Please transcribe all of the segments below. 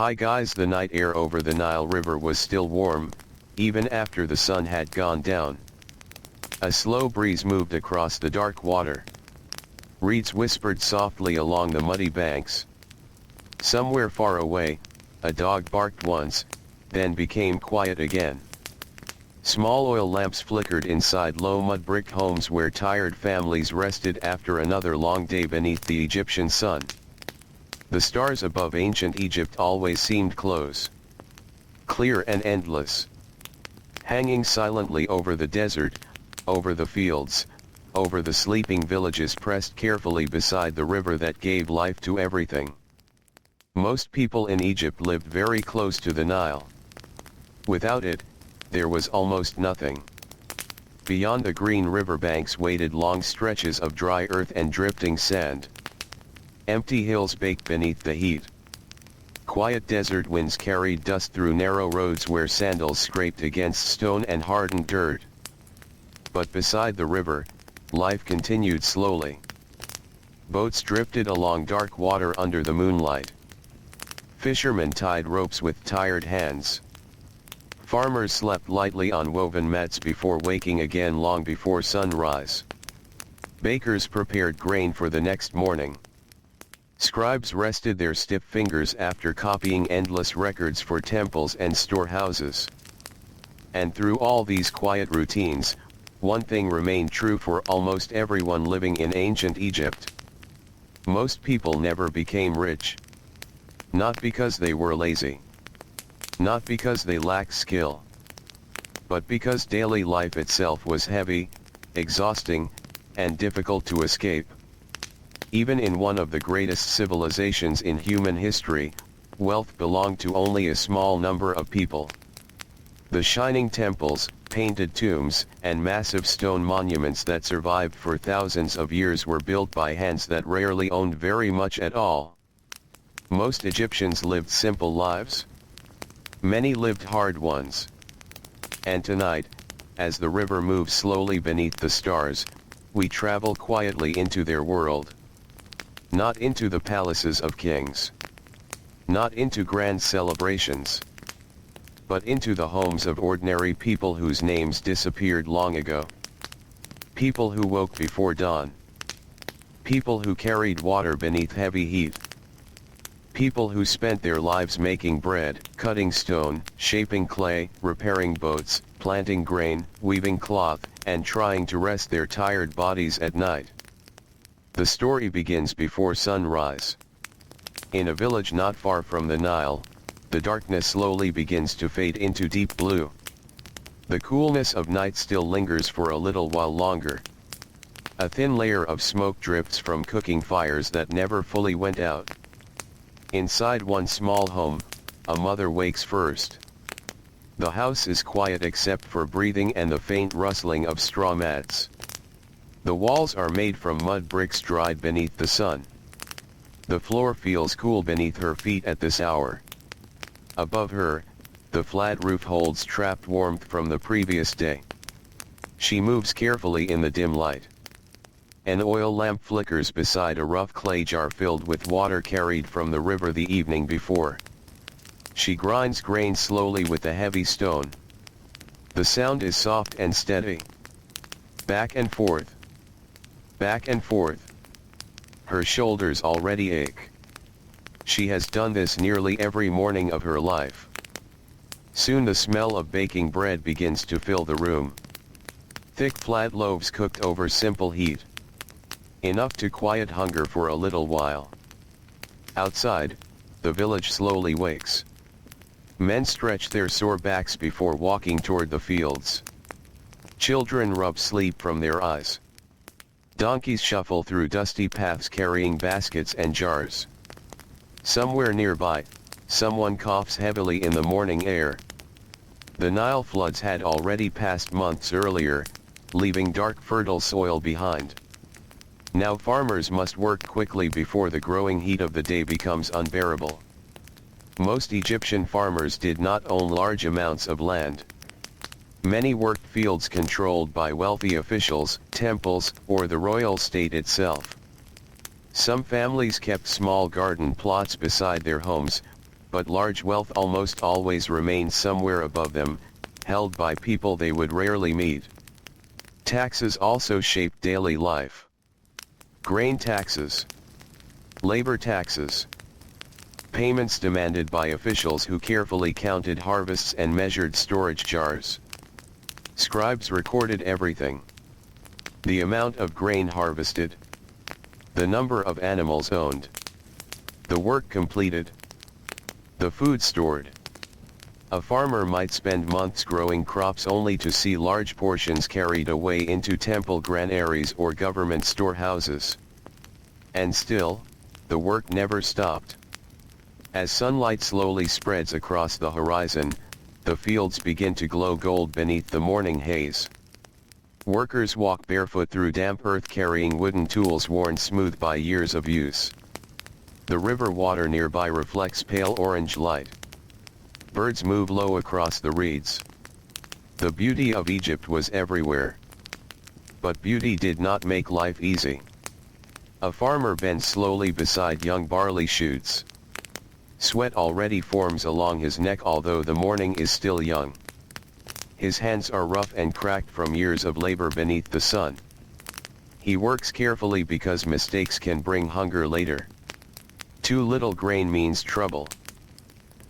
Hi guys, the night air over the Nile River was still warm, even after the sun had gone down. A slow breeze moved across the dark water. Reeds whispered softly along the muddy banks. Somewhere far away, a dog barked once, then became quiet again. Small oil lamps flickered inside low mud-brick homes where tired families rested after another long day beneath the Egyptian sun. The stars above ancient Egypt always seemed close, clear and endless, hanging silently over the desert, over the fields, over the sleeping villages pressed carefully beside the river that gave life to everything. Most people in Egypt lived very close to the Nile. Without it, there was almost nothing. Beyond the green riverbanks waited long stretches of dry earth and drifting sand. Empty hills baked beneath the heat. Quiet desert winds carried dust through narrow roads where sandals scraped against stone and hardened dirt. But beside the river, life continued slowly. Boats drifted along dark water under the moonlight. Fishermen tied ropes with tired hands. Farmers slept lightly on woven mats before waking again long before sunrise. Bakers prepared grain for the next morning. Scribes rested their stiff fingers after copying endless records for temples and storehouses. And through all these quiet routines, one thing remained true for almost everyone living in ancient Egypt. Most people never became rich. Not because they were lazy. Not because they lacked skill. But because daily life itself was heavy, exhausting, and difficult to escape. Even in one of the greatest civilizations in human history, wealth belonged to only a small number of people. The shining temples, painted tombs, and massive stone monuments that survived for thousands of years were built by hands that rarely owned very much at all. Most Egyptians lived simple lives. Many lived hard ones. And tonight, as the river moves slowly beneath the stars, we travel quietly into their world. Not into the palaces of kings. Not into grand celebrations. But into the homes of ordinary people whose names disappeared long ago. People who woke before dawn. People who carried water beneath heavy heat. People who spent their lives making bread, cutting stone, shaping clay, repairing boats, planting grain, weaving cloth, and trying to rest their tired bodies at night. The story begins before sunrise. In a village not far from the Nile, the darkness slowly begins to fade into deep blue. The coolness of night still lingers for a little while longer. A thin layer of smoke drifts from cooking fires that never fully went out. Inside one small home, a mother wakes first. The house is quiet except for breathing and the faint rustling of straw mats. The walls are made from mud bricks dried beneath the sun. The floor feels cool beneath her feet at this hour. Above her, the flat roof holds trapped warmth from the previous day. She moves carefully in the dim light. An oil lamp flickers beside a rough clay jar filled with water carried from the river the evening before. She grinds grain slowly with a heavy stone. The sound is soft and steady. Back and forth. Back and forth. Her shoulders already ache. She has done this nearly every morning of her life. Soon the smell of baking bread begins to fill the room. Thick flat loaves cooked over simple heat. Enough to quiet hunger for a little while. Outside, the village slowly wakes. Men stretch their sore backs before walking toward the fields. Children rub sleep from their eyes. Donkeys shuffle through dusty paths carrying baskets and jars. Somewhere nearby, someone coughs heavily in the morning air. The Nile floods had already passed months earlier, leaving dark fertile soil behind. Now farmers must work quickly before the growing heat of the day becomes unbearable. Most Egyptian farmers did not own large amounts of land. Many worked fields controlled by wealthy officials, temples, or the royal state itself. Some families kept small garden plots beside their homes, but large wealth almost always remained somewhere above them, held by people they would rarely meet. Taxes also shaped daily life. Grain taxes. Labor taxes. Payments demanded by officials who carefully counted harvests and measured storage jars. Scribes recorded everything. The amount of grain harvested. The number of animals owned. The work completed. The food stored. A farmer might spend months growing crops only to see large portions carried away into temple granaries or government storehouses. And still, the work never stopped. As sunlight slowly spreads across the horizon, the fields begin to glow gold beneath the morning haze. Workers walk barefoot through damp earth carrying wooden tools worn smooth by years of use. The river water nearby reflects pale orange light. Birds move low across the reeds. The beauty of Egypt was everywhere. But beauty did not make life easy. A farmer bends slowly beside young barley shoots. Sweat already forms along his neck although the morning is still young. His hands are rough and cracked from years of labor beneath the sun. He works carefully because mistakes can bring hunger later. Too little grain means trouble.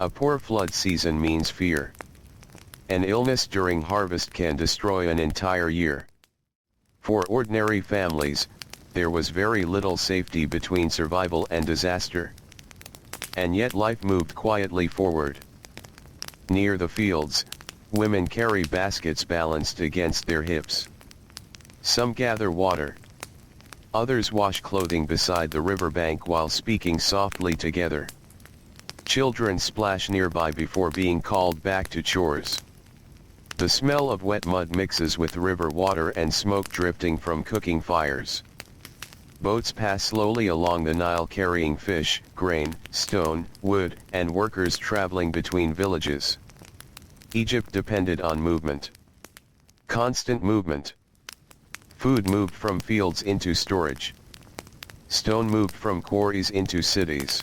A poor flood season means fear. An illness during harvest can destroy an entire year. For ordinary families, there was very little safety between survival and disaster. And yet life moved quietly forward. Near the fields, women carry baskets balanced against their hips. Some gather water. Others wash clothing beside the riverbank while speaking softly together. Children splash nearby before being called back to chores. The smell of wet mud mixes with river water and smoke drifting from cooking fires. Boats pass slowly along the Nile carrying fish, grain, stone, wood, and workers traveling between villages. Egypt depended on movement. Constant movement. Food moved from fields into storage. Stone moved from quarries into cities.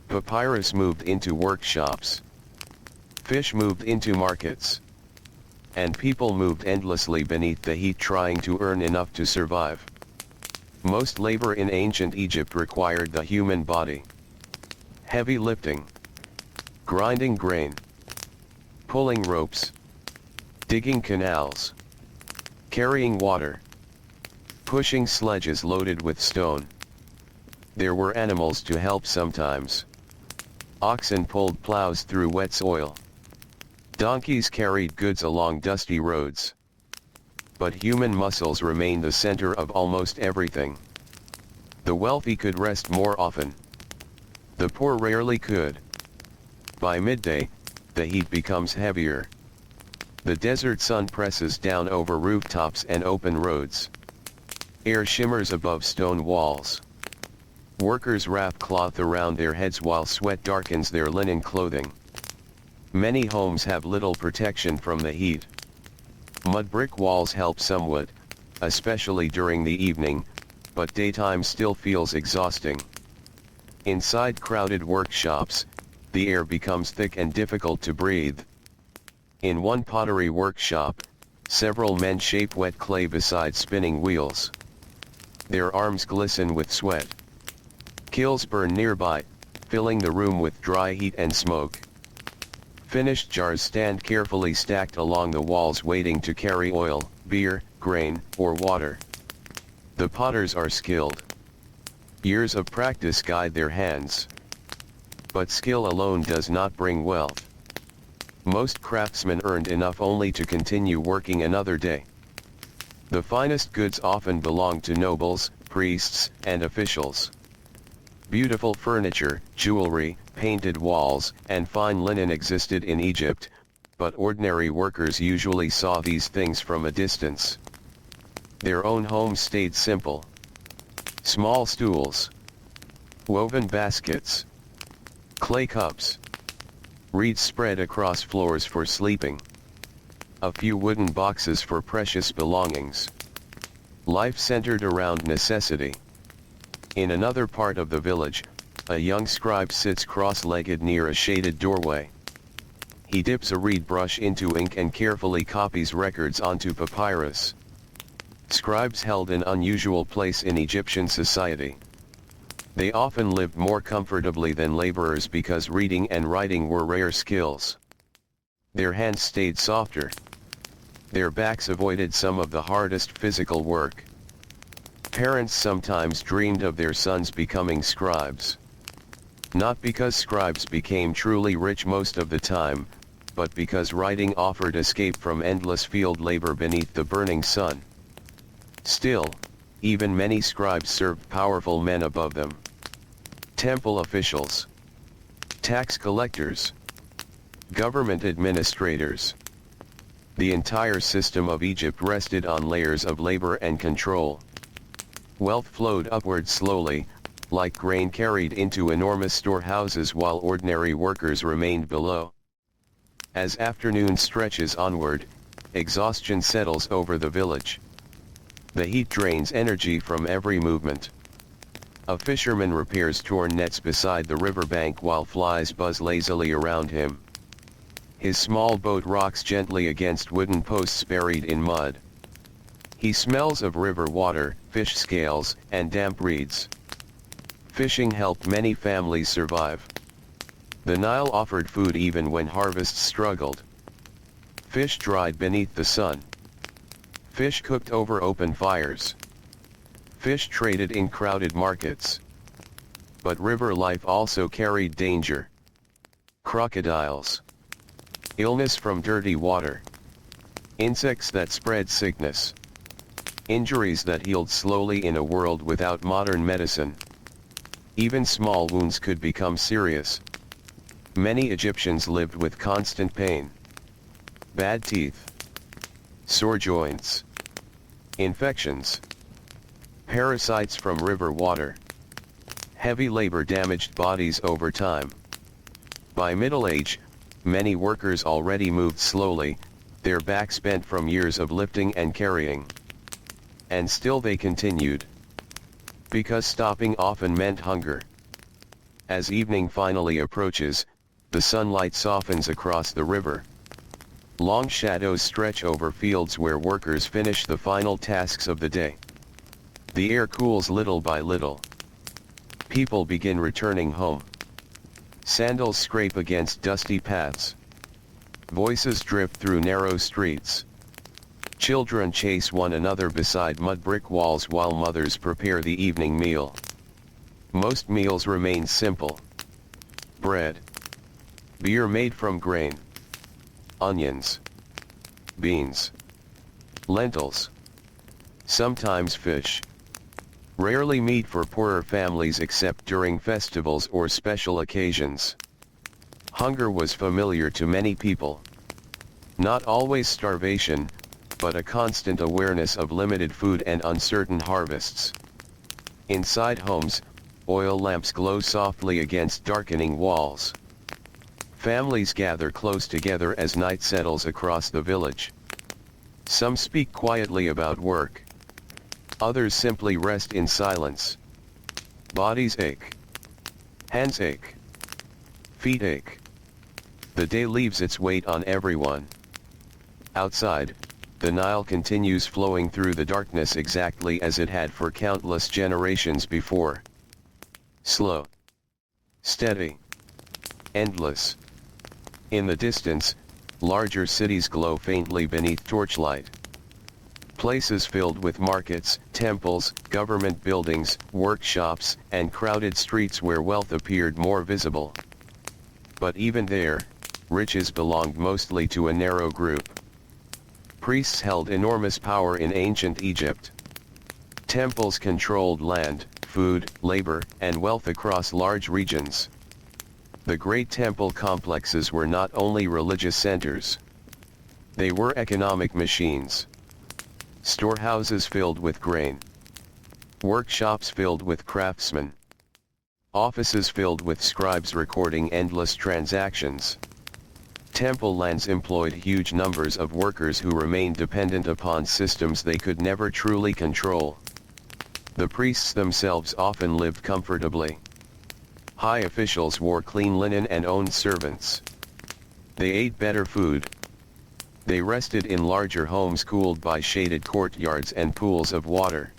Papyrus moved into workshops. Fish moved into markets. And people moved endlessly beneath the heat trying to earn enough to survive. Most labor in ancient Egypt required the human body. Heavy lifting. Grinding grain. Pulling ropes. Digging canals. Carrying water. Pushing sledges loaded with stone. There were animals to help sometimes. Oxen pulled plows through wet soil. Donkeys carried goods along dusty roads. But human muscles remained the center of almost everything. The wealthy could rest more often. The poor rarely could. By midday, the heat becomes heavier. The desert sun presses down over rooftops and open roads. Air shimmers above stone walls. Workers wrap cloth around their heads while sweat darkens their linen clothing. Many homes have little protection from the heat. Mud brick walls help somewhat, especially during the evening, but daytime still feels exhausting. Inside crowded workshops, the air becomes thick and difficult to breathe. In one pottery workshop, several men shape wet clay beside spinning wheels. Their arms glisten with sweat. Kilns burn nearby, filling the room with dry heat and smoke. Finished jars stand carefully stacked along the walls waiting to carry oil, beer, grain, or water. The potters are skilled. Years of practice guide their hands. But skill alone does not bring wealth. Most craftsmen earned enough only to continue working another day. The finest goods often belonged to nobles, priests, and officials. Beautiful furniture, jewelry, painted walls, and fine linen existed in Egypt, but ordinary workers usually saw these things from a distance. Their own homes stayed simple. Small stools. Woven baskets. Clay cups. Reeds spread across floors for sleeping. A few wooden boxes for precious belongings. Life centered around necessity. In another part of the village, A young scribe sits cross-legged near a shaded doorway. He dips a reed brush into ink and carefully copies records onto papyrus. Scribes held an unusual place in Egyptian society. They often lived more comfortably than laborers because reading and writing were rare skills. Their hands stayed softer. Their backs avoided some of the hardest physical work. Parents sometimes dreamed of their sons becoming scribes. Not because scribes became truly rich most of the time, but because writing offered escape from endless field labor beneath the burning sun. Still, even many scribes served powerful men above them. Temple officials, tax collectors, government administrators. The entire system of Egypt rested on layers of labor and control. Wealth flowed upward slowly, like grain carried into enormous storehouses while ordinary workers remained below. As afternoon stretches onward, exhaustion settles over the village. The heat drains energy from every movement. A fisherman repairs torn nets beside the riverbank while flies buzz lazily around him. His small boat rocks gently against wooden posts buried in mud. He smells of river water, fish scales, and damp reeds. Fishing helped many families survive. The Nile offered food even when harvests struggled. Fish dried beneath the sun. Fish cooked over open fires. Fish traded in crowded markets. But river life also carried danger. Crocodiles. Illness from dirty water. Insects that spread sickness. Injuries that healed slowly in a world without modern medicine. Even small wounds could become serious. Many Egyptians lived with constant pain. Bad teeth. Sore joints. Infections. Parasites from river water. Heavy labor damaged bodies over time. By middle age, many workers already moved slowly, their backs bent from years of lifting and carrying. And still they continued. Because stopping often meant hunger. As evening finally approaches, the sunlight softens across the river. Long shadows stretch over fields where workers finish the final tasks of the day. The air cools little by little. People begin returning home. Sandals scrape against dusty paths. Voices drift through narrow streets. Children chase one another beside mudbrick walls while mothers prepare the evening meal. Most meals remain simple. Bread. Beer made from grain. Onions. Beans. Lentils. Sometimes fish. Rarely meat for poorer families except during festivals or special occasions. Hunger was familiar to many people. Not always starvation, but a constant awareness of limited food and uncertain harvests. Inside homes, oil lamps glow softly against darkening walls. Families gather close together as night settles across the village. Some speak quietly about work. Others simply rest in silence. Bodies ache. Hands ache. Feet ache. The day leaves its weight on everyone. Outside, the Nile continues flowing through the darkness exactly as it had for countless generations before. Slow. Steady. Endless. In the distance, larger cities glow faintly beneath torchlight. Places filled with markets, temples, government buildings, workshops, and crowded streets where wealth appeared more visible. But even there, riches belonged mostly to a narrow group. Priests held enormous power in ancient Egypt. Temples controlled land, food, labor, and wealth across large regions. The great temple complexes were not only religious centers. They were economic machines. Storehouses filled with grain. Workshops filled with craftsmen. Offices filled with scribes recording endless transactions. Temple lands employed huge numbers of workers who remained dependent upon systems they could never truly control. The priests themselves often lived comfortably. High officials wore clean linen and owned servants. They ate better food. They rested in larger homes cooled by shaded courtyards and pools of water.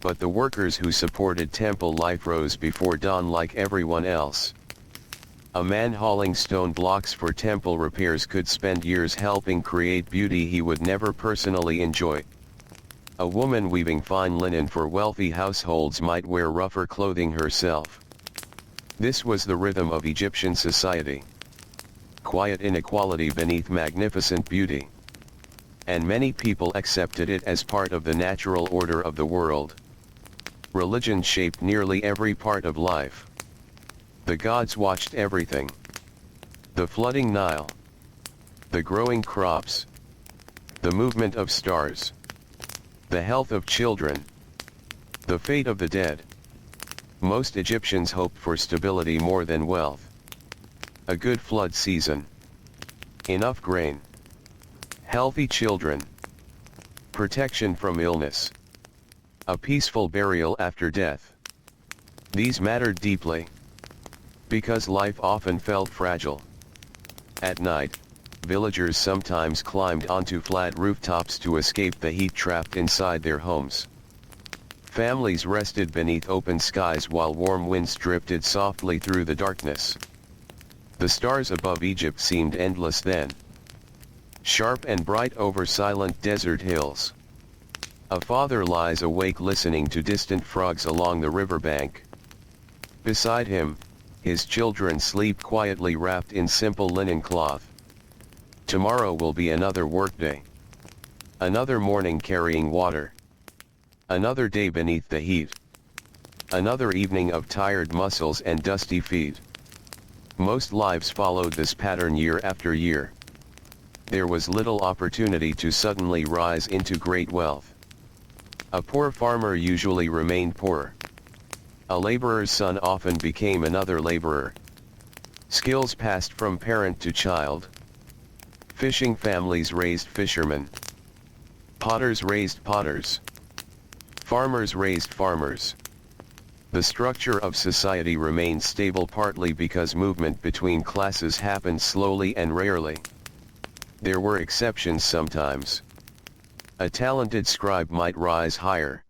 But the workers who supported temple life rose before dawn like everyone else. A man hauling stone blocks for temple repairs could spend years helping create beauty he would never personally enjoy. A woman weaving fine linen for wealthy households might wear rougher clothing herself. This was the rhythm of Egyptian society. Quiet inequality beneath magnificent beauty. And many people accepted it as part of the natural order of the world. Religion shaped nearly every part of life. The gods watched everything. The flooding Nile. The growing crops. The movement of stars. The health of children. The fate of the dead. Most Egyptians hoped for stability more than wealth. A good flood season. Enough grain. Healthy children. Protection from illness. A peaceful burial after death. These mattered deeply. Because life often felt fragile. At night, villagers sometimes climbed onto flat rooftops to escape the heat trapped inside their homes. Families rested beneath open skies while warm winds drifted softly through the darkness. The stars above Egypt seemed endless then. Sharp and bright over silent desert hills. A father lies awake listening to distant frogs along the riverbank. Beside him, his children sleep quietly wrapped in simple linen cloth. Tomorrow will be another workday. Another morning carrying water. Another day beneath the heat. Another evening of tired muscles and dusty feet. Most lives followed this pattern year after year. There was little opportunity to suddenly rise into great wealth. A poor farmer usually remained poor. A laborer's son often became another laborer. Skills passed from parent to child. Fishing families raised fishermen. Potters raised potters. Farmers raised farmers. The structure of society remained stable partly because movement between classes happened slowly and rarely. There were exceptions sometimes. A talented scribe might rise higher.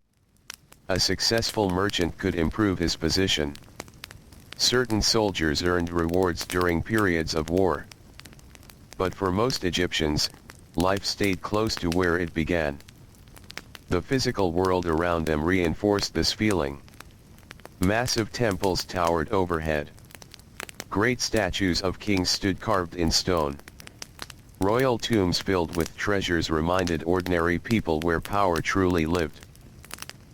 A successful merchant could improve his position. Certain soldiers earned rewards during periods of war. But for most Egyptians, life stayed close to where it began. The physical world around them reinforced this feeling. Massive temples towered overhead. Great statues of kings stood carved in stone. Royal tombs filled with treasures reminded ordinary people where power truly lived.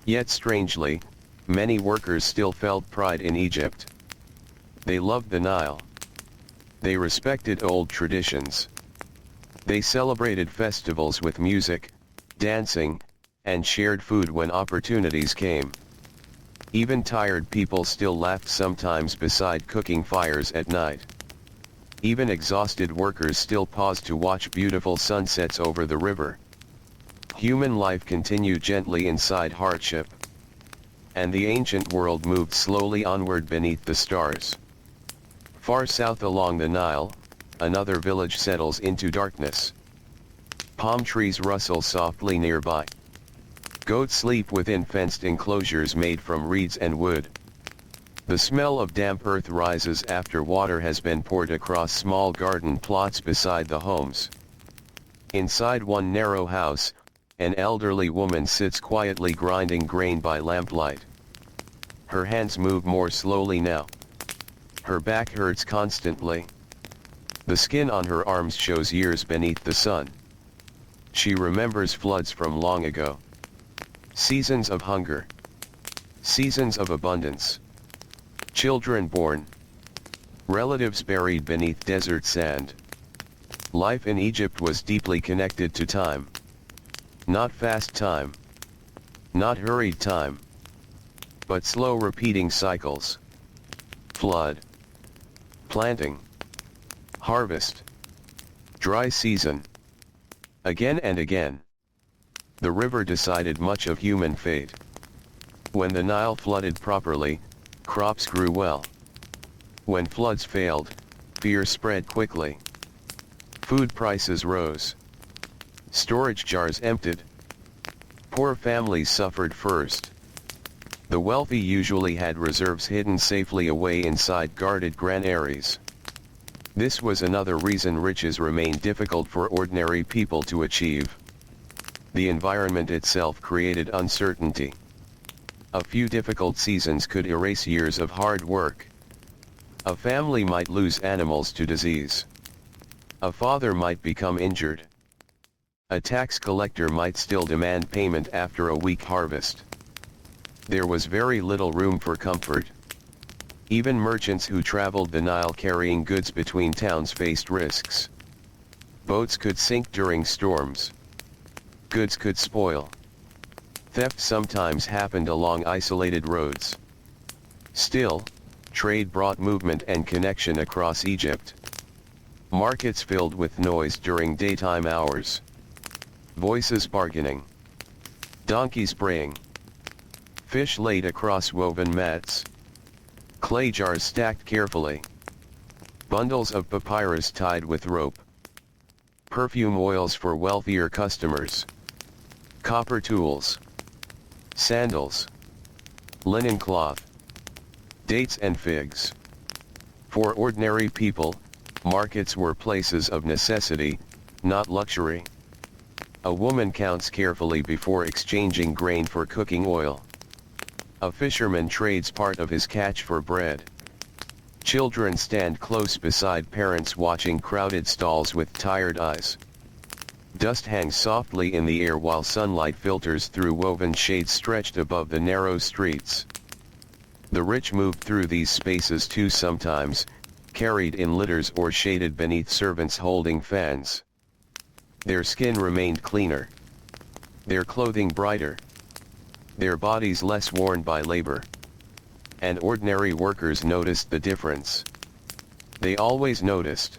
Yet strangely, many workers still felt pride in Egypt. They loved the Nile. They respected old traditions. They celebrated festivals with music, dancing, and shared food when opportunities came. Even tired people still laughed sometimes beside cooking fires at night. Even exhausted workers still paused to watch beautiful sunsets over the river. Human life continued gently inside hardship. And the ancient world moved slowly onward beneath the stars. Far south along the Nile, another village settles into darkness. Palm trees rustle softly nearby. Goats sleep within fenced enclosures made from reeds and wood. The smell of damp earth rises after water has been poured across small garden plots beside the homes. Inside one narrow house, an elderly woman sits quietly grinding grain by lamplight. Her hands move more slowly now. Her back hurts constantly. The skin on her arms shows years beneath the sun. She remembers floods from long ago. Seasons of hunger. Seasons of abundance. Children born. Relatives buried beneath desert sand. Life in Egypt was deeply connected to time. Not fast time. Not hurried time. But slow repeating cycles. Flood. Planting. Harvest. Dry season. Again and again. The river decided much of human fate. When the Nile flooded properly, crops grew well. When floods failed, fear spread quickly. Food prices rose. Storage jars emptied. Poor families suffered first. The wealthy usually had reserves hidden safely away inside guarded granaries. This was another reason riches remained difficult for ordinary people to achieve. The environment itself created uncertainty. A few difficult seasons could erase years of hard work. A family might lose animals to disease. A father might become injured. A tax collector might still demand payment after a weak harvest. There was very little room for comfort. Even merchants who traveled the Nile carrying goods between towns faced risks. Boats could sink during storms. Goods could spoil. Theft sometimes happened along isolated roads. Still, trade brought movement and connection across Egypt. Markets filled with noise during daytime hours. Voices bargaining. Donkeys braying. Fish laid across woven mats. Clay jars stacked carefully. Bundles of papyrus tied with rope. Perfume oils for wealthier customers. Copper tools. Sandals. Linen cloth. Dates and figs. For ordinary people, markets were places of necessity, not luxury. A woman counts carefully before exchanging grain for cooking oil. A fisherman trades part of his catch for bread. Children stand close beside parents watching crowded stalls with tired eyes. Dust hangs softly in the air while sunlight filters through woven shades stretched above the narrow streets. The rich moved through these spaces too sometimes, carried in litters or shaded beneath servants holding fans. Their skin remained cleaner. Their clothing brighter. Their bodies less worn by labor. And ordinary workers noticed the difference. They always noticed.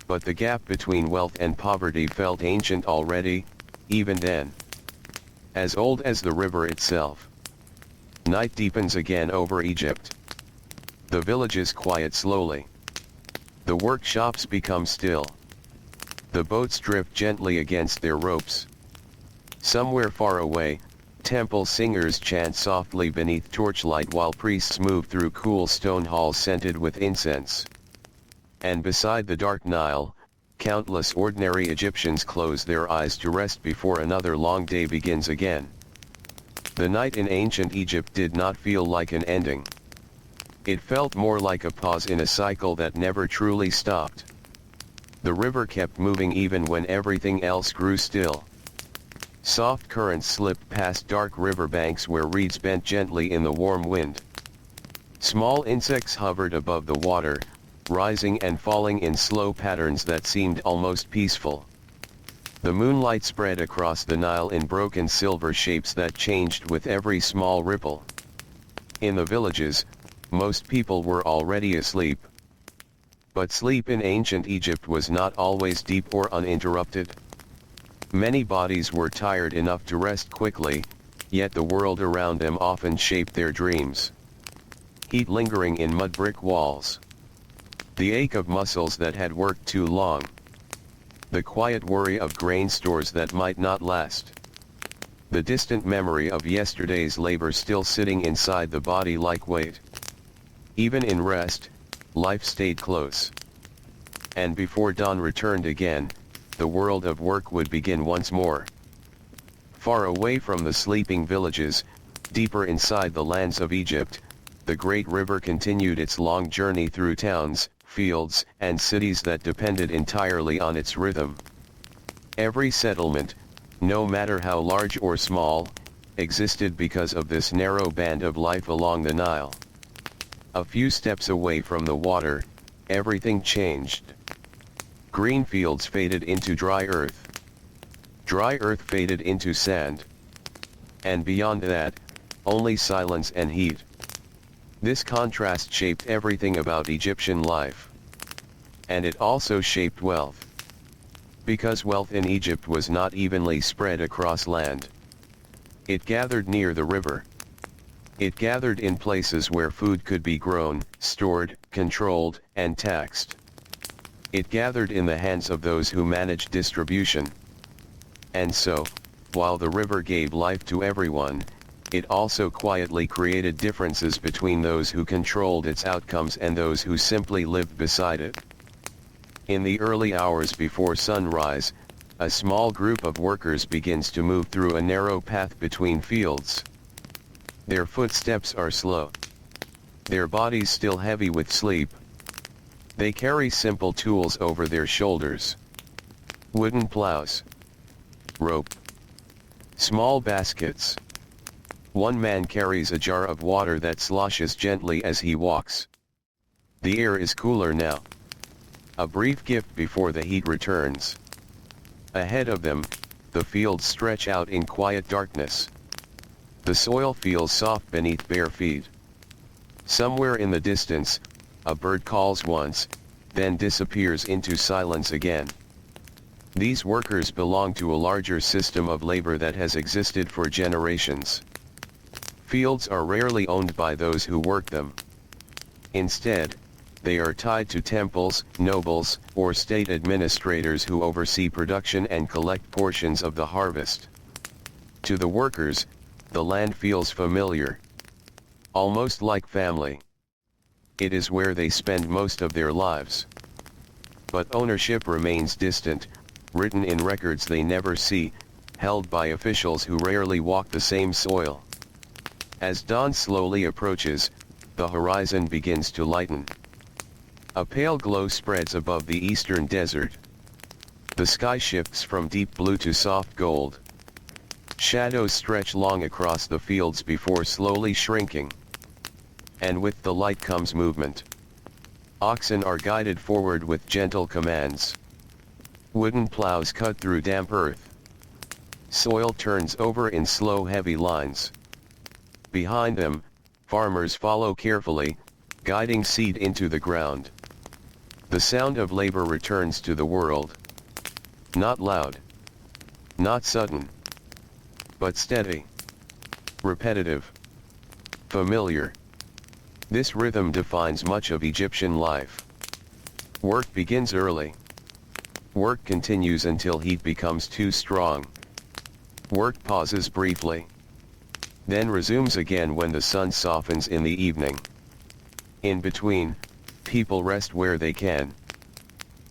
But the gap between wealth and poverty felt ancient already, even then. As old as the river itself. Night deepens again over Egypt. The villages quiet slowly. The workshops become still. The boats drift gently against their ropes. Somewhere far away, temple singers chant softly beneath torchlight while priests move through cool stone halls scented with incense. And beside the dark Nile, countless ordinary Egyptians close their eyes to rest before another long day begins again. The night in ancient Egypt did not feel like an ending. It felt more like a pause in a cycle that never truly stopped. The river kept moving even when everything else grew still. Soft currents slipped past dark riverbanks where reeds bent gently in the warm wind. Small insects hovered above the water, rising and falling in slow patterns that seemed almost peaceful. The moonlight spread across the Nile in broken silver shapes that changed with every small ripple. In the villages, most people were already asleep. But sleep in ancient Egypt was not always deep or uninterrupted. Many bodies were tired enough to rest quickly, yet the world around them often shaped their dreams. Heat lingering in mudbrick walls. The ache of muscles that had worked too long. The quiet worry of grain stores that might not last. The distant memory of yesterday's labor still sitting inside the body like weight. Even in rest, life stayed close. And before dawn returned again, the world of work would begin once more. Far away from the sleeping villages, deeper inside the lands of Egypt, the great river continued its long journey through towns, fields, and cities that depended entirely on its rhythm. Every settlement, no matter how large or small, existed because of this narrow band of life along the Nile. A few steps away from the water, everything changed. Green fields faded into dry earth. Dry earth faded into sand. And beyond that, only silence and heat. This contrast shaped everything about Egyptian life. And it also shaped wealth. Because wealth in Egypt was not evenly spread across land. It gathered near the river. It gathered in places where food could be grown, stored, controlled, and taxed. It gathered in the hands of those who managed distribution. And so, while the river gave life to everyone, it also quietly created differences between those who controlled its outcomes and those who simply lived beside it. In the early hours before sunrise, a small group of workers begins to move through a narrow path between fields. Their footsteps are slow. Their bodies still heavy with sleep. They carry simple tools over their shoulders. Wooden plows. Rope. Small baskets. One man carries a jar of water that sloshes gently as he walks. The air is cooler now. A brief gift before the heat returns. Ahead of them, the fields stretch out in quiet darkness. The soil feels soft beneath bare feet. Somewhere in the distance, a bird calls once, then disappears into silence again. These workers belong to a larger system of labor that has existed for generations. Fields are rarely owned by those who work them. Instead, they are tied to temples, nobles, or state administrators who oversee production and collect portions of the harvest. To the workers, the land feels familiar. Almost like family. It is where they spend most of their lives. But ownership remains distant, written in records they never see, held by officials who rarely walk the same soil. As dawn slowly approaches, the horizon begins to lighten. A pale glow spreads above the eastern desert. The sky shifts from deep blue to soft gold. Shadows stretch long across the fields before slowly shrinking. And with the light comes movement. Oxen are guided forward with gentle commands. Wooden plows cut through damp earth. Soil turns over in slow heavy lines. Behind them, farmers follow carefully, guiding seed into the ground. The sound of labor returns to the world. Not loud. Not sudden. But steady. Repetitive. Familiar. This rhythm defines much of Egyptian life. Work begins early. Work continues until heat becomes too strong. Work pauses briefly. Then resumes again when the sun softens in the evening. In between, people rest where they can.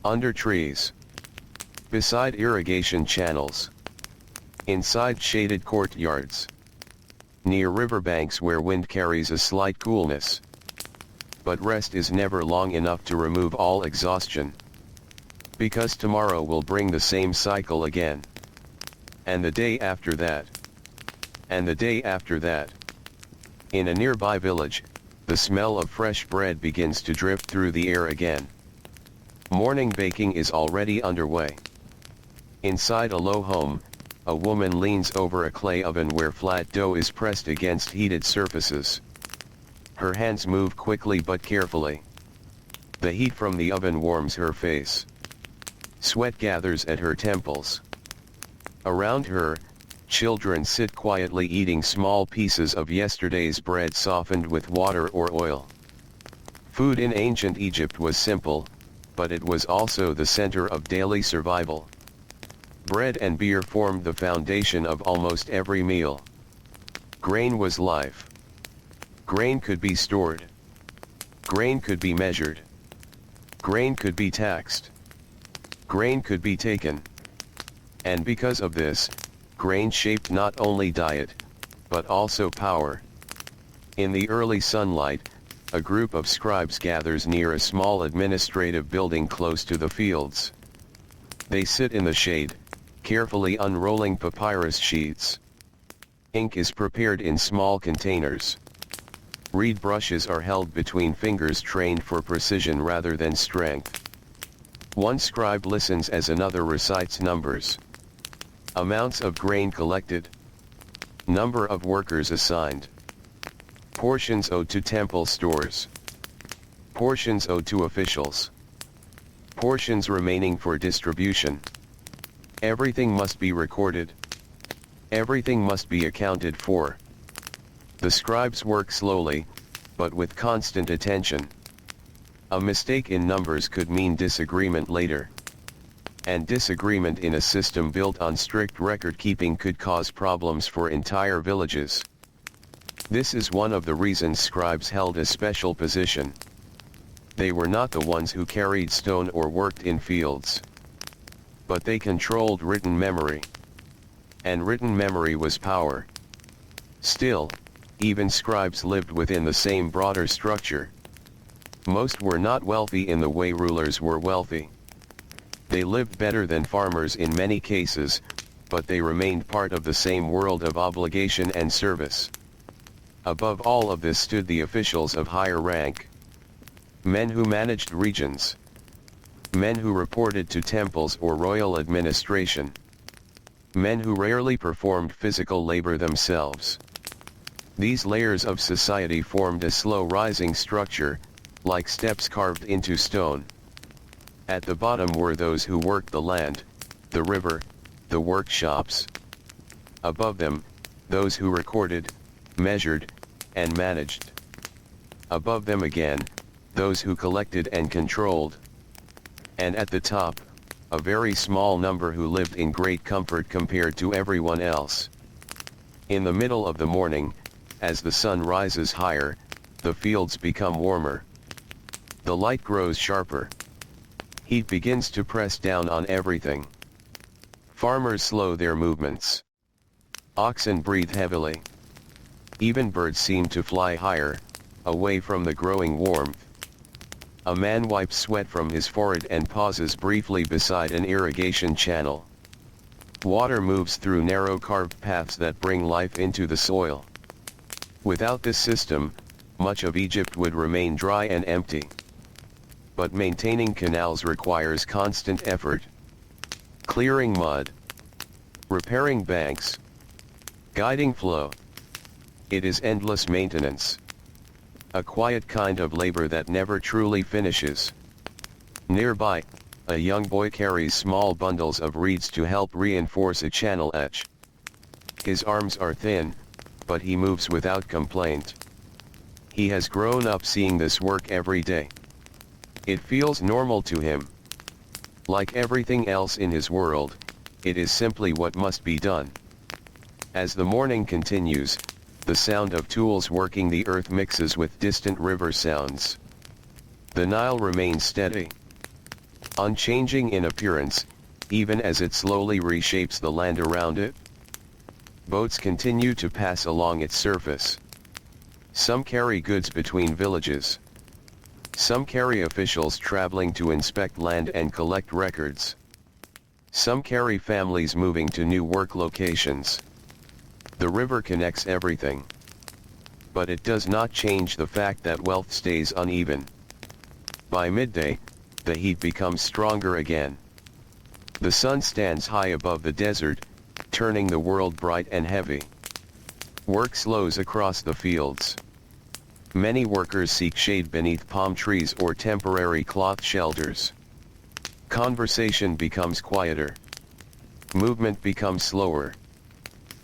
Under trees. Beside irrigation channels. Inside shaded courtyards. Near riverbanks where wind carries a slight coolness. But rest is never long enough to remove all exhaustion. Because tomorrow will bring the same cycle again. And the day after that. And the day after that. In a nearby village, the smell of fresh bread begins to drift through the air again. Morning baking is already underway. Inside a low home, a woman leans over a clay oven where flat dough is pressed against heated surfaces. Her hands move quickly but carefully. The heat from the oven warms her face. Sweat gathers at her temples. Around her, children sit quietly eating small pieces of yesterday's bread softened with water or oil. Food in ancient Egypt was simple, but it was also the center of daily survival. Bread and beer formed the foundation of almost every meal. Grain was life. Grain could be stored. Grain could be measured. Grain could be taxed. Grain could be taken. And because of this, grain shaped not only diet, but also power. In the early sunlight, a group of scribes gathers near a small administrative building close to the fields. They sit in the shade, carefully unrolling papyrus sheets. Ink is prepared in small containers. Reed brushes are held between fingers trained for precision rather than strength. One scribe listens as another recites numbers. Amounts of grain collected. Number of workers assigned. Portions owed to temple stores. Portions owed to officials. Portions remaining for distribution. Everything must be recorded. Everything must be accounted for. The scribes work slowly, but with constant attention. A mistake in numbers could mean disagreement later. And disagreement in a system built on strict record-keeping could cause problems for entire villages. This is one of the reasons scribes held a special position. They were not the ones who carried stone or worked in fields. But they controlled written memory. And written memory was power. Still, even scribes lived within the same broader structure. Most were not wealthy in the way rulers were wealthy. They lived better than farmers in many cases, but they remained part of the same world of obligation and service. Above all of this stood the officials of higher rank. Men who managed regions. Men who reported to temples or royal administration. Men who rarely performed physical labor themselves. These layers of society formed a slow-rising structure, like steps carved into stone. At the bottom were those who worked the land, the river, the workshops. Above them, those who recorded, measured, and managed. Above them again, those who collected and controlled. And at the top, a very small number who lived in great comfort compared to everyone else. In the middle of the morning, as the sun rises higher, the fields become warmer. The light grows sharper. Heat begins to press down on everything. Farmers slow their movements. Oxen breathe heavily. Even birds seem to fly higher, away from the growing warmth. A man wipes sweat from his forehead and pauses briefly beside an irrigation channel. Water moves through narrow carved paths that bring life into the soil. Without this system, much of Egypt would remain dry and empty. But maintaining canals requires constant effort. Clearing mud. Repairing banks. Guiding flow. It is endless maintenance. A quiet kind of labor that never truly finishes. Nearby, a young boy carries small bundles of reeds to help reinforce a channel edge. His arms are thin, but he moves without complaint. He has grown up seeing this work every day. It feels normal to him. Like everything else in his world, it is simply what must be done. As the morning continues, the sound of tools working the earth mixes with distant river sounds. The Nile remains steady. Unchanging in appearance, even as it slowly reshapes the land around it. Boats continue to pass along its surface. Some carry goods between villages. Some carry officials traveling to inspect land and collect records. Some carry families moving to new work locations. The river connects everything. But it does not change the fact that wealth stays uneven. By midday, the heat becomes stronger again. The sun stands high above the desert, turning the world bright and heavy. Work slows across the fields. Many workers seek shade beneath palm trees or temporary cloth shelters. Conversation becomes quieter. Movement becomes slower.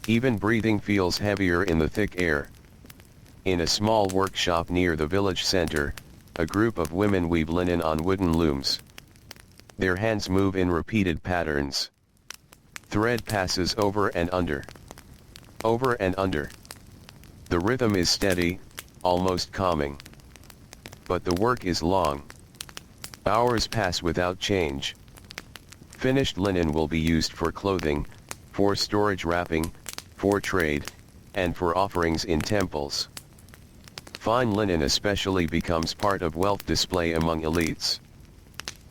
Even breathing feels heavier in the thick air. In a small workshop near the village center, a group of women weave linen on wooden looms. Their hands move in repeated patterns. Thread passes over and under. Over and under. The rhythm is steady, almost calming. But the work is long. Hours pass without change. Finished linen will be used for clothing, for storage wrapping, for trade, and for offerings in temples. Fine linen especially becomes part of wealth display among elites.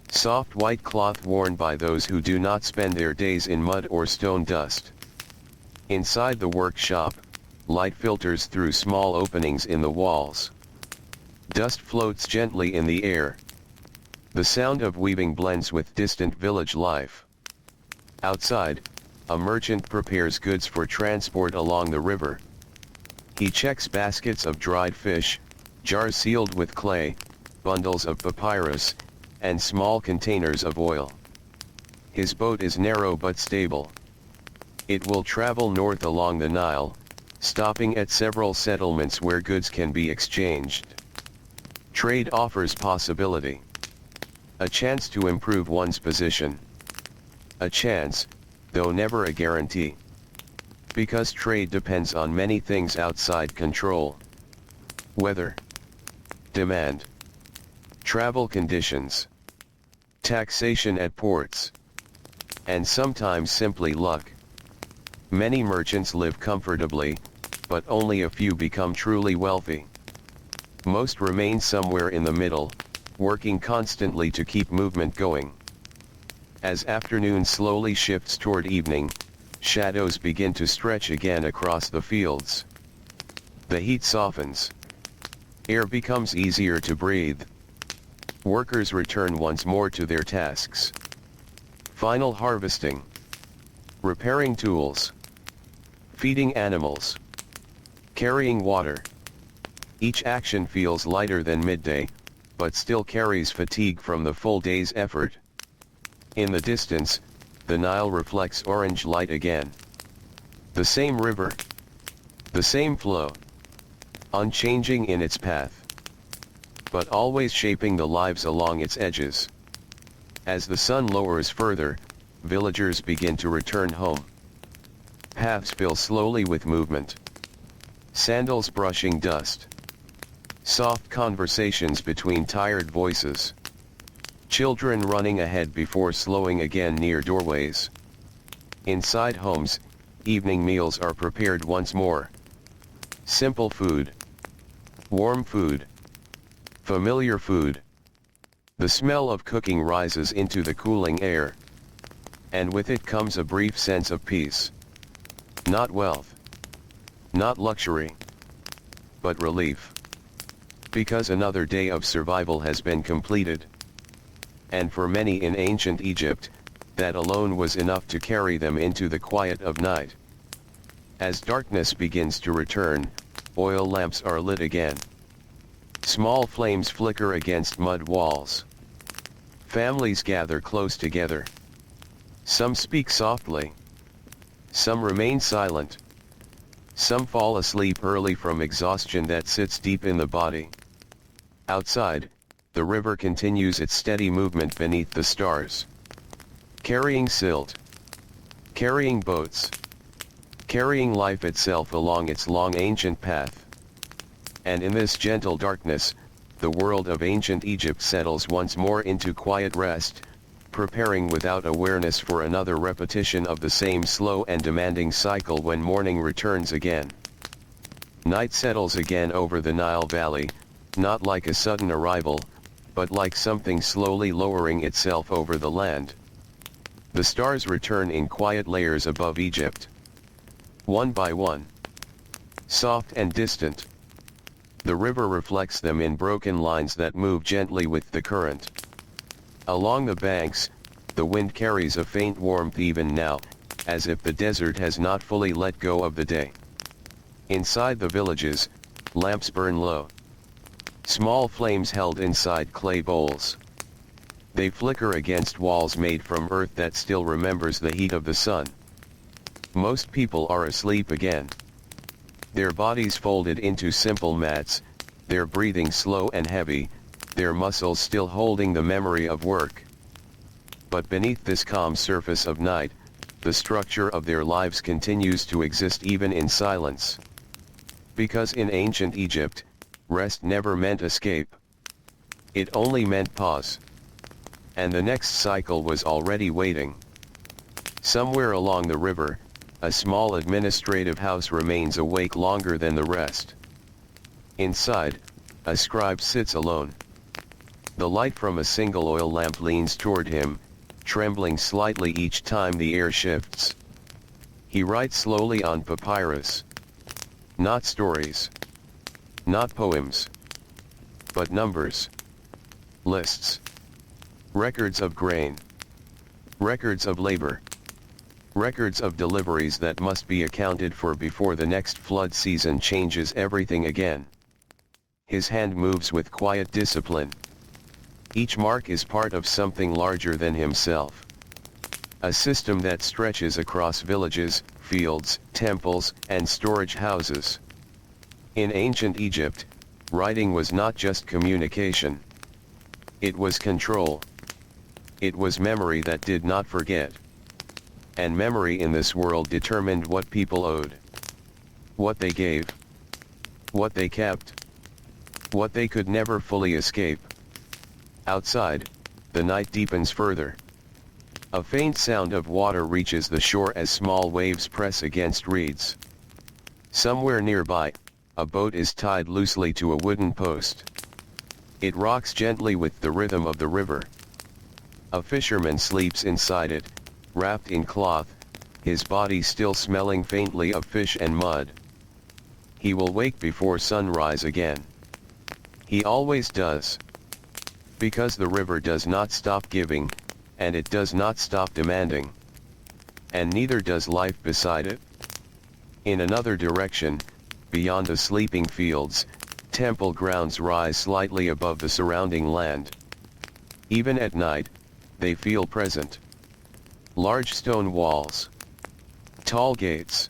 Soft white cloth worn by those who do not spend their days in mud or stone dust. Inside the workshop, light filters through small openings in the walls. Dust floats gently in the air. The sound of weaving blends with distant village life. Outside, a merchant prepares goods for transport along the river. He checks baskets of dried fish, jars sealed with clay, bundles of papyrus, and small containers of oil. His boat is narrow but stable. It will travel north along the Nile, stopping at several settlements where goods can be exchanged. Trade offers possibility. A chance to improve one's position. A chance, though never a guarantee. Because trade depends on many things outside control. Weather, demand, travel conditions, taxation at ports, and sometimes simply luck. Many merchants live comfortably, but only a few become truly wealthy. Most remain somewhere in the middle, working constantly to keep movement going. As afternoon slowly shifts toward evening, shadows begin to stretch again across the fields. The heat softens. Air becomes easier to breathe. Workers return once more to their tasks. Final harvesting. Repairing tools. Feeding animals. Carrying water. Each action feels lighter than midday, but still carries fatigue from the full day's effort. In the distance, the Nile reflects orange light again. The same river. The same flow. Unchanging in its path. But always shaping the lives along its edges. As the sun lowers further, villagers begin to return home. Paths fill slowly with movement. Sandals brushing dust. Soft conversations between tired voices. Children running ahead before slowing again near doorways. Inside homes, evening meals are prepared once more. Simple food. Warm food. Familiar food. The smell of cooking rises into the cooling air. And with it comes a brief sense of peace. Not wealth. Not luxury. But relief. Because another day of survival has been completed. And for many in ancient Egypt, that alone was enough to carry them into the quiet of night. As darkness begins to return, oil lamps are lit again. Small flames flicker against mud walls. Families gather close together. Some speak softly. Some remain silent. Some fall asleep early from exhaustion that sits deep in the body. Outside, the river continues its steady movement beneath the stars. Carrying silt. Carrying boats. Carrying life itself along its long ancient path. And in this gentle darkness, the world of ancient Egypt settles once more into quiet rest, preparing without awareness for another repetition of the same slow and demanding cycle when morning returns again. Night settles again over the Nile Valley, not like a sudden arrival, but like something slowly lowering itself over the land. The stars return in quiet layers above Egypt. One by one. Soft and distant. The river reflects them in broken lines that move gently with the current. Along the banks, the wind carries a faint warmth even now, as if the desert has not fully let go of the day. Inside the villages, lamps burn low. Small flames held inside clay bowls. They flicker against walls made from earth that still remembers the heat of the sun. Most people are asleep again. Their bodies folded into simple mats, their breathing slow and heavy, their muscles still holding the memory of work. But beneath this calm surface of night, the structure of their lives continues to exist even in silence. Because in ancient Egypt, rest never meant escape. It only meant pause. And the next cycle was already waiting. Somewhere along the river, a small administrative house remains awake longer than the rest. Inside, a scribe sits alone. The light from a single oil lamp leans toward him, trembling slightly each time the air shifts. He writes slowly on papyrus. Not stories. Not poems. But numbers. Lists. Records of grain. Records of labor. Records of deliveries that must be accounted for before the next flood season changes everything again. His hand moves with quiet discipline. Each mark is part of something larger than himself. A system that stretches across villages, fields, temples, and storage houses. In ancient Egypt, writing was not just communication. It was control. It was memory that did not forget. And memory in this world determined what people owed. What they gave. What they kept. What they could never fully escape. Outside, the night deepens further. A faint sound of water reaches the shore as small waves press against reeds. Somewhere nearby, a boat is tied loosely to a wooden post. It rocks gently with the rhythm of the river. A fisherman sleeps inside it, wrapped in cloth, his body still smelling faintly of fish and mud. He will wake before sunrise again. He always does. Because the river does not stop giving, and it does not stop demanding. And neither does life beside it. In another direction, beyond the sleeping fields, temple grounds rise slightly above the surrounding land. Even at night, they feel present. Large stone walls. Tall gates.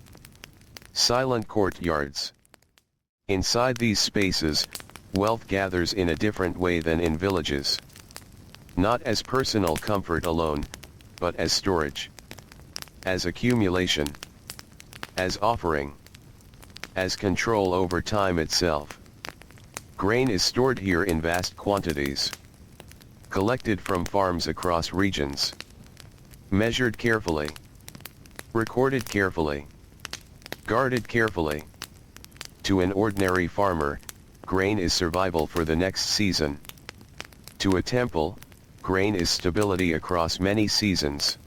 Silent courtyards. Inside these spaces, wealth gathers in a different way than in villages. Not as personal comfort alone, but as storage. As accumulation. As offering. As control over time itself. Grain is stored here in vast quantities. Collected from farms across regions. Measured carefully. Recorded carefully. Guarded carefully. To an ordinary farmer, grain is survival for the next season. To a temple, grain is stability across many seasons.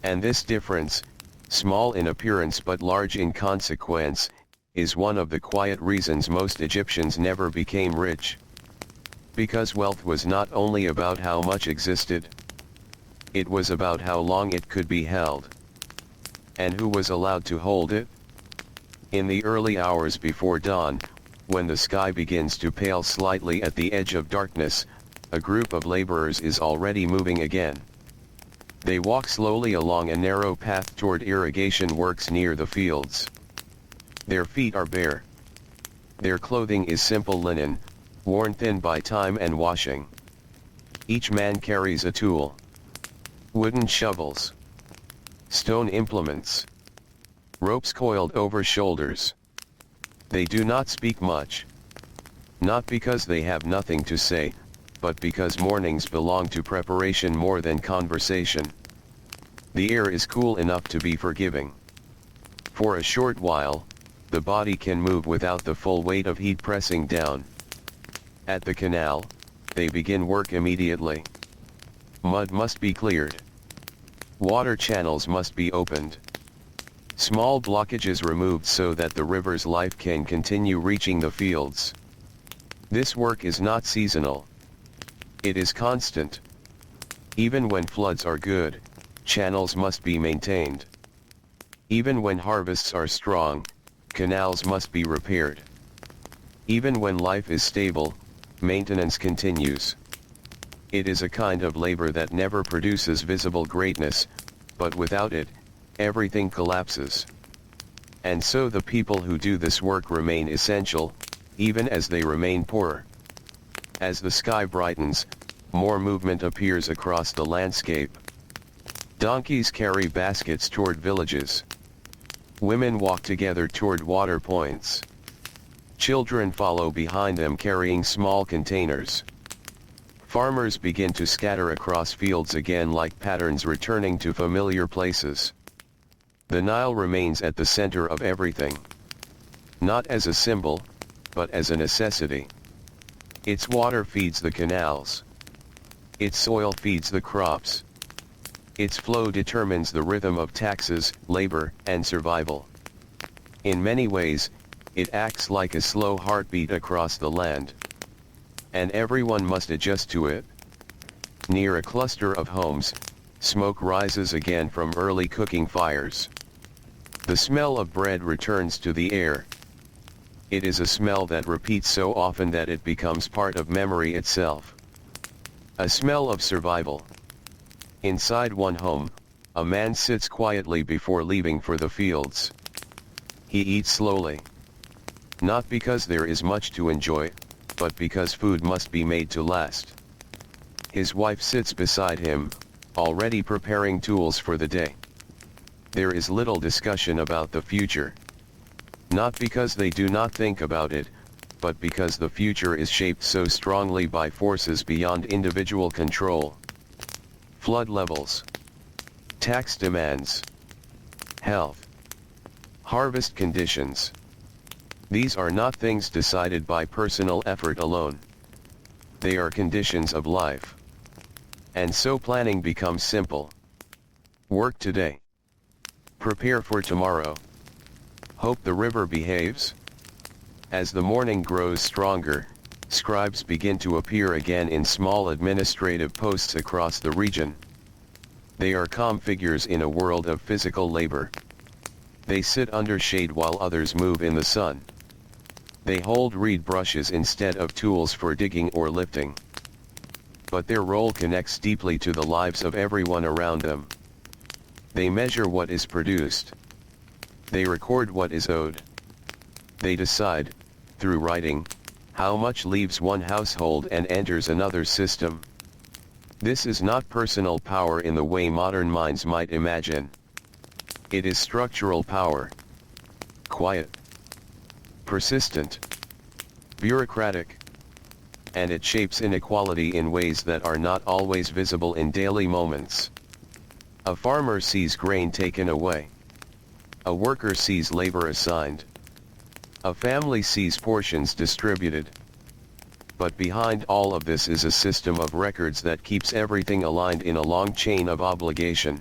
And this difference, small in appearance but large in consequence, is one of the quiet reasons most Egyptians never became rich. Because wealth was not only about how much existed, it was about how long it could be held. And who was allowed to hold it? In the early hours before dawn, when the sky begins to pale slightly at the edge of darkness, a group of laborers is already moving again. They walk slowly along a narrow path toward irrigation works near the fields. Their feet are bare. Their clothing is simple linen, worn thin by time and washing. Each man carries a tool. Wooden shovels. Stone implements. Ropes coiled over shoulders. They do not speak much. Not because they have nothing to say, but because mornings belong to preparation more than conversation. The air is cool enough to be forgiving. For a short while, the body can move without the full weight of heat pressing down. At the canal, they begin work immediately. Mud must be cleared. Water channels must be opened. Small blockages removed so that the river's life can continue reaching the fields. This work is not seasonal. It is constant. Even when floods are good, channels must be maintained. Even when harvests are strong, canals must be repaired. Even when life is stable, maintenance continues. It is a kind of labor that never produces visible greatness, but without it, everything collapses. And so the people who do this work remain essential, even as they remain poor. As the sky brightens, more movement appears across the landscape. Donkeys carry baskets toward villages. Women walk together toward water points. Children follow behind them carrying small containers. Farmers begin to scatter across fields again like patterns returning to familiar places. The Nile remains at the center of everything. Not as a symbol, but as a necessity. Its water feeds the canals. Its soil feeds the crops. Its flow determines the rhythm of taxes, labor, and survival. In many ways, it acts like a slow heartbeat across the land. And everyone must adjust to it. Near a cluster of homes, smoke rises again from early cooking fires. The smell of bread returns to the air. It is a smell that repeats so often that it becomes part of memory itself. A smell of survival. Inside one home, a man sits quietly before leaving for the fields. He eats slowly. not because there is much to enjoy, but because food must be made to last. His wife sits beside him, already preparing tools for the day. There is little discussion about the future. Not because they do not think about it, but because the future is shaped so strongly by forces beyond individual control. Flood levels, tax demands, health, harvest conditions. These are not things decided by personal effort alone. They are conditions of life. And so planning becomes simple. Work today. Prepare for tomorrow. Hope the river behaves. As the morning grows stronger, scribes begin to appear again in small administrative posts across the region. They are calm figures in a world of physical labor. They sit under shade while others move in the sun. They hold reed brushes instead of tools for digging or lifting. But their role connects deeply to the lives of everyone around them. They measure what is produced. They record what is owed. They decide, through writing, how much leaves one household and enters another system. This is not personal power in the way modern minds might imagine. It is structural power. Quiet, persistent, bureaucratic. And it shapes inequality in ways that are not always visible in daily moments. A farmer sees grain taken away. A worker sees labor assigned. A family sees portions distributed. But behind all of this is a system of records that keeps everything aligned in a long chain of obligation.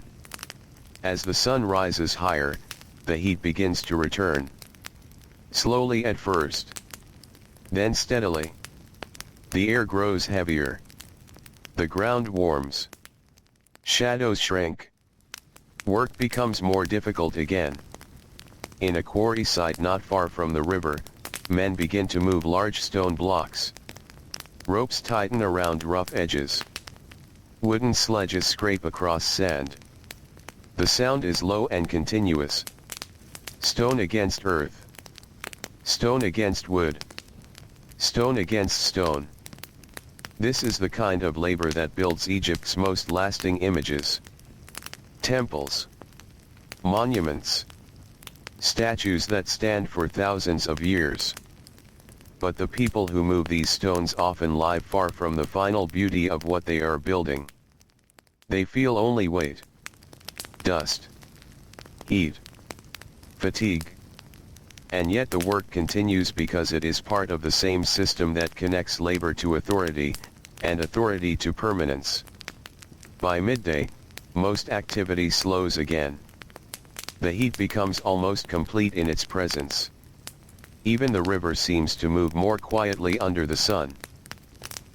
As the sun rises higher, the heat begins to return. Slowly at first. Then steadily. The air grows heavier. The ground warms. Shadows shrink. Work becomes more difficult again. In a quarry site not far from the river, men begin to move large stone blocks. Ropes tighten around rough edges. Wooden sledges scrape across sand. The sound is low and continuous. Stone against earth. Stone against wood. Stone against stone. This is the kind of labor that builds Egypt's most lasting images. Temples. Monuments. Statues that stand for thousands of years. But the people who move these stones often lie far from the final beauty of what they are building. They feel only weight, dust, heat, fatigue. And yet the work continues because it is part of the same system that connects labor to authority, and authority to permanence. By midday, most activity slows again. The heat becomes almost complete in its presence. Even the river seems to move more quietly under the sun.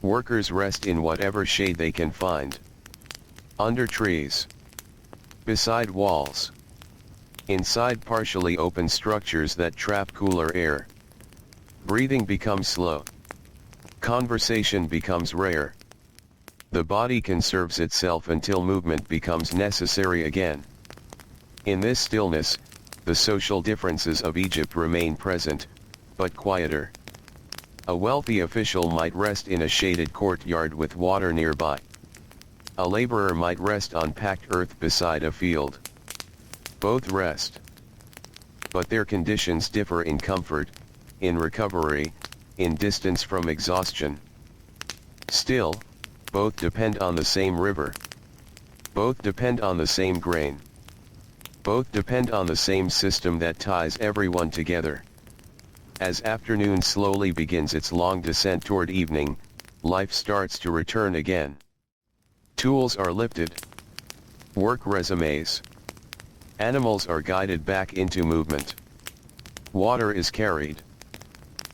Workers rest in whatever shade they can find. Under trees. Beside walls. Inside partially open structures that trap cooler air. Breathing becomes slow. Conversation becomes rare. The body conserves itself until movement becomes necessary again. In this stillness, the social differences of Egypt remain present, but quieter. A wealthy official might rest in a shaded courtyard with water nearby. A laborer might rest on packed earth beside a field. Both rest. But their conditions differ in comfort, in recovery, in distance from exhaustion. Still, both depend on the same river. Both depend on the same grain. Both depend on the same system that ties everyone together. As afternoon slowly begins its long descent toward evening, life starts to return again. Tools are lifted. Work resumes. Animals are guided back into movement. Water is carried.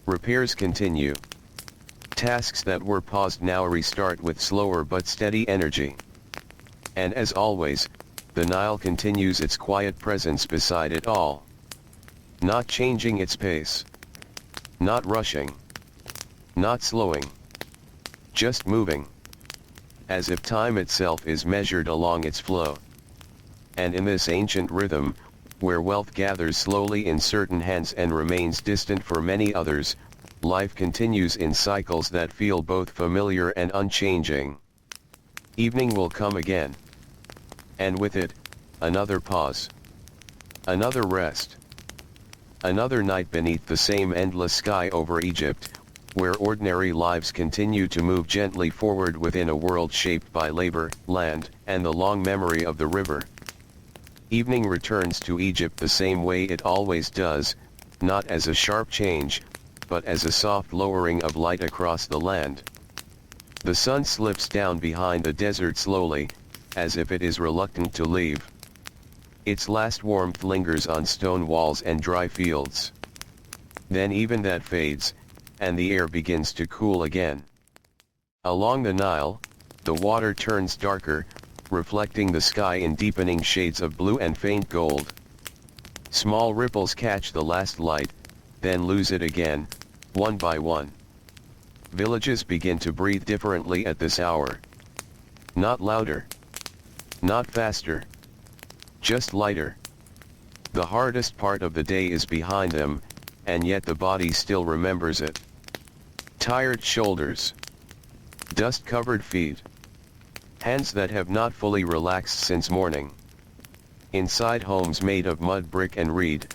Repairs continue. Tasks that were paused now restart with slower but steady energy. And as always, the Nile continues its quiet presence beside it all. Not changing its pace. Not rushing. Not slowing. Just moving. As if time itself is measured along its flow. And in this ancient rhythm, where wealth gathers slowly in certain hands and remains distant for many others, life continues in cycles that feel both familiar and unchanging. Evening will come again. And with it, another pause. Another rest. Another night beneath the same endless sky over Egypt, where ordinary lives continue to move gently forward within a world shaped by labor, land, and the long memory of the river. Evening returns to Egypt the same way it always does, not as a sharp change, but as a soft lowering of light across the land. The sun slips down behind the desert slowly, as if it is reluctant to leave. Its last warmth lingers on stone walls and dry fields. Then even that fades, and the air begins to cool again. Along the Nile, the water turns darker, reflecting the sky in deepening shades of blue and faint gold. Small ripples catch the last light, then lose it again, one by one. Villages begin to breathe differently at this hour. Not louder. Not faster. Just lighter. The hardest part of the day is behind them, and yet the body still remembers it. Tired shoulders. Dust-covered feet. Hands that have not fully relaxed since morning. Inside homes made of mud, brick and reed,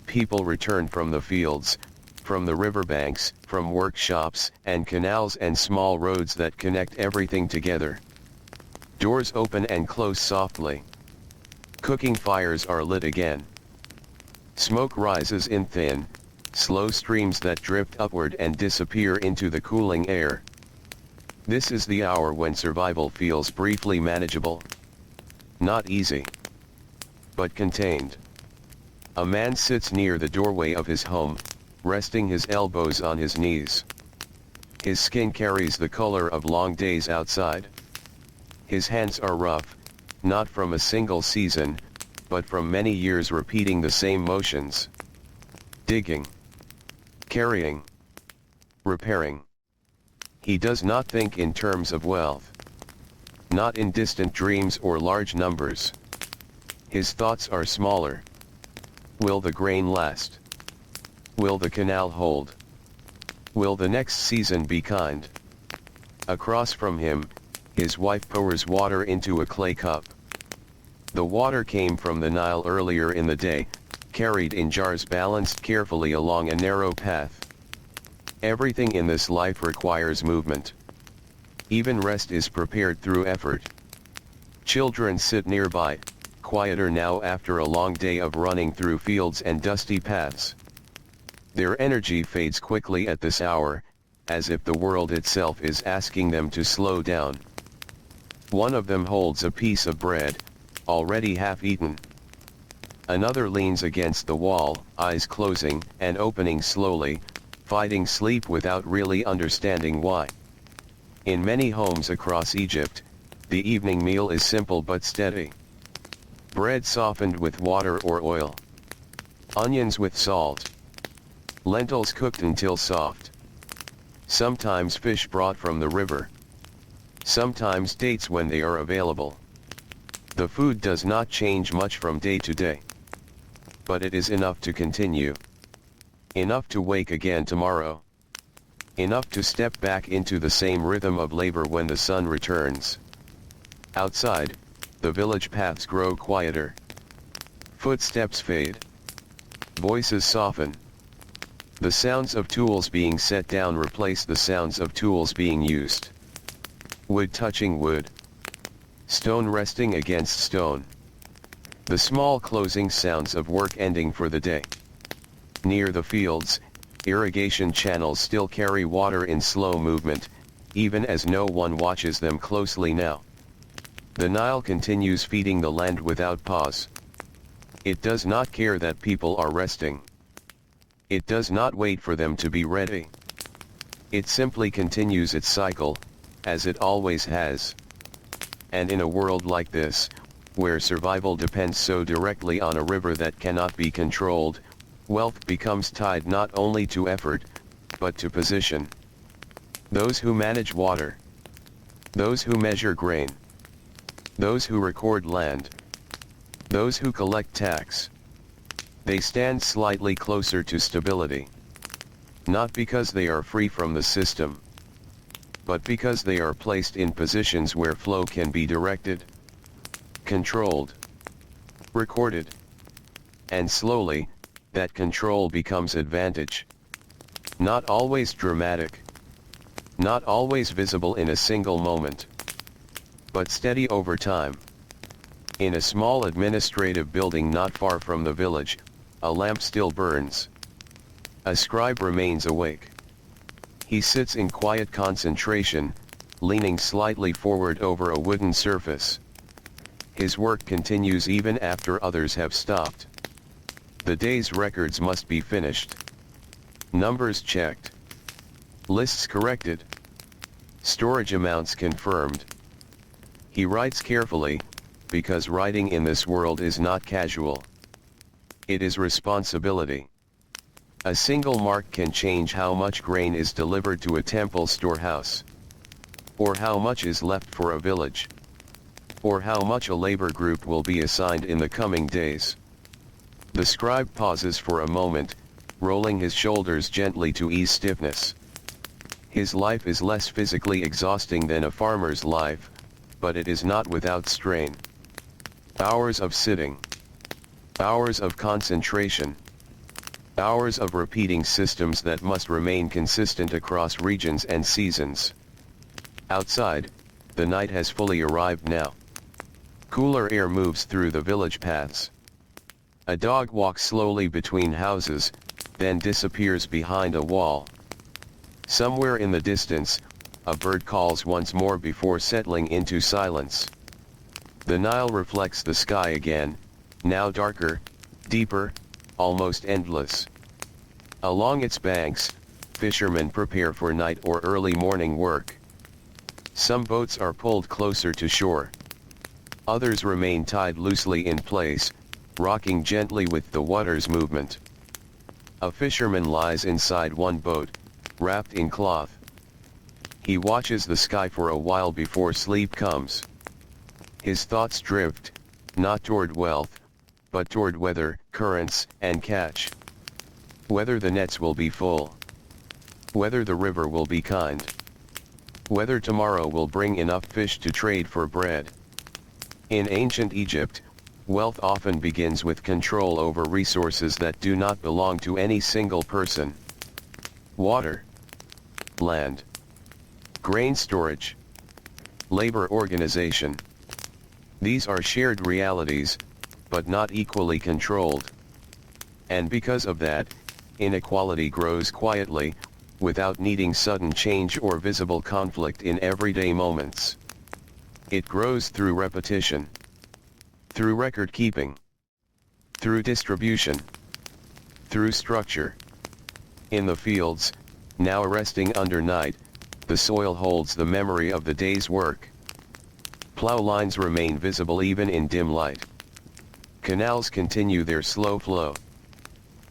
people return from the fields, from the riverbanks, from workshops and canals and small roads that connect everything together. Doors open and close softly. Cooking fires are lit again. Smoke rises in thin, slow streams that drift upward and disappear into the cooling air. This is the hour when survival feels briefly manageable. Not easy, but contained. A man sits near the doorway of his home, resting his elbows on his knees. His skin carries the color of long days outside. His hands are rough, not from a single season, but from many years repeating the same motions. Digging. Carrying. Repairing. He does not think in terms of wealth. Not in distant dreams or large numbers. His thoughts are smaller. Will the grain last? Will the canal hold? Will the next season be kind? Across from him, his wife pours water into a clay cup. The water came from the Nile earlier in the day, carried in jars balanced carefully along a narrow path. Everything in this life requires movement. Even rest is prepared through effort. Children sit nearby, quieter now after a long day of running through fields and dusty paths. Their energy fades quickly at this hour, as if the world itself is asking them to slow down. One of them holds a piece of bread, already half-eaten. Another leans against the wall, eyes closing and opening slowly, fighting sleep without really understanding why. In many homes across Egypt, the evening meal is simple but steady. Bread softened with water or oil. Onions with salt. Lentils cooked until soft. Sometimes fish brought from the river. Sometimes dates when they are available. The food does not change much from day to day. But it is enough to continue. Enough to wake again tomorrow. Enough to step back into the same rhythm of labor when the sun returns. Outside, the village paths grow quieter. Footsteps fade. Voices soften. The sounds of tools being set down replace the sounds of tools being used. Wood touching wood. Stone resting against stone. The small closing sounds of work ending for the day. Near the fields, irrigation channels still carry water in slow movement, even as no one watches them closely now. The Nile continues feeding the land without pause. It does not care that people are resting. It does not wait for them to be ready. It simply continues its cycle, as it always has. And in a world like this, where survival depends so directly on a river that cannot be controlled, wealth becomes tied not only to effort, but to position. Those who manage water. Those who measure grain. Those who record land. Those who collect tax. They stand slightly closer to stability. Not because they are free from the system, but because they are placed in positions where flow can be directed, controlled, recorded, and slowly, that control becomes advantage. Not always dramatic, not always visible in a single moment, but steady over time. In a small administrative building not far from the village, a lamp still burns. A scribe remains awake. He sits in quiet concentration, leaning slightly forward over a wooden surface. His work continues even after others have stopped. The day's records must be finished. Numbers checked. Lists corrected. Storage amounts confirmed. He writes carefully, because writing in this world is not casual. It is responsibility. A single mark can change how much grain is delivered to a temple storehouse, or how much is left for a village, or how much a labor group will be assigned in the coming days. The scribe pauses for a moment, rolling his shoulders gently to ease stiffness. His life is less physically exhausting than a farmer's life, but it is not without strain. Hours of sitting. Hours of concentration. Hours of repeating systems that must remain consistent across regions and seasons. Outside, the night has fully arrived now. Cooler air moves through the village paths. A dog walks slowly between houses, then disappears behind a wall. Somewhere in the distance, a bird calls once more before settling into silence. The Nile reflects the sky again, now darker, deeper, almost endless. Along its banks, fishermen prepare for night or early morning work. Some boats are pulled closer to shore. Others remain tied loosely in place, rocking gently with the water's movement. A fisherman lies inside one boat, wrapped in cloth. He watches the sky for a while before sleep comes. His thoughts drift, not toward wealth, but toward weather, currents, and catch. Whether the nets will be full. Whether the river will be kind. Whether tomorrow will bring enough fish to trade for bread. In ancient Egypt, wealth often begins with control over resources that do not belong to any single person. Water, land, grain storage, labor organization. These are shared realities, but not equally controlled. And because of that, inequality grows quietly, without needing sudden change or visible conflict in everyday moments. It grows through repetition, through record keeping, through distribution, through structure. In the fields, now resting under night, the soil holds the memory of the day's work. Plow lines remain visible even in dim light. Canals continue their slow flow.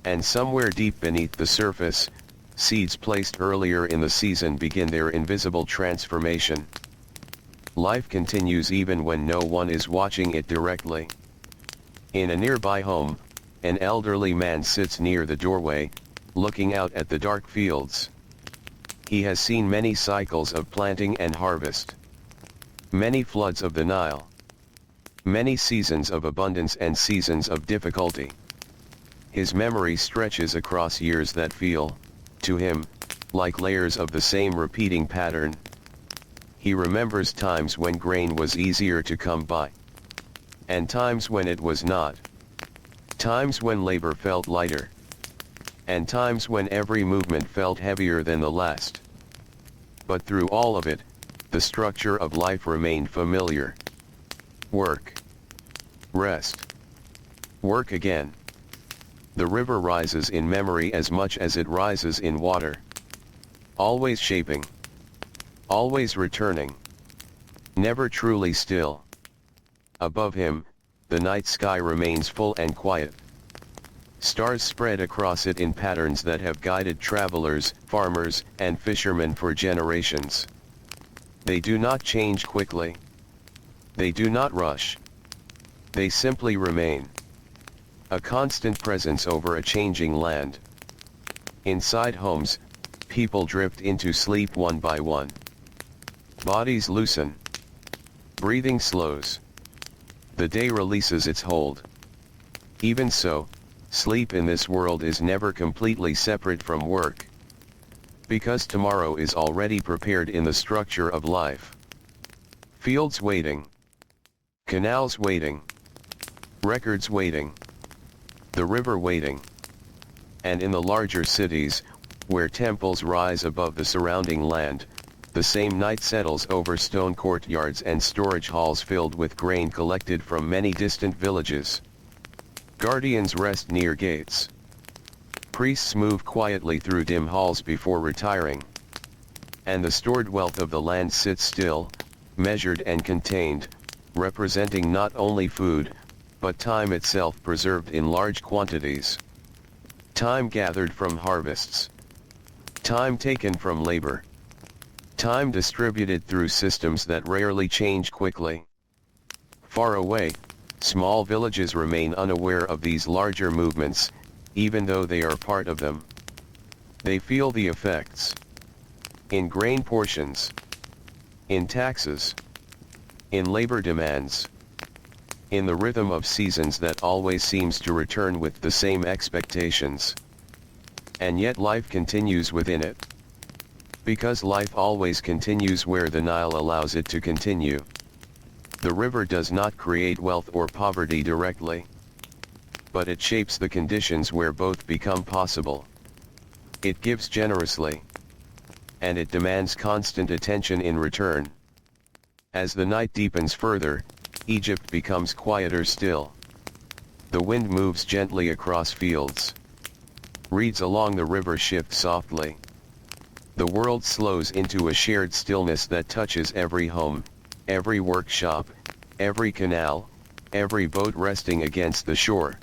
And somewhere deep beneath the surface, seeds placed earlier in the season begin their invisible transformation. Life continues even when no one is watching it directly. In a nearby home, an elderly man sits near the doorway, looking out at the dark fields. He has seen many cycles of planting and harvest. Many floods of the Nile. Many seasons of abundance and seasons of difficulty. His memory stretches across years that feel, to him, like layers of the same repeating pattern. He remembers times when grain was easier to come by. And times when it was not. Times when labor felt lighter. And times when every movement felt heavier than the last. But through all of it, the structure of life remained familiar. Work. Rest. Work again. The river rises in memory as much as it rises in water. Always shaping. Always returning. Never truly still. Above him, the night sky remains full and quiet. Stars spread across it in patterns that have guided travelers, farmers, and fishermen for generations. They do not change quickly. They do not rush. They simply remain. a constant presence over a changing land. Inside homes, people drift into sleep one by one. Bodies loosen. Breathing slows. The day releases its hold. Even so, sleep in this world is never completely separate from work. Because tomorrow is already prepared in the structure of life. Fields waiting. Canals waiting. Records waiting. The river waiting. And in the larger cities, where temples rise above the surrounding land, the same night settles over stone courtyards and storage halls filled with grain collected from many distant villages. Guardians rest near gates. Priests move quietly through dim halls before retiring. And the stored wealth of the land sits still, measured and contained, representing not only food, but time itself preserved in large quantities. Time gathered from harvests. Time taken from labor. Time distributed through systems that rarely change quickly. Far away, small villages remain unaware of these larger movements, even though they are part of them. They feel the effects. In grain portions. In taxes. In labor demands. In the rhythm of seasons that always seems to return with the same expectations. And yet life continues within it. Because life always continues where the Nile allows it to continue. The river does not create wealth or poverty directly. But it shapes the conditions where both become possible. It gives generously. And it demands constant attention in return. As the night deepens further, Egypt becomes quieter still. The wind moves gently across fields. Reeds along the river shift softly. The world slows into a shared stillness that touches every home, every workshop, every canal, every boat resting against the shore.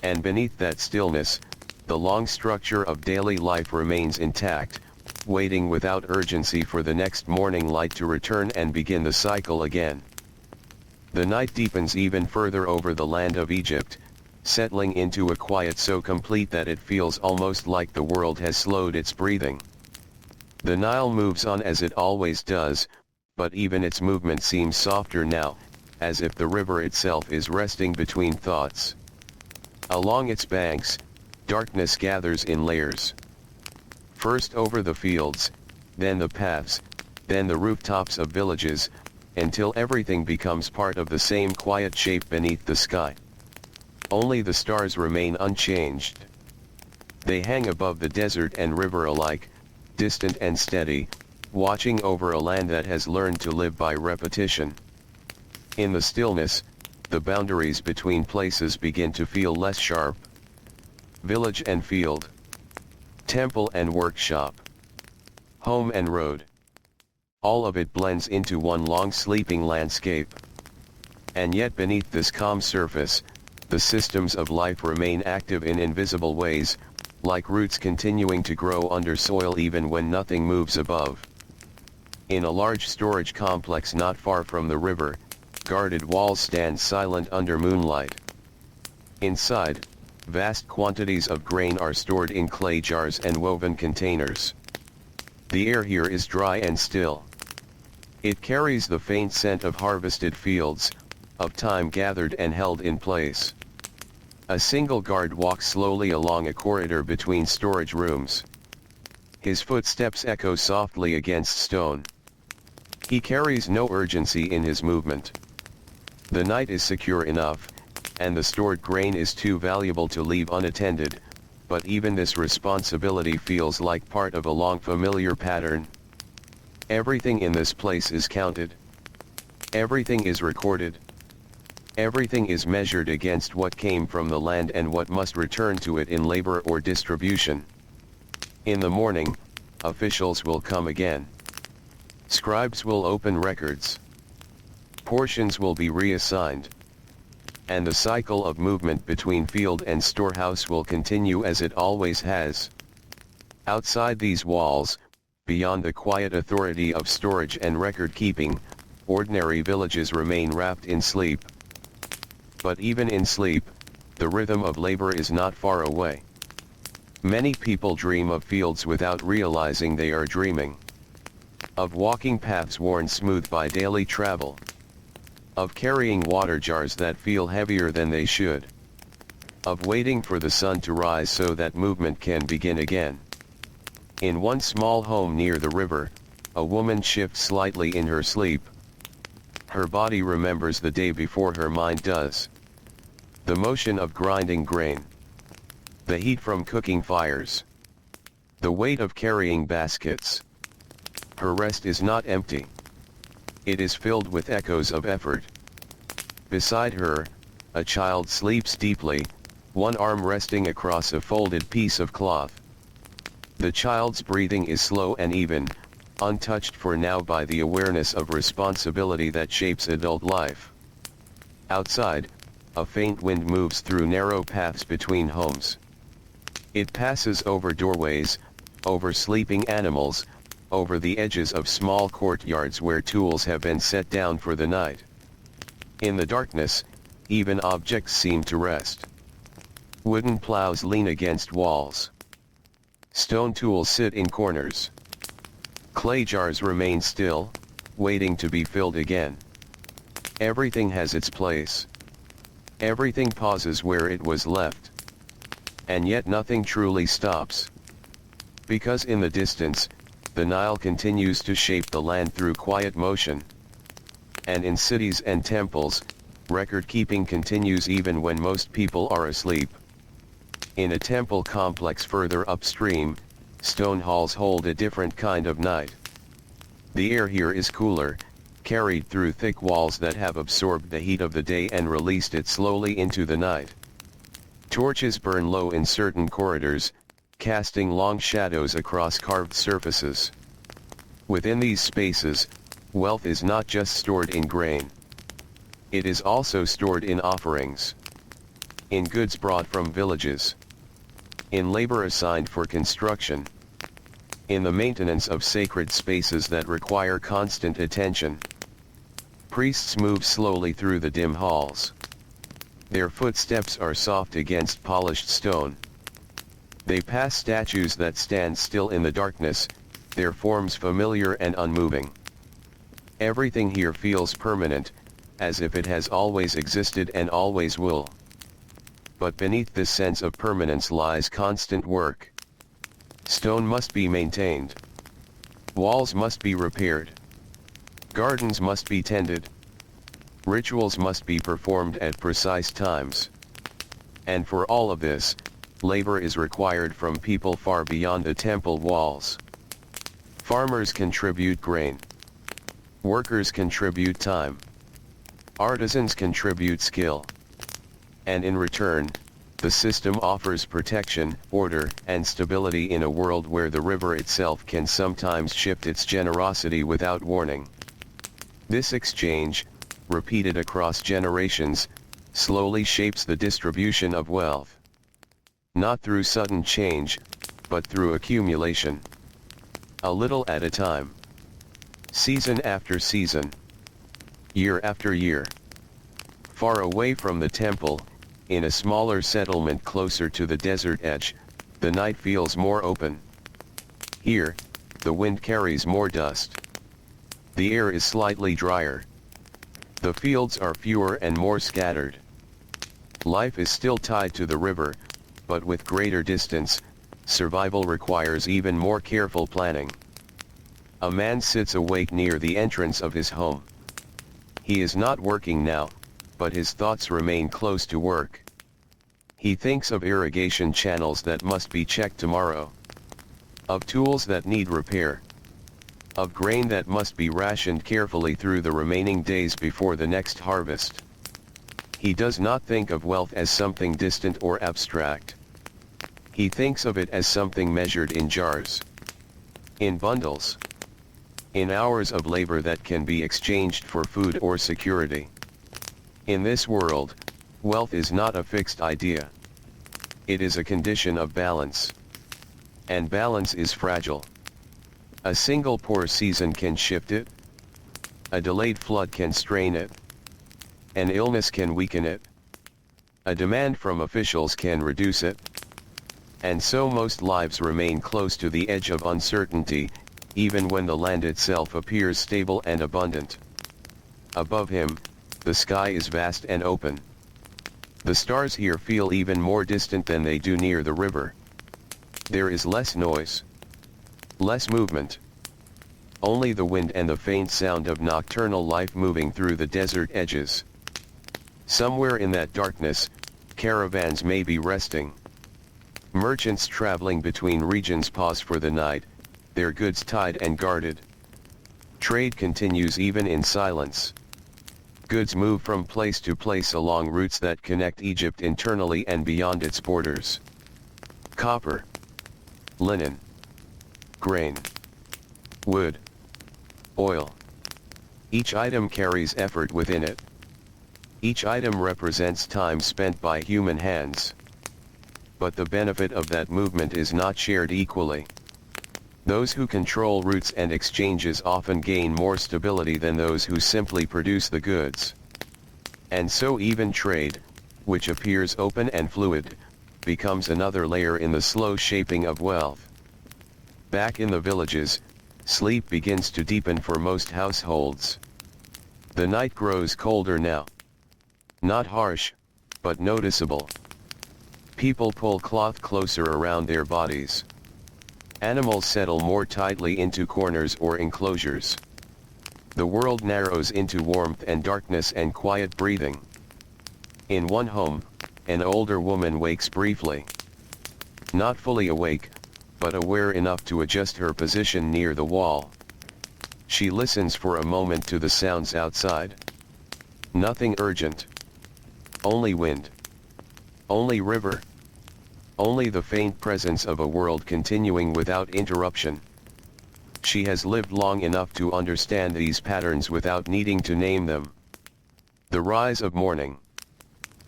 And beneath that stillness, the long structure of daily life remains intact, waiting without urgency for the next morning light to return and begin the cycle again. The night deepens even further over the land of Egypt, settling into a quiet so complete that it feels almost like the world has slowed its breathing. The Nile moves on as it always does, but even its movement seems softer now, as if the river itself is resting between thoughts. Along its banks, darkness gathers in layers. First over the fields, then the paths, then the rooftops of villages, until everything becomes part of the same quiet shape beneath the sky. Only the stars remain unchanged. They hang above the desert and river alike, distant and steady, watching over a land that has learned to live by repetition. In the stillness, the boundaries between places begin to feel less sharp. Village and field. Temple and workshop. Home and road. All of it blends into one long sleeping landscape. And yet beneath this calm surface, the systems of life remain active in invisible ways, like roots continuing to grow under soil even when nothing moves above. In a large storage complex not far from the river, guarded walls stand silent under moonlight. Inside, vast quantities of grain are stored in clay jars and woven containers. The air here is dry and still. It carries the faint scent of harvested fields, of time gathered and held in place. A single guard walks slowly along a corridor between storage rooms. His footsteps echo softly against stone. He carries no urgency in his movement. The night is secure enough, and the stored grain is too valuable to leave unattended, but even this responsibility feels like part of a long familiar pattern. Everything in this place is counted. Everything is recorded. Everything is measured against what came from the land and what must return to it in labor or distribution. In the morning, officials will come again. Scribes will open records. Portions will be reassigned. And the cycle of movement between field and storehouse will continue as it always has. Outside these walls, beyond the quiet authority of storage and record keeping, ordinary villages remain wrapped in sleep. But even in sleep, the rhythm of labor is not far away. Many people dream of fields without realizing they are dreaming. Of walking paths worn smooth by daily travel. Of carrying water jars that feel heavier than they should. Of waiting for the sun to rise so that movement can begin again. In one small home near the river, a woman shifts slightly in her sleep. Her body remembers the day before her mind does. The motion of grinding grain. The heat from cooking fires. The weight of carrying baskets. Her rest is not empty. It is filled with echoes of effort. Beside her, a child sleeps deeply, one arm resting across a folded piece of cloth. The child's breathing is slow and even, untouched for now by the awareness of responsibility that shapes adult life. Outside, a faint wind moves through narrow paths between homes. It passes over doorways, over sleeping animals, over the edges of small courtyards where tools have been set down for the night. In the darkness, even objects seem to rest. Wooden plows lean against walls. Stone tools sit in corners. Clay jars remain still, waiting to be filled again. Everything has its place. Everything pauses where it was left. And yet nothing truly stops. Because in the distance, the Nile continues to shape the land through quiet motion. And in cities and temples, record-keeping continues even when most people are asleep. In a temple complex further upstream, stone halls hold a different kind of night. The air here is cooler, carried through thick walls that have absorbed the heat of the day and released it slowly into the night. Torches burn low in certain corridors, casting long shadows across carved surfaces. Within these spaces, wealth is not just stored in grain. It is also stored in offerings. In goods brought from villages. In labor assigned for construction. In the maintenance of sacred spaces that require constant attention. Priests move slowly through the dim halls. Their footsteps are soft against polished stone. They pass statues that stand still in the darkness, their forms familiar and unmoving. Everything here feels permanent, as if it has always existed and always will. But beneath this sense of permanence lies constant work. Stone must be maintained. Walls must be repaired. Gardens must be tended. Rituals must be performed at precise times. And for all of this, labor is required from people far beyond the temple walls. Farmers contribute grain. Workers contribute time. Artisans contribute skill. And in return, the system offers protection, order, and stability in a world where the river itself can sometimes shift its generosity without warning. This exchange, repeated across generations, slowly shapes the distribution of wealth. Not through sudden change, but through accumulation. A little at a time. Season after season. Year after year. Far away from the temple, in a smaller settlement closer to the desert edge, the night feels more open. Here, the wind carries more dust. The air is slightly drier. The fields are fewer and more scattered. Life is still tied to the river, but with greater distance, survival requires even more careful planning. A man sits awake near the entrance of his home. He is not working now, but his thoughts remain close to work. He thinks of irrigation channels that must be checked tomorrow. Of tools that need repair. Of grain that must be rationed carefully through the remaining days before the next harvest. He does not think of wealth as something distant or abstract. He thinks of it as something measured in jars. In bundles. In hours of labor that can be exchanged for food or security. In this world, wealth is not a fixed idea. It is a condition of balance. And balance is fragile. A single poor season can shift it. A delayed flood can strain it. An illness can weaken it. A demand from officials can reduce it. And so most lives remain close to the edge of uncertainty, even when the land itself appears stable and abundant. Above him, the sky is vast and open. The stars here feel even more distant than they do near the river. There is less noise, less movement. Only the wind and the faint sound of nocturnal life moving through the desert edges. Somewhere in that darkness, caravans may be resting. Merchants traveling between regions pause for the night, their goods tied and guarded. Trade continues even in silence. Goods move from place to place along routes that connect Egypt internally and beyond its borders. Copper, linen, grain, wood, oil. Each item carries effort within it. Each item represents time spent by human hands. But the benefit of that movement is not shared equally. Those who control routes and exchanges often gain more stability than those who simply produce the goods. And so even trade, which appears open and fluid, becomes another layer in the slow shaping of wealth. Back in the villages, sleep begins to deepen for most households. The night grows colder now. Not harsh, but noticeable. People pull cloth closer around their bodies. Animals settle more tightly into corners or enclosures. The world narrows into warmth and darkness and quiet breathing. In one home, an older woman wakes briefly. Not fully awake, but aware enough to adjust her position near the wall. She listens for a moment to the sounds outside. Nothing urgent. Only wind. Only river. Only the faint presence of a world continuing without interruption. She has lived long enough to understand these patterns without needing to name them. The rise of morning.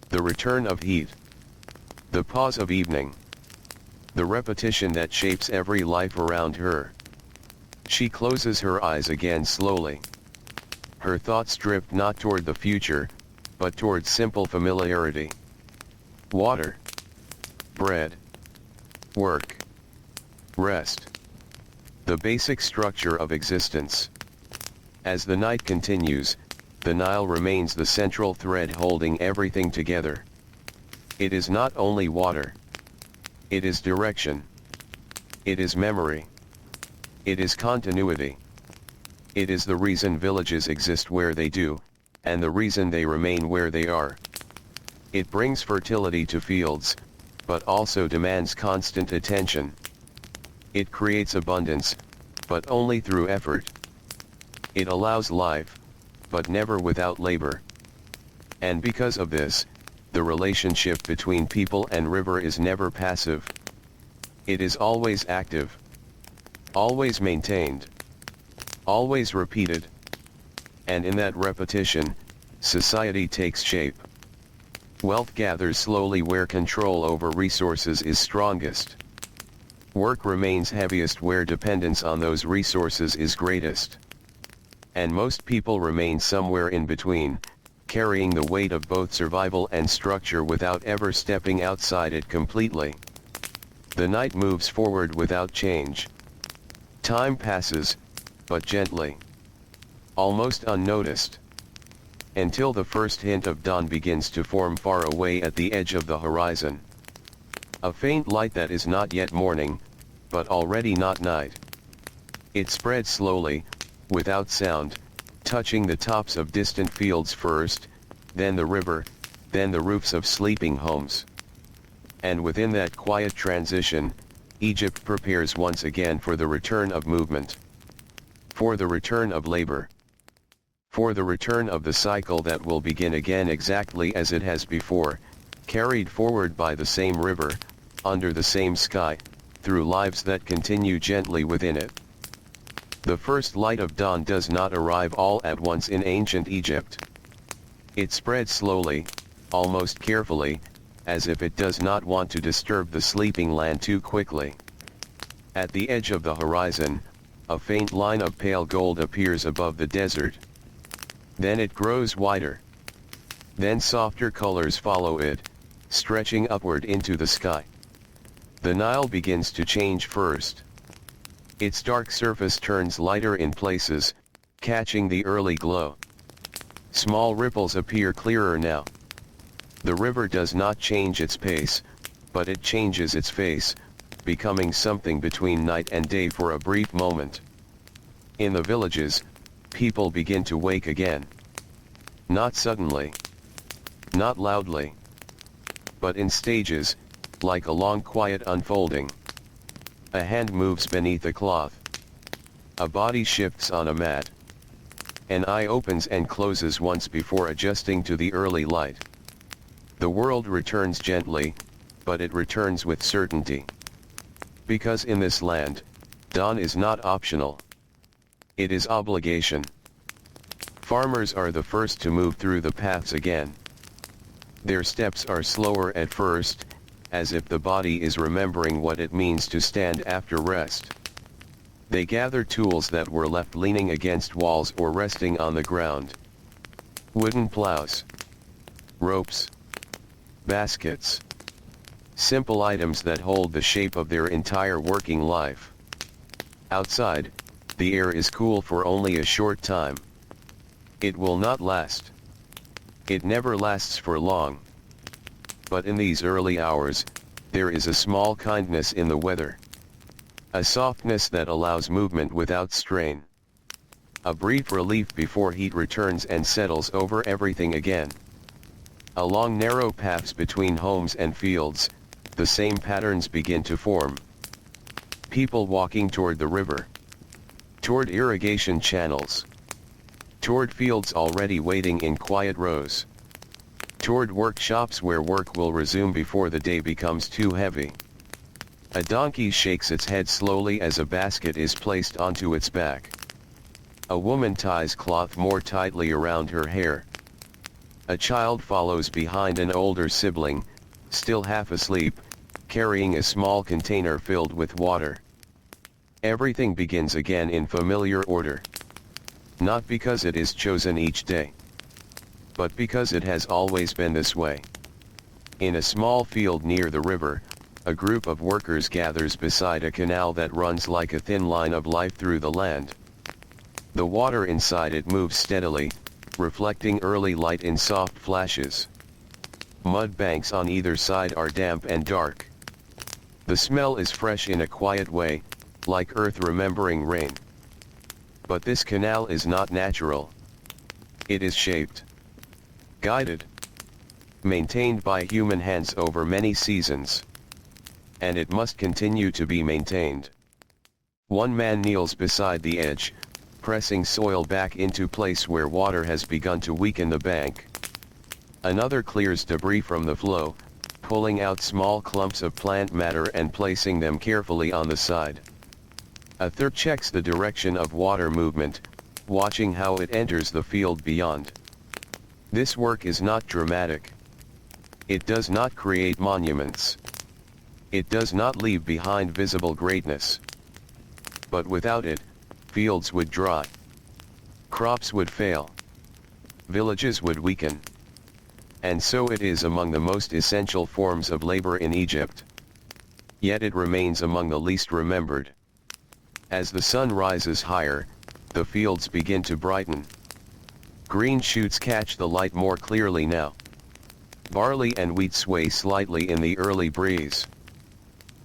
The return of heat. The pause of evening. The repetition that shapes every life around her. She closes her eyes again slowly. Her thoughts drift not toward the future, but toward simple familiarity. Water. Bread. Work. Rest. The basic structure of existence. As the night continues, the Nile remains the central thread holding everything together. It is not only water. It is direction. It is memory. It is continuity. It is the reason villages exist where they do, and the reason they remain where they are. It brings fertility to fields, but also demands constant attention. It creates abundance, but only through effort. It allows life, but never without labor. And because of this, the relationship between people and river is never passive. It is always active. Always maintained. Always repeated. And in that repetition, society takes shape. Wealth gathers slowly where control over resources is strongest. Work remains heaviest where dependence on those resources is greatest. And most people remain somewhere in between, carrying the weight of both survival and structure without ever stepping outside it completely. The night moves forward without change. Time passes, but gently. Almost unnoticed. Until the first hint of dawn begins to form far away at the edge of the horizon. A faint light that is not yet morning, but already not night. It spreads slowly, without sound, touching the tops of distant fields first, then the river, then the roofs of sleeping homes. And within that quiet transition, Egypt prepares once again for the return of movement. For the return of labor. For the return of the cycle that will begin again exactly as it has before, carried forward by the same river, under the same sky, through lives that continue gently within it. The first light of dawn does not arrive all at once in ancient Egypt. It spreads slowly, almost carefully, as if it does not want to disturb the sleeping land too quickly. At the edge of the horizon, a faint line of pale gold appears above the desert. Then it grows wider. Then softer colors follow it, stretching upward into the sky. The Nile begins to change first. Its dark surface turns lighter in places, catching the early glow. Small ripples appear clearer now. The river does not change its pace, but it changes its face, becoming something between night and day for a brief moment. In the villages, people begin to wake again. Not suddenly. Not loudly. But in stages, like a long quiet unfolding. A hand moves beneath a cloth. A body shifts on a mat. An eye opens and closes once before adjusting to the early light. The world returns gently, but it returns with certainty. Because in this land, dawn is not optional. It is obligation. Farmers are the first to move through the paths again. Their steps are slower at first, as if the body is remembering what it means to stand after rest. They gather tools that were left leaning against walls or resting on the ground. Wooden plows, ropes, baskets. Simple items that hold the shape of their entire working life. Outside, the air is cool for only a short time. It will not last. It never lasts for long. But in these early hours, there is a small kindness in the weather. A softness that allows movement without strain. A brief relief before heat returns and settles over everything again. Along narrow paths between homes and fields, the same patterns begin to form. People walking toward the river. Toward irrigation channels. Toward fields already waiting in quiet rows. Toward workshops where work will resume before the day becomes too heavy. A donkey shakes its head slowly as a basket is placed onto its back. A woman ties cloth more tightly around her hair. A child follows behind an older sibling, still half asleep, carrying a small container filled with water. Everything begins again in familiar order. Not because it is chosen each day, but because it has always been this way. In a small field near the river, a group of workers gathers beside a canal that runs like a thin line of life through the land. The water inside it moves steadily, reflecting early light in soft flashes. Mud banks on either side are damp and dark. The smell is fresh in a quiet way, like earth remembering rain. But this canal is not natural. It is shaped, guided, maintained by human hands over many seasons. And it must continue to be maintained. One man kneels beside the edge, pressing soil back into place where water has begun to weaken the bank. Another clears debris from the flow, pulling out small clumps of plant matter and placing them carefully on the side. A third checks the direction of water movement, watching how it enters the field beyond. This work is not dramatic. It does not create monuments. It does not leave behind visible greatness. But without it, fields would dry. Crops would fail. Villages would weaken. And so it is among the most essential forms of labor in Egypt. Yet it remains among the least remembered. As the sun rises higher, the fields begin to brighten. Green shoots catch the light more clearly now. Barley and wheat sway slightly in the early breeze.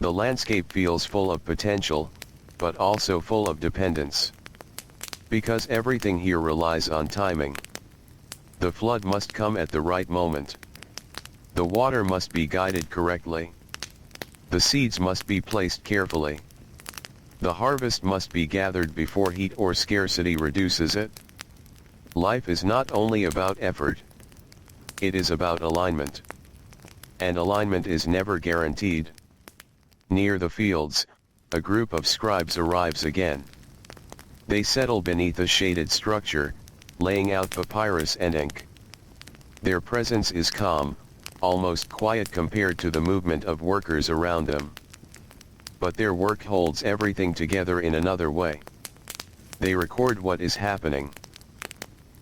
The landscape feels full of potential, but also full of dependence. Because everything here relies on timing. The flood must come at the right moment. The water must be guided correctly. The seeds must be placed carefully. The harvest must be gathered before heat or scarcity reduces it. Life is not only about effort. It is about alignment. And alignment is never guaranteed. Near the fields, a group of scribes arrives again. They settle beneath a shaded structure, laying out papyrus and ink. Their presence is calm, almost quiet compared to the movement of workers around them. But their work holds everything together in another way. They record what is happening.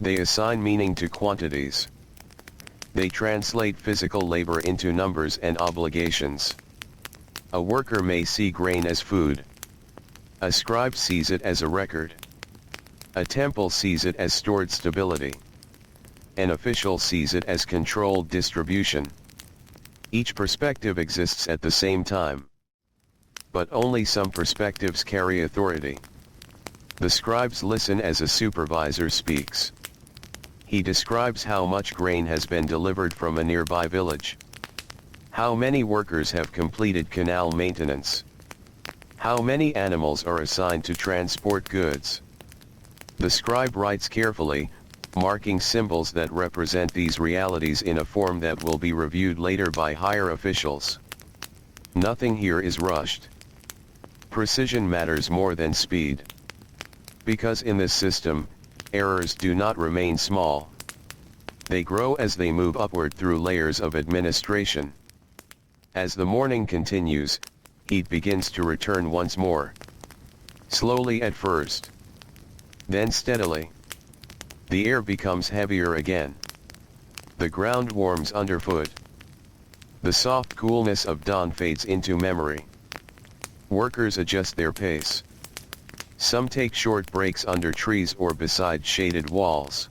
They assign meaning to quantities. They translate physical labor into numbers and obligations. A worker may see grain as food. A scribe sees it as a record. A temple sees it as stored stability. An official sees it as controlled distribution. Each perspective exists at the same time. But only some perspectives carry authority. The scribes listen as a supervisor speaks. He describes how much grain has been delivered from a nearby village. How many workers have completed canal maintenance. How many animals are assigned to transport goods. The scribe writes carefully, marking symbols that represent these realities in a form that will be reviewed later by higher officials. Nothing here is rushed. Precision matters more than speed. Because in this system, errors do not remain small. They grow as they move upward through layers of administration. As the morning continues, heat begins to return once more. Slowly at first. Then steadily. The air becomes heavier again. The ground warms underfoot. The soft coolness of dawn fades into memory. Workers adjust their pace. Some take short breaks under trees or beside shaded walls.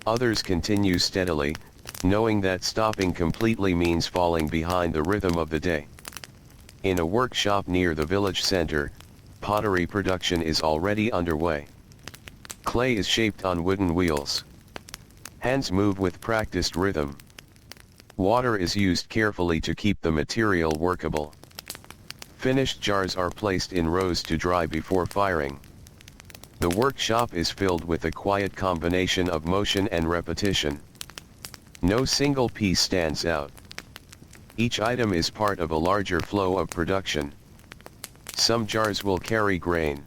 Others continue steadily, knowing that stopping completely means falling behind the rhythm of the day. In a workshop near the village center, pottery production is already underway. Clay is shaped on wooden wheels. Hands move with practiced rhythm. Water is used carefully to keep the material workable. Finished jars are placed in rows to dry before firing. The workshop is filled with a quiet combination of motion and repetition. No single piece stands out. Each item is part of a larger flow of production. Some jars will carry grain.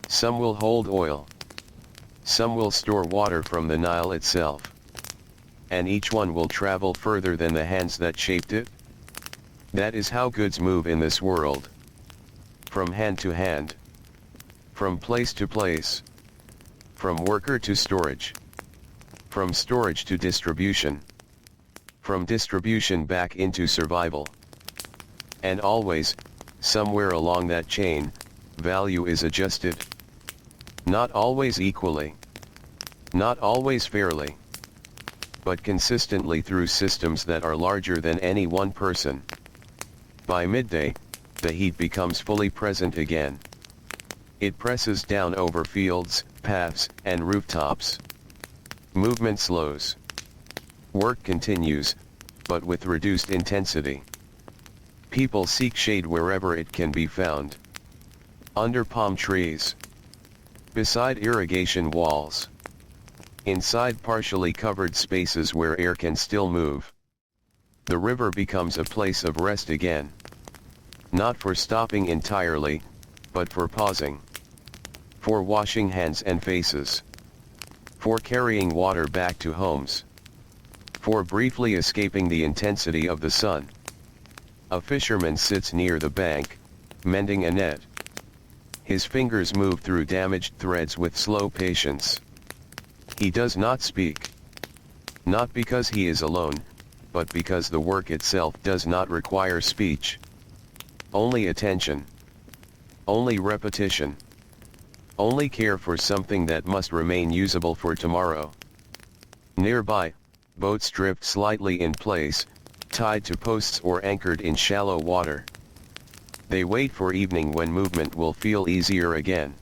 Some will hold oil. Some will store water from the Nile itself. And each one will travel further than the hands that shaped it. That is how goods move in this world. From hand to hand. From place to place. From worker to storage. From storage to distribution. From distribution back into survival. And always, somewhere along that chain, value is adjusted. Not always equally. Not always fairly. But consistently through systems that are larger than any one person. By midday, the heat becomes fully present again. It presses down over fields, paths, and rooftops. Movement slows. Work continues, but with reduced intensity. People seek shade wherever it can be found. Under palm trees. Beside irrigation walls. Inside partially covered spaces where air can still move. The river becomes a place of rest again. Not for stopping entirely, but for pausing. For washing hands and faces. For carrying water back to homes. For briefly escaping the intensity of the sun. A fisherman sits near the bank, mending a net. His fingers move through damaged threads with slow patience. He does not speak. Not because he is alone, but because the work itself does not require speech. Only attention. Only repetition. Only care for something that must remain usable for tomorrow. Nearby, boats drift slightly in place, tied to posts or anchored in shallow water. They wait for evening when movement will feel easier again.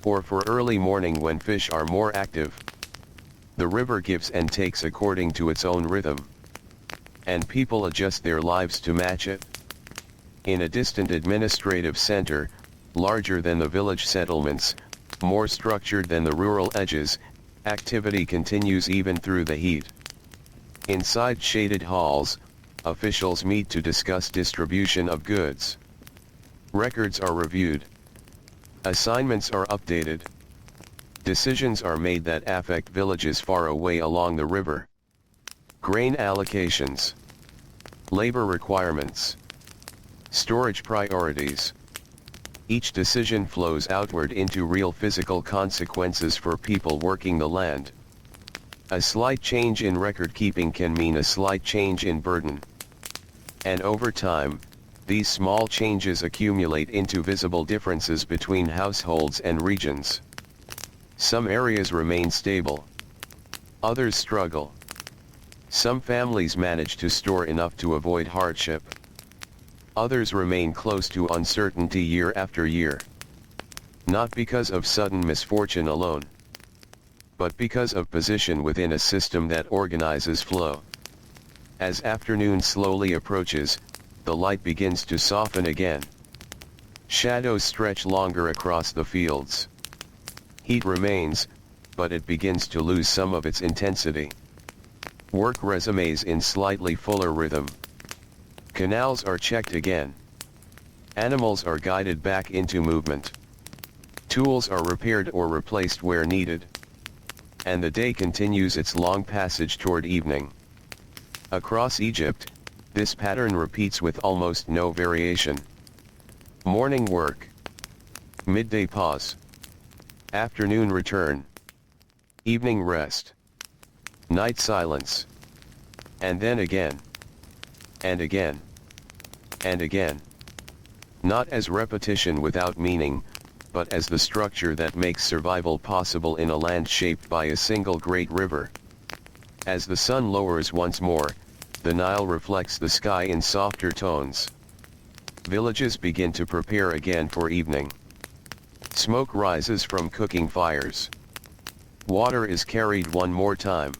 Or for early morning when fish are more active. The river gives and takes according to its own rhythm. And people adjust their lives to match it. In a distant administrative center, larger than the village settlements, more structured than the rural edges, activity continues even through the heat. Inside shaded halls, officials meet to discuss distribution of goods. Records are reviewed. Assignments are updated. Decisions are made that affect villages far away along the river. Grain allocations. Labor requirements. Storage priorities. Each decision flows outward into real physical consequences for people working the land. A slight change in record keeping can mean a slight change in burden. And over time, these small changes accumulate into visible differences between households and regions. Some areas remain stable. Others struggle. Some families manage to store enough to avoid hardship. Others remain close to uncertainty year after year. Not because of sudden misfortune alone, but because of position within a system that organizes flow. As afternoon slowly approaches, the light begins to soften again. Shadows stretch longer across the fields. Heat remains, but it begins to lose some of its intensity. Work resumes in slightly fuller rhythm. Canals are checked again. Animals are guided back into movement. Tools are repaired or replaced where needed. And the day continues its long passage toward evening. Across Egypt, this pattern repeats with almost no variation. Morning work. Midday pause. Afternoon return. Evening rest. Night silence. And then again. And again. And again. Not as repetition without meaning, but as the structure that makes survival possible in a land shaped by a single great river. As the sun lowers once more, the Nile reflects the sky in softer tones. Villages begin to prepare again for evening. Smoke rises from cooking fires. Water is carried one more time.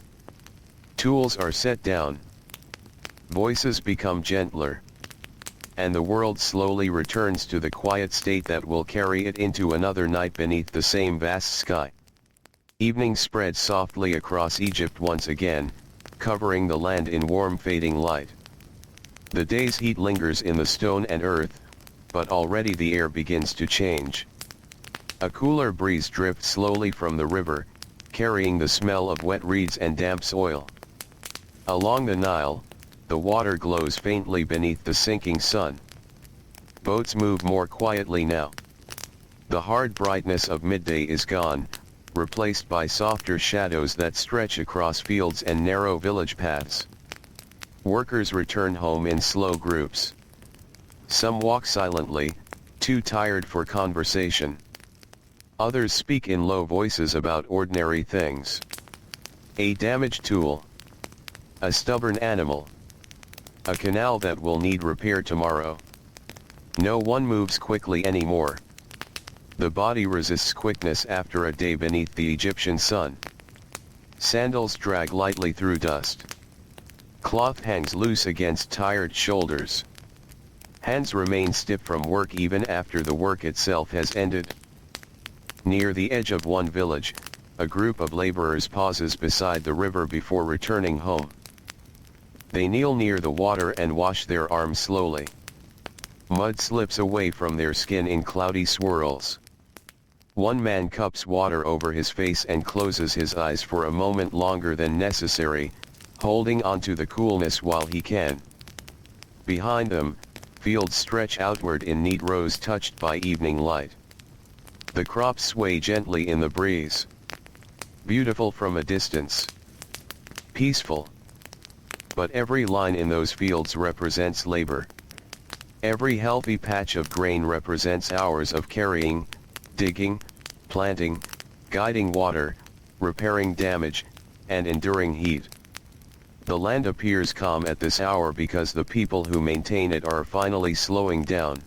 Tools are set down. Voices become gentler. And the world slowly returns to the quiet state that will carry it into another night beneath the same vast sky. Evening spreads softly across Egypt once again, covering the land in warm fading light. The day's heat lingers in the stone and earth, but already the air begins to change. A cooler breeze drifts slowly from the river, carrying the smell of wet reeds and damp soil. Along the Nile, the water glows faintly beneath the sinking sun. Boats move more quietly now. The hard brightness of midday is gone, replaced by softer shadows that stretch across fields and narrow village paths. Workers return home in slow groups. Some walk silently, too tired for conversation. Others speak in low voices about ordinary things. A damaged tool. A stubborn animal. A canal that will need repair tomorrow. No one moves quickly anymore. The body resists quickness after a day beneath the Egyptian sun. Sandals drag lightly through dust. Cloth hangs loose against tired shoulders. Hands remain stiff from work even after the work itself has ended. Near the edge of one village, a group of laborers pauses beside the river before returning home. They kneel near the water and wash their arms slowly. Mud slips away from their skin in cloudy swirls. One man cups water over his face and closes his eyes for a moment longer than necessary, holding onto the coolness while he can. Behind them, fields stretch outward in neat rows touched by evening light. The crops sway gently in the breeze. Beautiful from a distance. Peaceful. But every line in those fields represents labor. Every healthy patch of grain represents hours of carrying, digging, planting, guiding water, repairing damage, and enduring heat. The land appears calm at this hour because the people who maintain it are finally slowing down.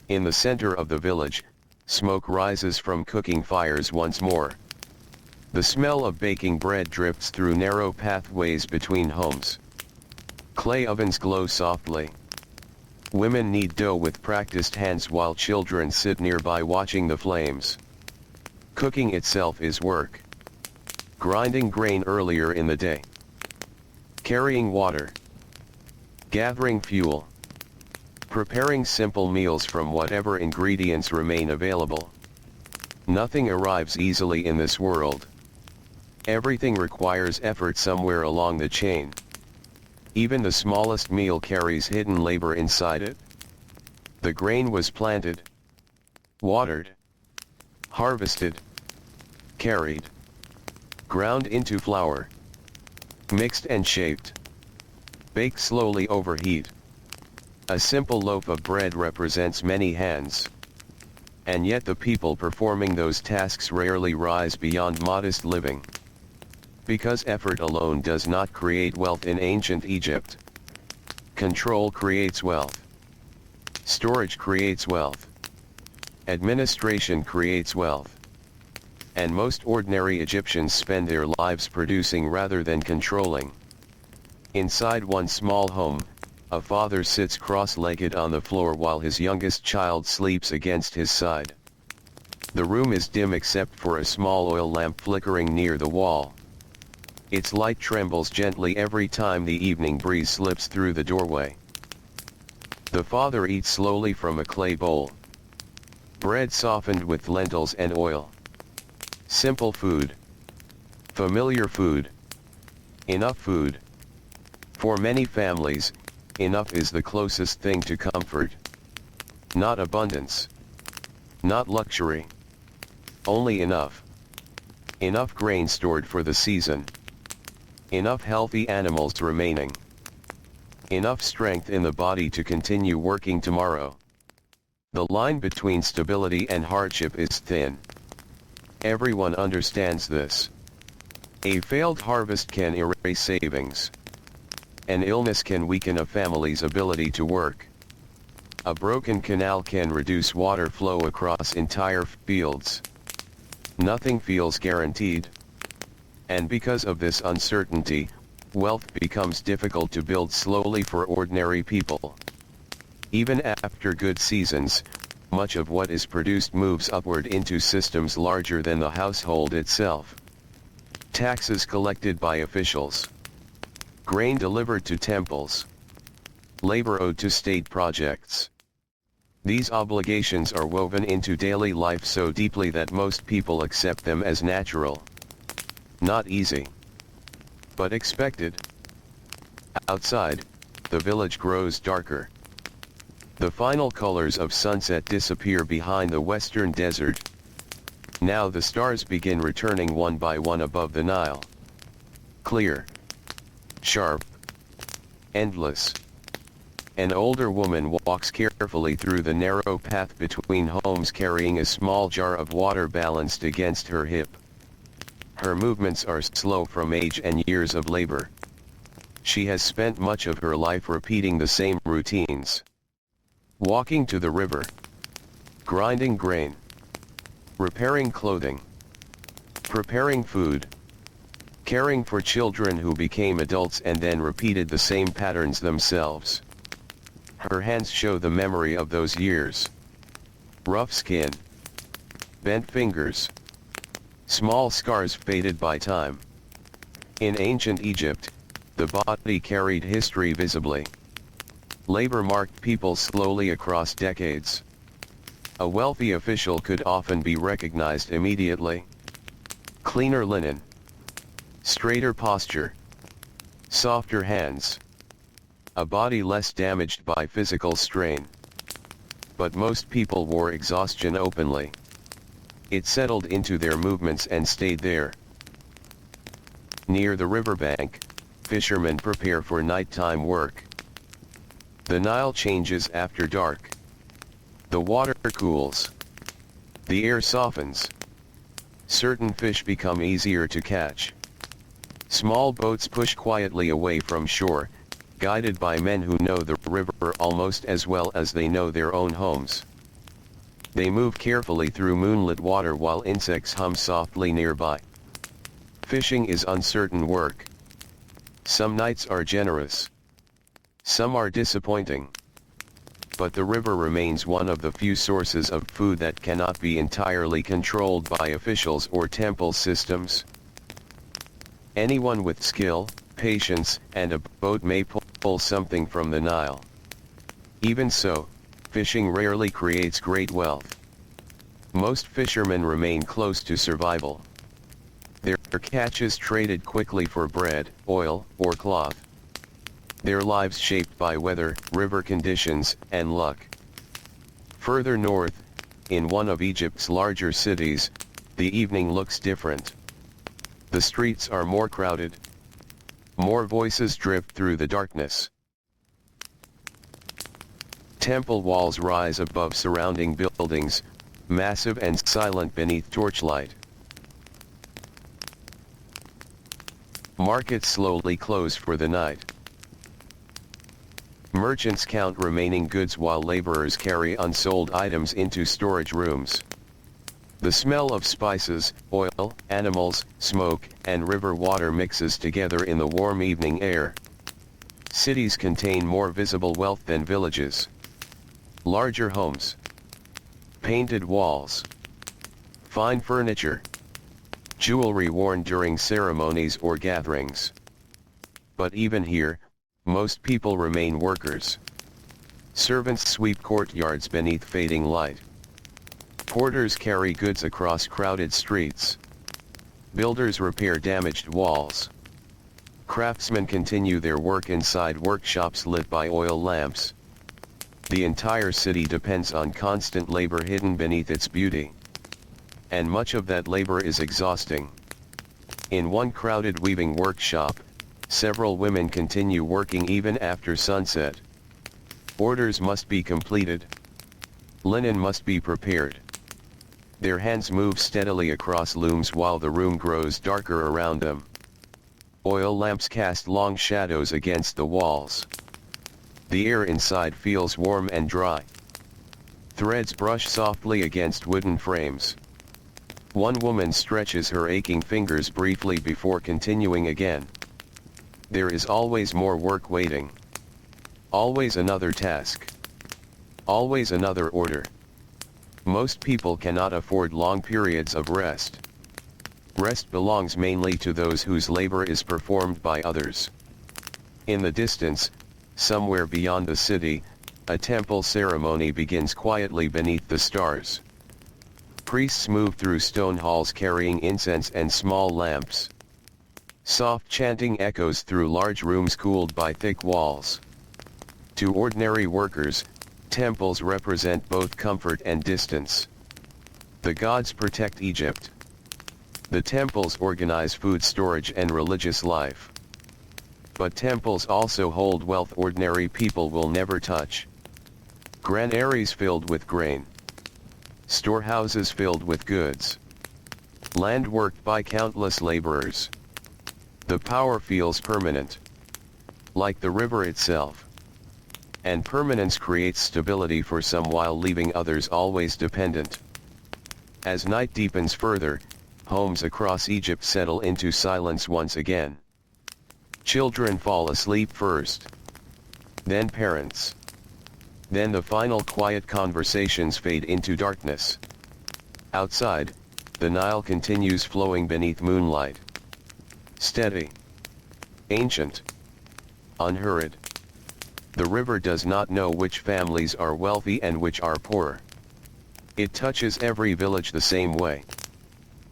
In the center of the village, smoke rises from cooking fires once more. The smell of baking bread drifts through narrow pathways between homes. Clay ovens glow softly. Women knead dough with practiced hands while children sit nearby watching the flames. Cooking itself is work. Grinding grain earlier in the day. Carrying water. Gathering fuel. Preparing simple meals from whatever ingredients remain available. Nothing arrives easily in this world. Everything requires effort somewhere along the chain. Even the smallest meal carries hidden labor inside it. The grain was planted, watered, harvested, carried, Ground into flour. Mixed and shaped. Bake slowly over heat. A simple loaf of bread represents many hands. And yet the people performing those tasks rarely rise beyond modest living. Because effort alone does not create wealth in ancient Egypt. Control creates wealth. Storage creates wealth. Administration creates wealth. And most ordinary Egyptians spend their lives producing rather than controlling. Inside one small home, a father sits cross-legged on the floor while his youngest child sleeps against his side. The room is dim except for a small oil lamp flickering near the wall. Its light trembles gently every time the evening breeze slips through the doorway. The father eats slowly from a clay bowl. Bread softened with lentils and oil. Simple food. Familiar food. Enough food. For many families, enough is the closest thing to comfort. Not abundance. Not luxury. Only enough. Enough grain stored for the season. Enough healthy animals remaining. Enough strength in the body to continue working tomorrow. The line between stability and hardship is thin. Everyone understands this. A failed harvest can erase savings. An illness can weaken a family's ability to work. A broken canal can reduce water flow across entire fields. Nothing feels guaranteed. And because of this uncertainty, wealth becomes difficult to build slowly for ordinary people. Even after good seasons, much of what is produced moves upward into systems larger than the household itself. Taxes collected by officials. Grain delivered to temples. Labor owed to state projects. These obligations are woven into daily life so deeply that most people accept them as natural. Not easy, but expected. Outside, the village grows darker. The final colors of sunset disappear behind the western desert. Now the stars begin returning one by one above the Nile. Clear. Sharp. Endless. An older woman walks carefully through the narrow path between homes carrying a small jar of water balanced against her hip. Her movements are slow from age and years of labor. She has spent much of her life repeating the same routines. Walking to the river. Grinding grain. Repairing clothing. Preparing food. Caring for children who became adults and then repeated the same patterns themselves. Her hands show the memory of those years. Rough skin. Bent fingers. Small scars faded by time. In ancient Egypt, the body carried history visibly. Labor marked people slowly across decades. A wealthy official could often be recognized immediately. Cleaner linen. Straighter posture. Softer hands. A body less damaged by physical strain. But most people wore exhaustion openly. It settled into their movements and stayed there. Near the riverbank, fishermen prepare for nighttime work. The Nile changes after dark. The water cools. The air softens. Certain fish become easier to catch. Small boats push quietly away from shore, guided by men who know the river almost as well as they know their own homes. They move carefully through moonlit water while insects hum softly nearby. Fishing is uncertain work. Some nights are generous. Some are disappointing. But the river remains one of the few sources of food that cannot be entirely controlled by officials or temple systems. Anyone with skill, patience, and a boat may pull something from the Nile. Even so, fishing rarely creates great wealth. Most fishermen remain close to survival. Their catches traded quickly for bread, oil, or cloth. Their lives shaped by weather, river conditions, and luck. Further north, in one of Egypt's larger cities, the evening looks different. The streets are more crowded. More voices drift through the darkness. Temple walls rise above surrounding buildings, massive and silent beneath torchlight. Markets slowly close for the night. Merchants count remaining goods while laborers carry unsold items into storage rooms. The smell of spices, oil, animals, smoke, and river water mixes together in the warm evening air. Cities contain more visible wealth than villages. Larger homes. Painted walls. Fine furniture. Jewelry worn during ceremonies or gatherings. But even here, most people remain workers. Servants sweep courtyards beneath fading light. Porters carry goods across crowded streets. Builders repair damaged walls. Craftsmen continue their work inside workshops lit by oil lamps. The entire city depends on constant labor hidden beneath its beauty. And much of that labor is exhausting. In one crowded weaving workshop, several women continue working even after sunset. Orders must be completed. Linen must be prepared. Their hands move steadily across looms while the room grows darker around them. Oil lamps cast long shadows against the walls. The air inside feels warm and dry. Threads brush softly against wooden frames. One woman stretches her aching fingers briefly before continuing again. There is always more work waiting. Always another task. Always another order. Most people cannot afford long periods of rest. Rest belongs mainly to those whose labor is performed by others. In the distance, somewhere beyond the city, a temple ceremony begins quietly beneath the stars. Priests move through stone halls carrying incense and small lamps. Soft chanting echoes through large rooms cooled by thick walls. To ordinary workers, temples represent both comfort and distance. The gods protect Egypt. The temples organize food storage and religious life. But temples also hold wealth ordinary people will never touch. Granaries filled with grain. Storehouses filled with goods. Land worked by countless laborers. The power feels permanent. Like the river itself. And permanence creates stability for some while leaving others always dependent. As night deepens further, homes across Egypt settle into silence once again. Children fall asleep first. Then parents. Then the final quiet conversations fade into darkness. Outside, the Nile continues flowing beneath moonlight. Steady. Ancient. Unhurried. The river does not know which families are wealthy and which are poor. It touches every village the same way.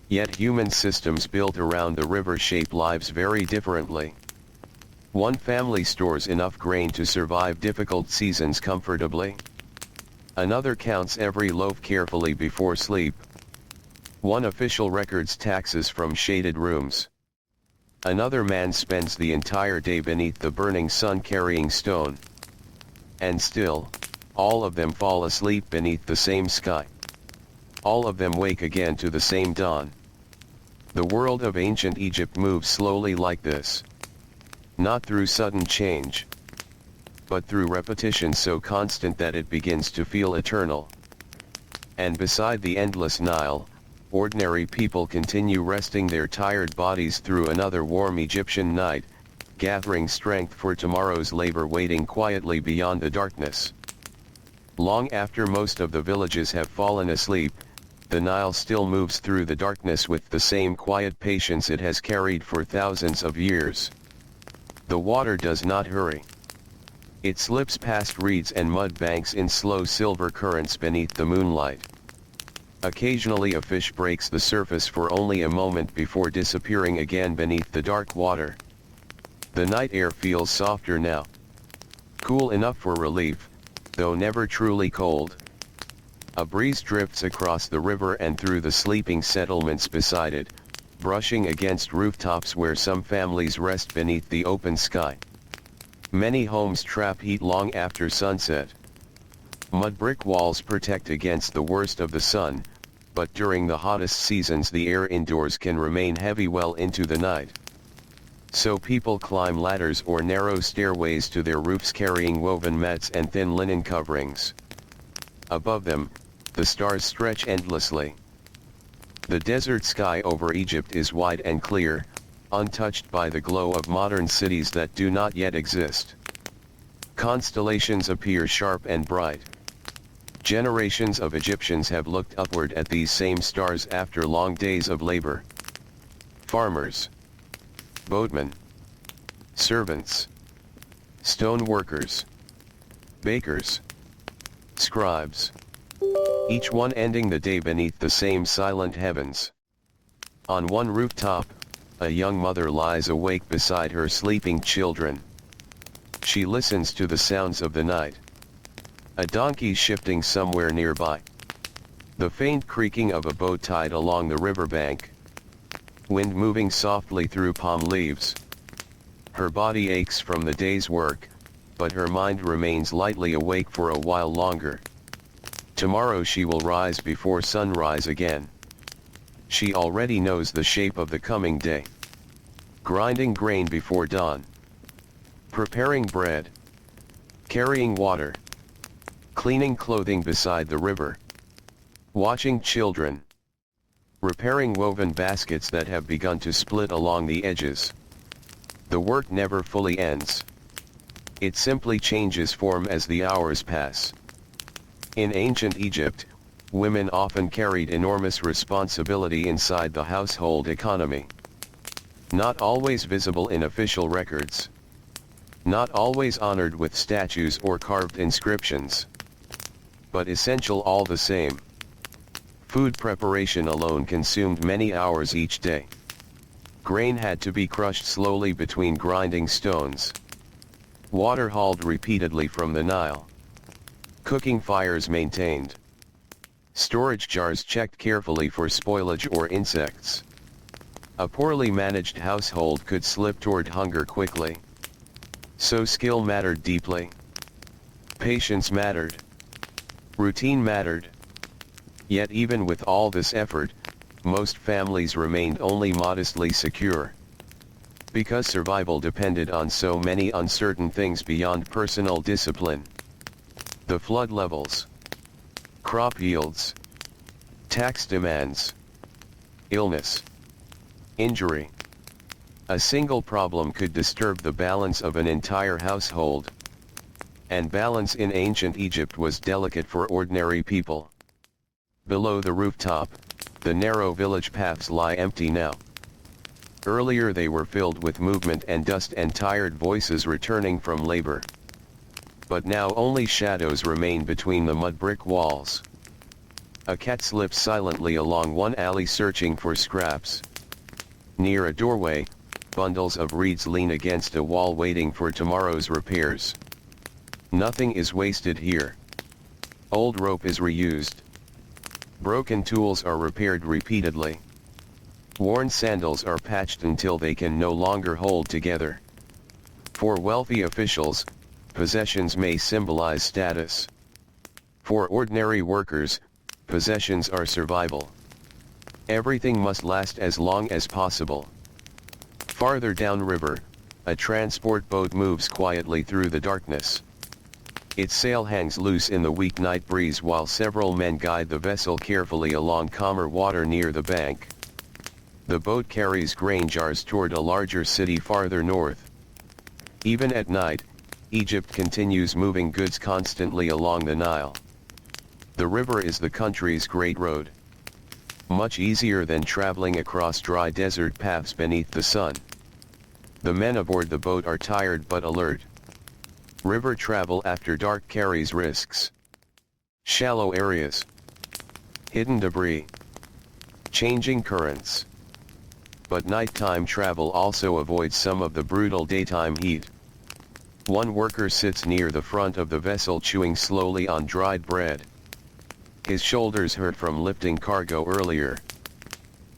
Yet human systems built around the river shape lives very differently. One family stores enough grain to survive difficult seasons comfortably. Another counts every loaf carefully before sleep. One official records taxes from shaded rooms. Another man spends the entire day beneath the burning sun carrying stone. And still, all of them fall asleep beneath the same sky. All of them wake again to the same dawn. The world of ancient Egypt moves slowly like this. Not through sudden change, but through repetition so constant that it begins to feel eternal. And beside the endless Nile, ordinary people continue resting their tired bodies through another warm Egyptian night, gathering strength for tomorrow's labor waiting quietly beyond the darkness. Long after most of the villages have fallen asleep, the Nile still moves through the darkness with the same quiet patience it has carried for thousands of years. The water does not hurry. It slips past reeds and mud banks in slow silver currents beneath the moonlight. Occasionally a fish breaks the surface for only a moment before disappearing again beneath the dark water. The night air feels softer now. Cool enough for relief, though never truly cold. A breeze drifts across the river and through the sleeping settlements beside it, brushing against rooftops where some families rest beneath the open sky. Many homes trap heat long after sunset. Mud brick walls protect against the worst of the sun, but during the hottest seasons the air indoors can remain heavy well into the night. So people climb ladders or narrow stairways to their roofs carrying woven mats and thin linen coverings. Above them, the stars stretch endlessly. The desert sky over Egypt is wide and clear, untouched by the glow of modern cities that do not yet exist. Constellations appear sharp and bright. Generations of Egyptians have looked upward at these same stars after long days of labor. Farmers, boatmen, servants, stone workers, bakers, scribes, each one ending the day beneath the same silent heavens. On one rooftop, a young mother lies awake beside her sleeping children. She listens to the sounds of the night. A donkey shifting somewhere nearby. The faint creaking of a boat tied along the riverbank. Wind moving softly through palm leaves. Her body aches from the day's work, but her mind remains lightly awake for a while longer. Tomorrow she will rise before sunrise again. She already knows the shape of the coming day. Grinding grain before dawn. Preparing bread. Carrying water. Cleaning clothing beside the river. Watching children. Repairing woven baskets that have begun to split along the edges. The work never fully ends. It simply changes form as the hours pass. In ancient Egypt, women often carried enormous responsibility inside the household economy. Not always visible in official records. Not always honored with statues or carved inscriptions. But essential all the same. Food preparation alone consumed many hours each day. Grain had to be crushed slowly between grinding stones. Water hauled repeatedly from the Nile. Cooking fires maintained. Storage jars checked carefully for spoilage or insects. A poorly managed household could slip toward hunger quickly. So skill mattered deeply. Patience mattered. Routine mattered. Yet even with all this effort, most families remained only modestly secure. Because survival depended on so many uncertain things beyond personal discipline. The flood levels. Crop yields. Tax demands. Illness. Injury. A single problem could disturb the balance of an entire household. And balance in ancient Egypt was delicate for ordinary people. Below the rooftop, the narrow village paths lie empty now. Earlier they were filled with movement and dust and tired voices returning from labor. But now only shadows remain between the mud brick walls. A cat slips silently along one alley searching for scraps. Near a doorway, bundles of reeds lean against a wall waiting for tomorrow's repairs. Nothing is wasted here. Old rope is reused. Broken tools are repaired repeatedly. Worn sandals are patched until they can no longer hold together. For wealthy officials, possessions may symbolize status. For ordinary workers, possessions are survival. Everything must last as long as possible. Farther downriver, a transport boat moves quietly through the darkness. Its sail hangs loose in the weak night breeze while several men guide the vessel carefully along calmer water near the bank. The boat carries grain jars toward a larger city farther north. Even at night, Egypt continues moving goods constantly along the Nile. The river is the country's great road. Much easier than traveling across dry desert paths beneath the sun. The men aboard the boat are tired but alert. River travel after dark carries risks. Shallow areas. Hidden debris. Changing currents. But nighttime travel also avoids some of the brutal daytime heat. One worker sits near the front of the vessel chewing slowly on dried bread. His shoulders hurt from lifting cargo earlier.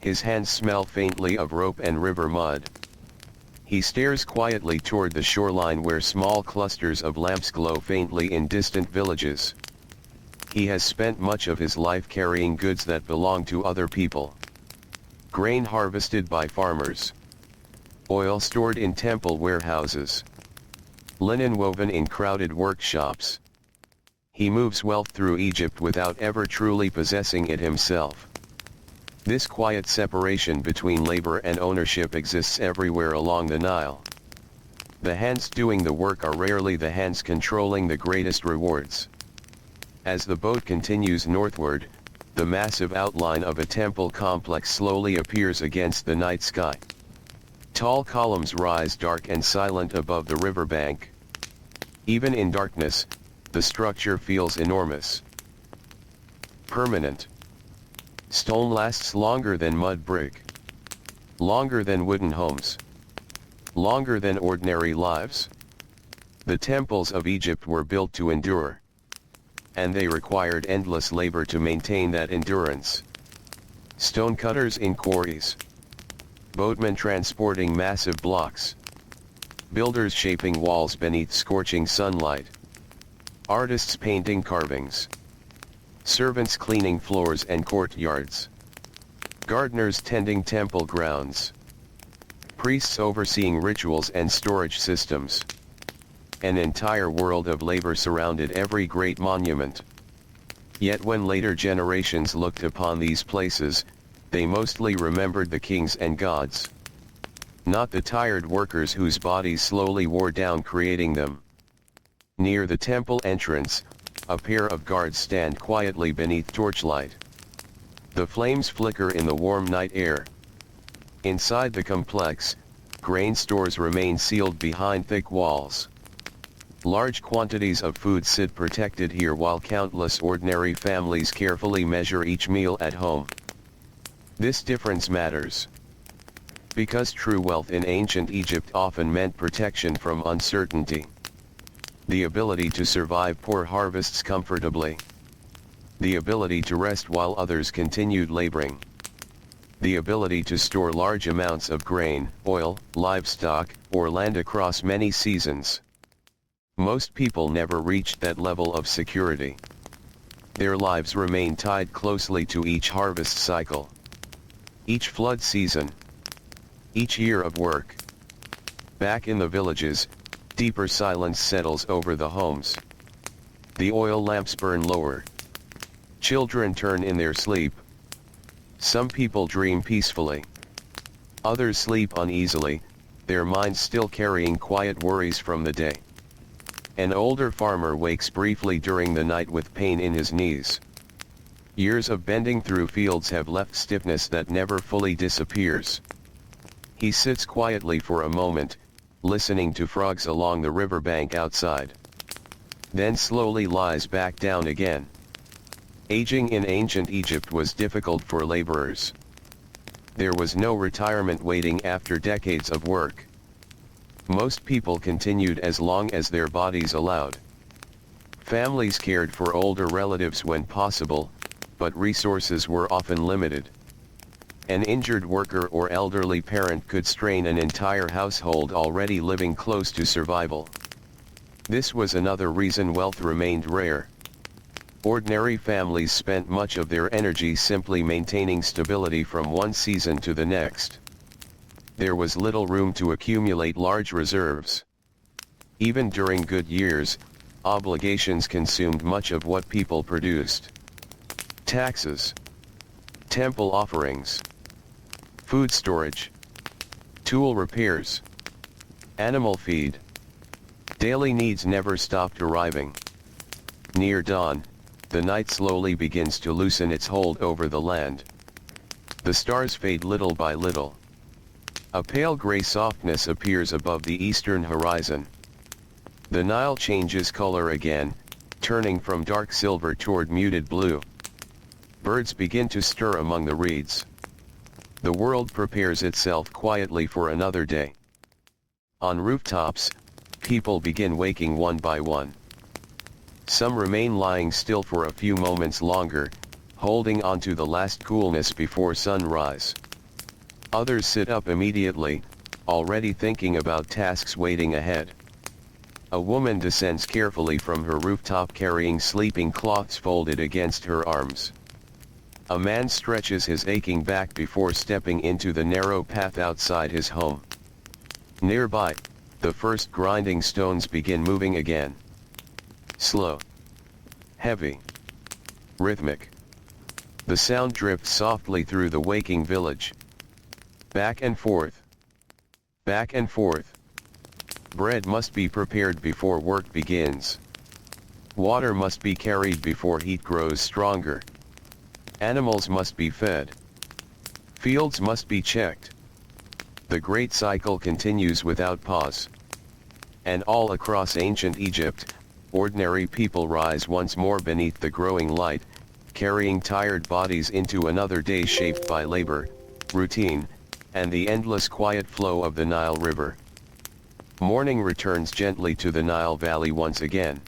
his hands smell faintly of rope and river mud. He stares quietly toward the shoreline where small clusters of lamps glow faintly in distant villages. He has spent much of his life carrying goods that belong to other people. Grain harvested by farmers. Oil stored in temple warehouses. Linen woven in crowded workshops. He moves wealth through Egypt without ever truly possessing it himself. This quiet separation between labor and ownership exists everywhere along the Nile. The hands doing the work are rarely the hands controlling the greatest rewards. As the boat continues northward, the massive outline of a temple complex slowly appears against the night sky. Tall columns rise dark and silent above the riverbank. Even in darkness, the structure feels enormous. Permanent. Stone lasts longer than mud brick. Longer than wooden homes. Longer than ordinary lives. The temples of Egypt were built to endure. And they required endless labor to maintain that endurance. Stonecutters in quarries. Boatmen transporting massive blocks. Builders shaping walls beneath scorching sunlight. Artists painting carvings. Servants cleaning floors and courtyards. Gardeners tending temple grounds. Priests overseeing rituals and storage systems. An entire world of labor surrounded every great monument. Yet when later generations looked upon these places, they mostly remembered the kings and gods. Not the tired workers whose bodies slowly wore down creating them. Near the temple entrance, a pair of guards stand quietly beneath torchlight. The flames flicker in the warm night air. Inside the complex, grain stores remain sealed behind thick walls. Large quantities of food sit protected here while countless ordinary families carefully measure each meal at home. This difference matters. Because true wealth in ancient Egypt often meant protection from uncertainty. The ability to survive poor harvests comfortably. The ability to rest while others continued laboring. The ability to store large amounts of grain, oil, livestock, or land across many seasons. Most people never reached that level of security. Their lives remain tied closely to each harvest cycle. Each flood season. Each year of work. Back in the villages, deeper silence settles over the homes. The oil lamps burn lower. Children turn in their sleep. Some people dream peacefully. Others sleep uneasily, their minds still carrying quiet worries from the day. An older farmer wakes briefly during the night with pain in his knees. Years of bending through fields have left stiffness that never fully disappears. He sits quietly for a moment, listening to frogs along the riverbank outside. Then slowly lies back down again. Aging in ancient Egypt was difficult for laborers. There was no retirement waiting after decades of work. Most people continued as long as their bodies allowed. Families cared for older relatives when possible, but resources were often limited. An injured worker or elderly parent could strain an entire household already living close to survival. This was another reason wealth remained rare. Ordinary families spent much of their energy simply maintaining stability from one season to the next. There was little room to accumulate large reserves. Even during good years, obligations consumed much of what people produced. Taxes. Temple offerings. Food storage. Tool repairs. Animal feed. Daily needs never stopped arriving. Near dawn, the night slowly begins to loosen its hold over the land. The stars fade little by little. A pale gray softness appears above the eastern horizon. The Nile changes color again, turning from dark silver toward muted blue. Birds begin to stir among the reeds. The world prepares itself quietly for another day. On rooftops, people begin waking one by one. Some remain lying still for a few moments longer, holding on to the last coolness before sunrise. Others sit up immediately, already thinking about tasks waiting ahead. A woman descends carefully from her rooftop carrying sleeping cloths folded against her arms. A man stretches his aching back before stepping into the narrow path outside his home. Nearby, the first grinding stones begin moving again. Slow. Heavy. Rhythmic. The sound drifts softly through the waking village. Back and forth. Back and forth. Bread must be prepared before work begins. Water must be carried before heat grows stronger. Animals must be fed. Fields must be checked. The great cycle continues without pause. And all across ancient Egypt, ordinary people rise once more beneath the growing light, carrying tired bodies into another day shaped by labor, routine, and the endless quiet flow of the Nile River. Morning returns gently to the Nile Valley once again.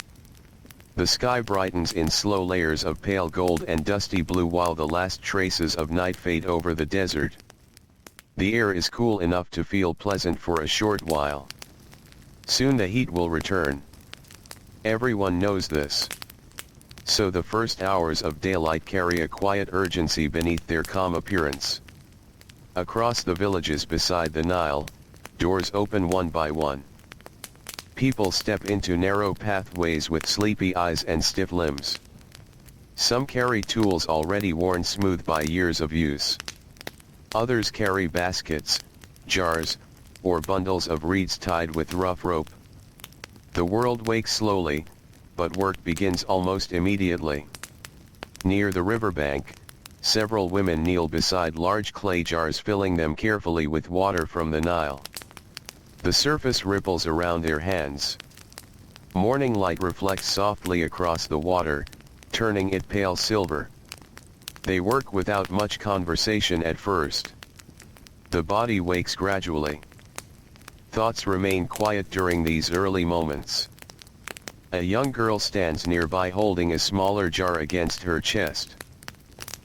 The sky brightens in slow layers of pale gold and dusty blue while the last traces of night fade over the desert. The air is cool enough to feel pleasant for a short while. Soon the heat will return. Everyone knows this. So the first hours of daylight carry a quiet urgency beneath their calm appearance. Across the villages beside the Nile, doors open one by one. People step into narrow pathways with sleepy eyes and stiff limbs. Some carry tools already worn smooth by years of use. Others carry baskets, jars, or bundles of reeds tied with rough rope. The world wakes slowly, but work begins almost immediately. Near the riverbank, several women kneel beside large clay jars filling them carefully with water from the Nile. The surface ripples around their hands. Morning light reflects softly across the water, turning it pale silver. They work without much conversation at first. The body wakes gradually. Thoughts remain quiet during these early moments. A young girl stands nearby holding a smaller jar against her chest.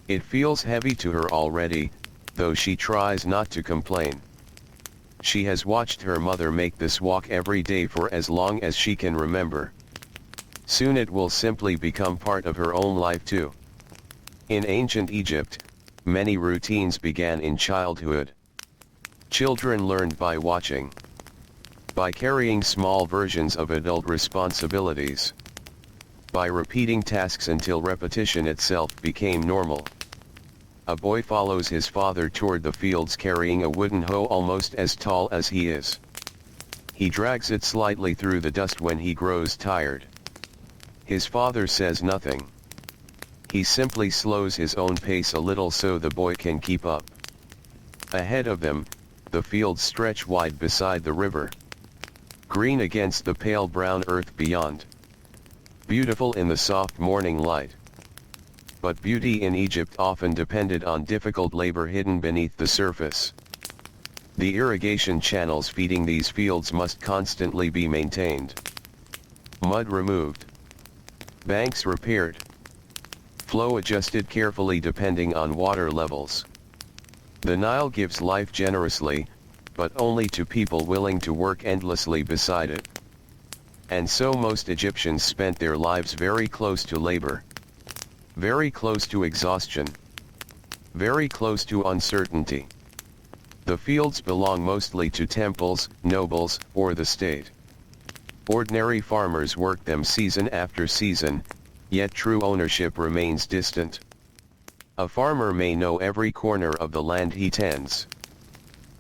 It feels heavy to her already, though she tries not to complain. She has watched her mother make this walk every day for as long as she can remember. Soon it will simply become part of her own life too. In ancient Egypt, many routines began in childhood. Children learned by watching. By carrying small versions of adult responsibilities. By repeating tasks until repetition itself became normal. A boy follows his father toward the fields carrying a wooden hoe almost as tall as he is. He drags it slightly through the dust when he grows tired. His father says nothing. He simply slows his own pace a little so the boy can keep up. Ahead of them, the fields stretch wide beside the river. Green against the pale brown earth beyond. Beautiful in the soft morning light. But beauty in Egypt often depended on difficult labor hidden beneath the surface. The irrigation channels feeding these fields must constantly be maintained. Mud removed. Banks repaired. Flow adjusted carefully depending on water levels. The Nile gives life generously, but only to people willing to work endlessly beside it. And so most Egyptians spent their lives very close to labor. Very close to exhaustion. Very close to uncertainty. The fields belong mostly to temples, nobles, or the state. Ordinary farmers work them season after season, yet true ownership remains distant. A farmer may know every corner of the land he tends.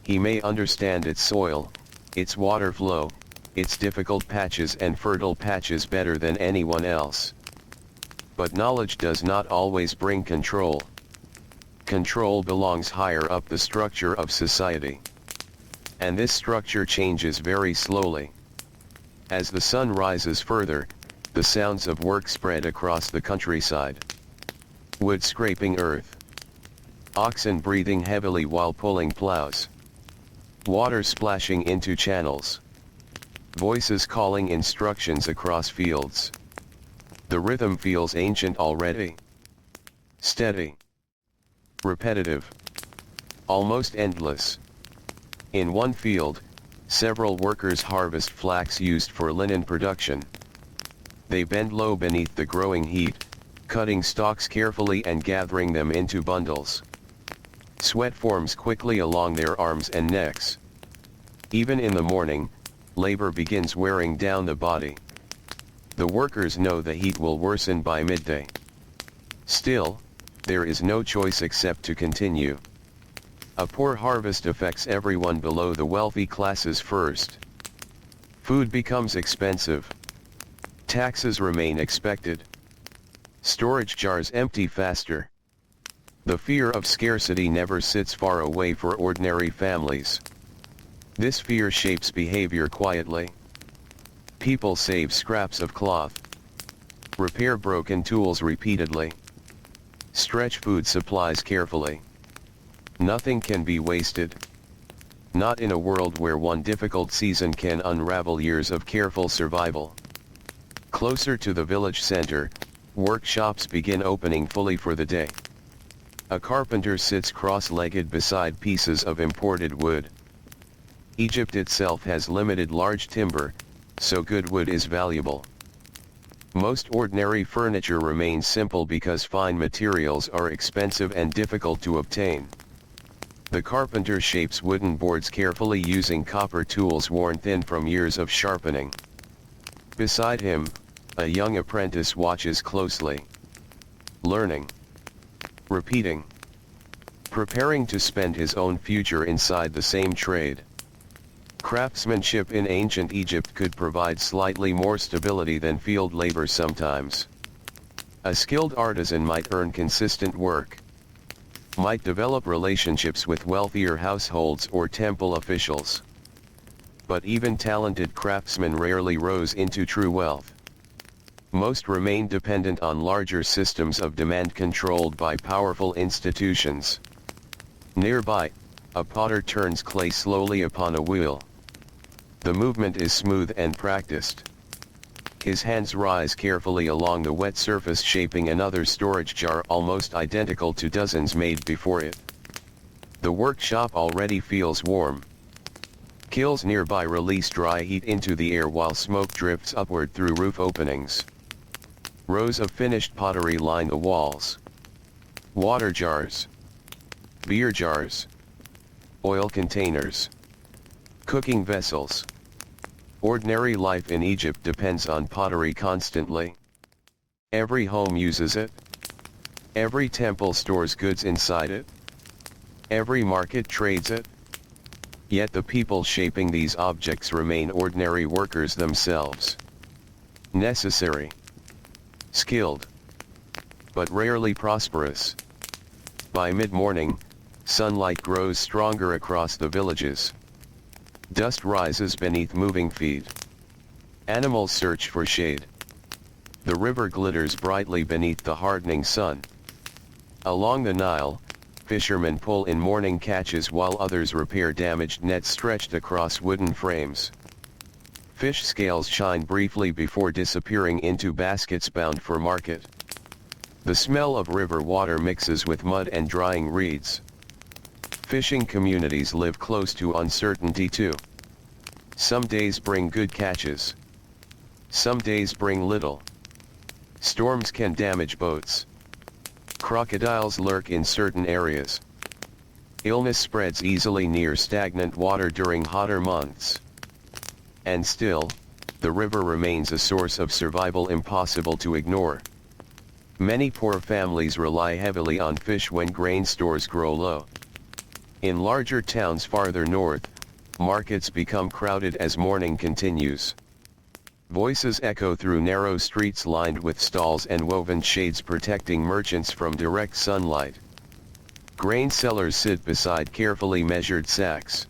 He may understand its soil, its water flow, its difficult patches and fertile patches better than anyone else. But knowledge does not always bring control. Control belongs higher up the structure of society. And this structure changes very slowly. As the sun rises further, the sounds of work spread across the countryside. Wood scraping earth. Oxen breathing heavily while pulling plows. Water splashing into channels. Voices calling instructions across fields. The rhythm feels ancient already. Steady. Repetitive. almost endless. In one field, several workers harvest flax used for linen production. They bend low beneath the growing heat, cutting stalks carefully and gathering them into bundles. Sweat forms quickly along their arms and necks. Even in the morning, labor begins wearing down the body. The workers know the heat will worsen by midday. Still, there is no choice except to continue. A poor harvest affects everyone below the wealthy classes first. Food becomes expensive. Taxes remain expected. Storage jars empty faster. The fear of scarcity never sits far away for ordinary families. This fear shapes behavior quietly. People save scraps of cloth. Repair broken tools repeatedly. Stretch food supplies carefully. Nothing can be wasted. Not in a world where one difficult season can unravel years of careful survival. Closer to the village center, workshops begin opening fully for the day. A carpenter sits cross-legged beside pieces of imported wood. Egypt itself has limited large timber, so good wood is valuable. Most ordinary furniture remains simple because fine materials are expensive and difficult to obtain. The carpenter shapes wooden boards carefully using copper tools worn thin from years of sharpening. Beside him, a young apprentice watches closely. Learning. Repeating. Preparing to spend his own future inside the same trade. Craftsmanship in ancient Egypt could provide slightly more stability than field labor sometimes. A skilled artisan might earn consistent work. Might develop relationships with wealthier households or temple officials. But even talented craftsmen rarely rose into true wealth. Most remain dependent on larger systems of demand controlled by powerful institutions. Nearby, a potter turns clay slowly upon a wheel. The movement is smooth and practiced. His hands rise carefully along the wet surface, shaping another storage jar almost identical to dozens made before it. The workshop already feels warm. Kilns nearby release dry heat into the air while smoke drifts upward through roof openings. Rows of finished pottery line the walls. Water jars. Beer jars. Oil containers. Cooking vessels. Ordinary life in Egypt depends on pottery constantly. Every home uses it. Every temple stores goods inside it. Every market trades it. Yet the people shaping these objects remain ordinary workers themselves. Necessary. Skilled. But rarely prosperous. By mid-morning, sunlight grows stronger across the villages. Dust rises beneath moving feet. Animals search for shade. The river glitters brightly beneath the hardening sun. Along the Nile, fishermen pull in morning catches while others repair damaged nets stretched across wooden frames. Fish scales shine briefly before disappearing into baskets bound for market. The smell of river water mixes with mud and drying reeds. Fishing communities live close to uncertainty too. Some days bring good catches. Some days bring little. Storms can damage boats. Crocodiles lurk in certain areas. Illness spreads easily near stagnant water during hotter months. And still, the river remains a source of survival impossible to ignore. Many poor families rely heavily on fish when grain stores grow low. In larger towns farther north, markets become crowded as morning continues. Voices echo through narrow streets lined with stalls and woven shades protecting merchants from direct sunlight. Grain sellers sit beside carefully measured sacks.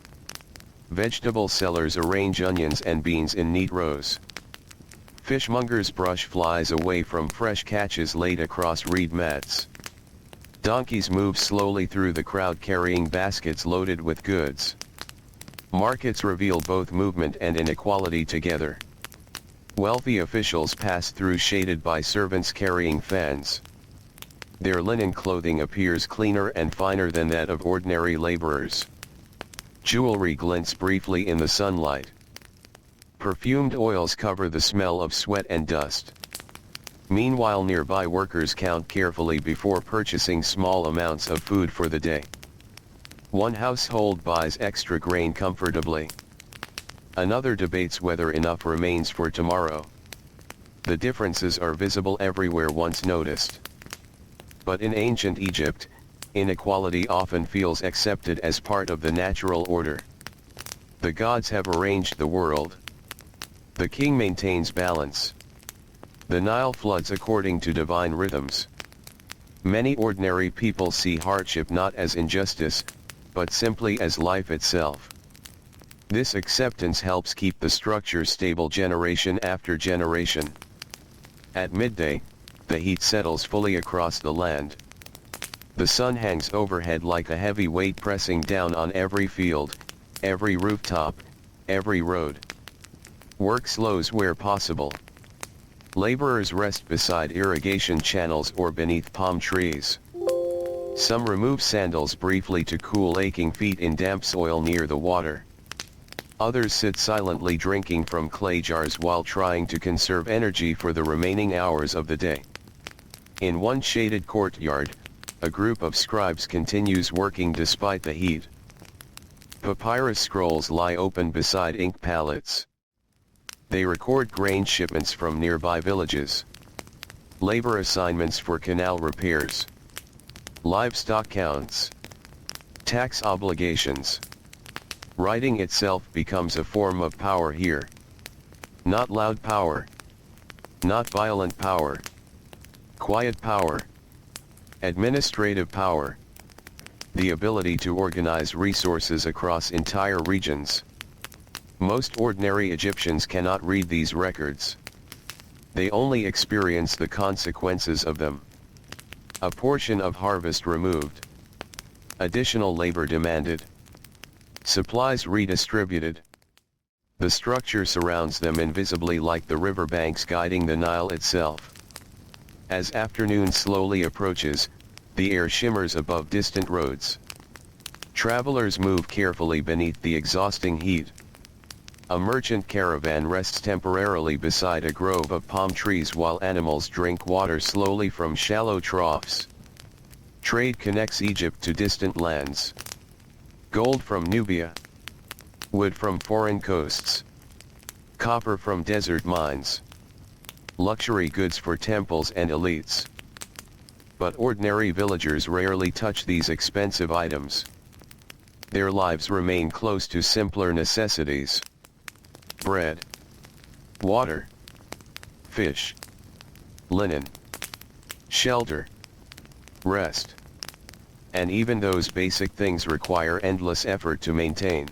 Vegetable sellers arrange onions and beans in neat rows. Fishmongers brush flies away from fresh catches laid across reed mats. Donkeys move slowly through the crowd carrying baskets loaded with goods. Markets reveal both movement and inequality together. Wealthy officials pass through shaded by servants carrying fans. their linen clothing appears cleaner and finer than that of ordinary laborers. Jewelry glints briefly in the sunlight. Perfumed oils cover the smell of sweat and dust. Meanwhile, nearby workers count carefully before purchasing small amounts of food for the day. One household buys extra grain comfortably. Another debates whether enough remains for tomorrow. The differences are visible everywhere once noticed. But in ancient Egypt, inequality often feels accepted as part of the natural order. The gods have arranged the world. The king maintains balance. The Nile floods according to divine rhythms. Many ordinary people see hardship not as injustice, but simply as life itself. This acceptance helps keep the structure stable generation after generation. At midday, the heat settles fully across the land. The sun hangs overhead like a heavy weight pressing down on every field, every rooftop, every road. Work slows where possible. Laborers rest beside irrigation channels or beneath palm trees. Some remove sandals briefly to cool aching feet in damp soil near the water. Others sit silently drinking from clay jars while trying to conserve energy for the remaining hours of the day. In one shaded courtyard, a group of scribes continues working despite the heat. Papyrus scrolls lie open beside ink pallets. They record grain shipments from nearby villages. Labor assignments for canal repairs. Livestock counts. Tax obligations. Writing itself becomes a form of power here. Not loud power. Not violent power. Quiet power. Administrative power. The ability to organize resources across entire regions. Most ordinary Egyptians cannot read these records. They only experience the consequences of them. A portion of harvest removed. Additional labor demanded. Supplies redistributed. The structure surrounds them invisibly like the river banks guiding the Nile itself. As afternoon slowly approaches, the air shimmers above distant roads. Travelers move carefully beneath the exhausting heat. A merchant caravan rests temporarily beside a grove of palm trees while animals drink water slowly from shallow troughs. Trade connects Egypt to distant lands. Gold from Nubia. Wood from foreign coasts. Copper from desert mines. Luxury goods for temples and elites. But ordinary villagers rarely touch these expensive items. Their lives remain close to simpler necessities. Bread. Water. Fish. Linen. Shelter. Rest. And even those basic things require endless effort to maintain.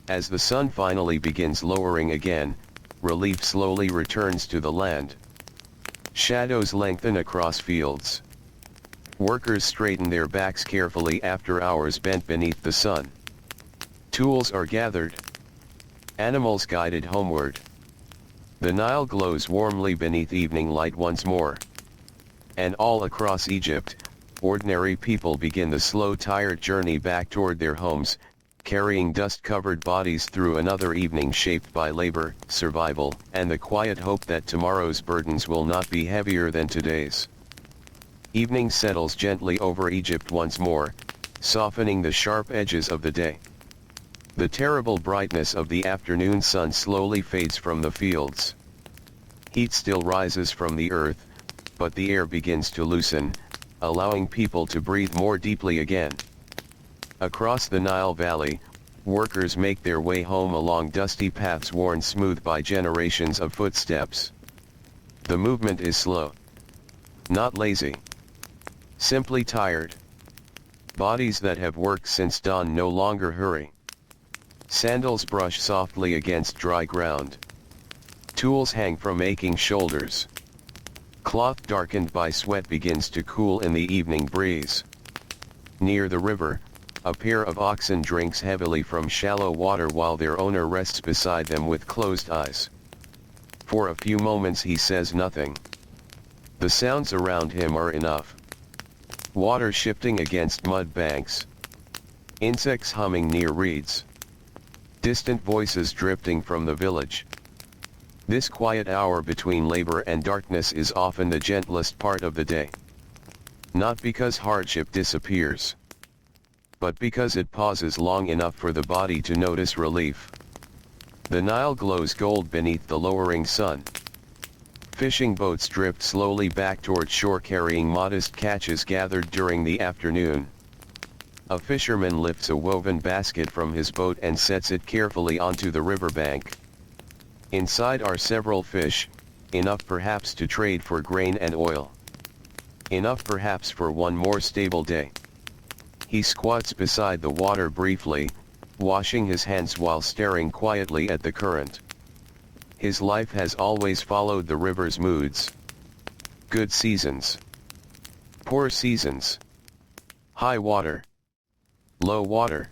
As the sun finally begins lowering again, relief slowly returns to the land. Shadows lengthen across fields. Workers straighten their backs carefully after hours bent beneath the sun. Tools are gathered. Animals guided homeward. The Nile glows warmly beneath evening light once more. And all across Egypt, ordinary people begin the slow tired journey back toward their homes, carrying dust-covered bodies through another evening shaped by labor, survival, and the quiet hope that tomorrow's burdens will not be heavier than today's. Evening settles gently over Egypt once more, softening the sharp edges of the day. The terrible brightness of the afternoon sun slowly fades from the fields. Heat still rises from the earth, but the air begins to loosen, allowing people to breathe more deeply again. Across the Nile Valley, workers make their way home along dusty paths worn smooth by generations of footsteps. The movement is slow. Not lazy. Simply tired. Bodies that have worked since dawn no longer hurry. Sandals brush softly against dry ground. Tools hang from aching shoulders. Cloth darkened by sweat begins to cool in the evening breeze. Near the river, a pair of oxen drinks heavily from shallow water while their owner rests beside them with closed eyes. For a few moments he says nothing. The sounds around him are enough. Water shifting against mud banks. Insects humming near reeds. Distant voices drifting from the village. This quiet hour between labor and darkness is often the gentlest part of the day. Not because hardship disappears, but because it pauses long enough for the body to notice relief. The Nile glows gold beneath the lowering sun. Fishing boats drift slowly back toward shore carrying modest catches gathered during the afternoon. A fisherman lifts a woven basket from his boat and sets it carefully onto the riverbank. Inside are several fish, enough perhaps to trade for grain and oil. Enough perhaps for one more stable day. He squats beside the water briefly, washing his hands while staring quietly at the current. His life has always followed the river's moods. Good seasons. Poor seasons. High water. Low water.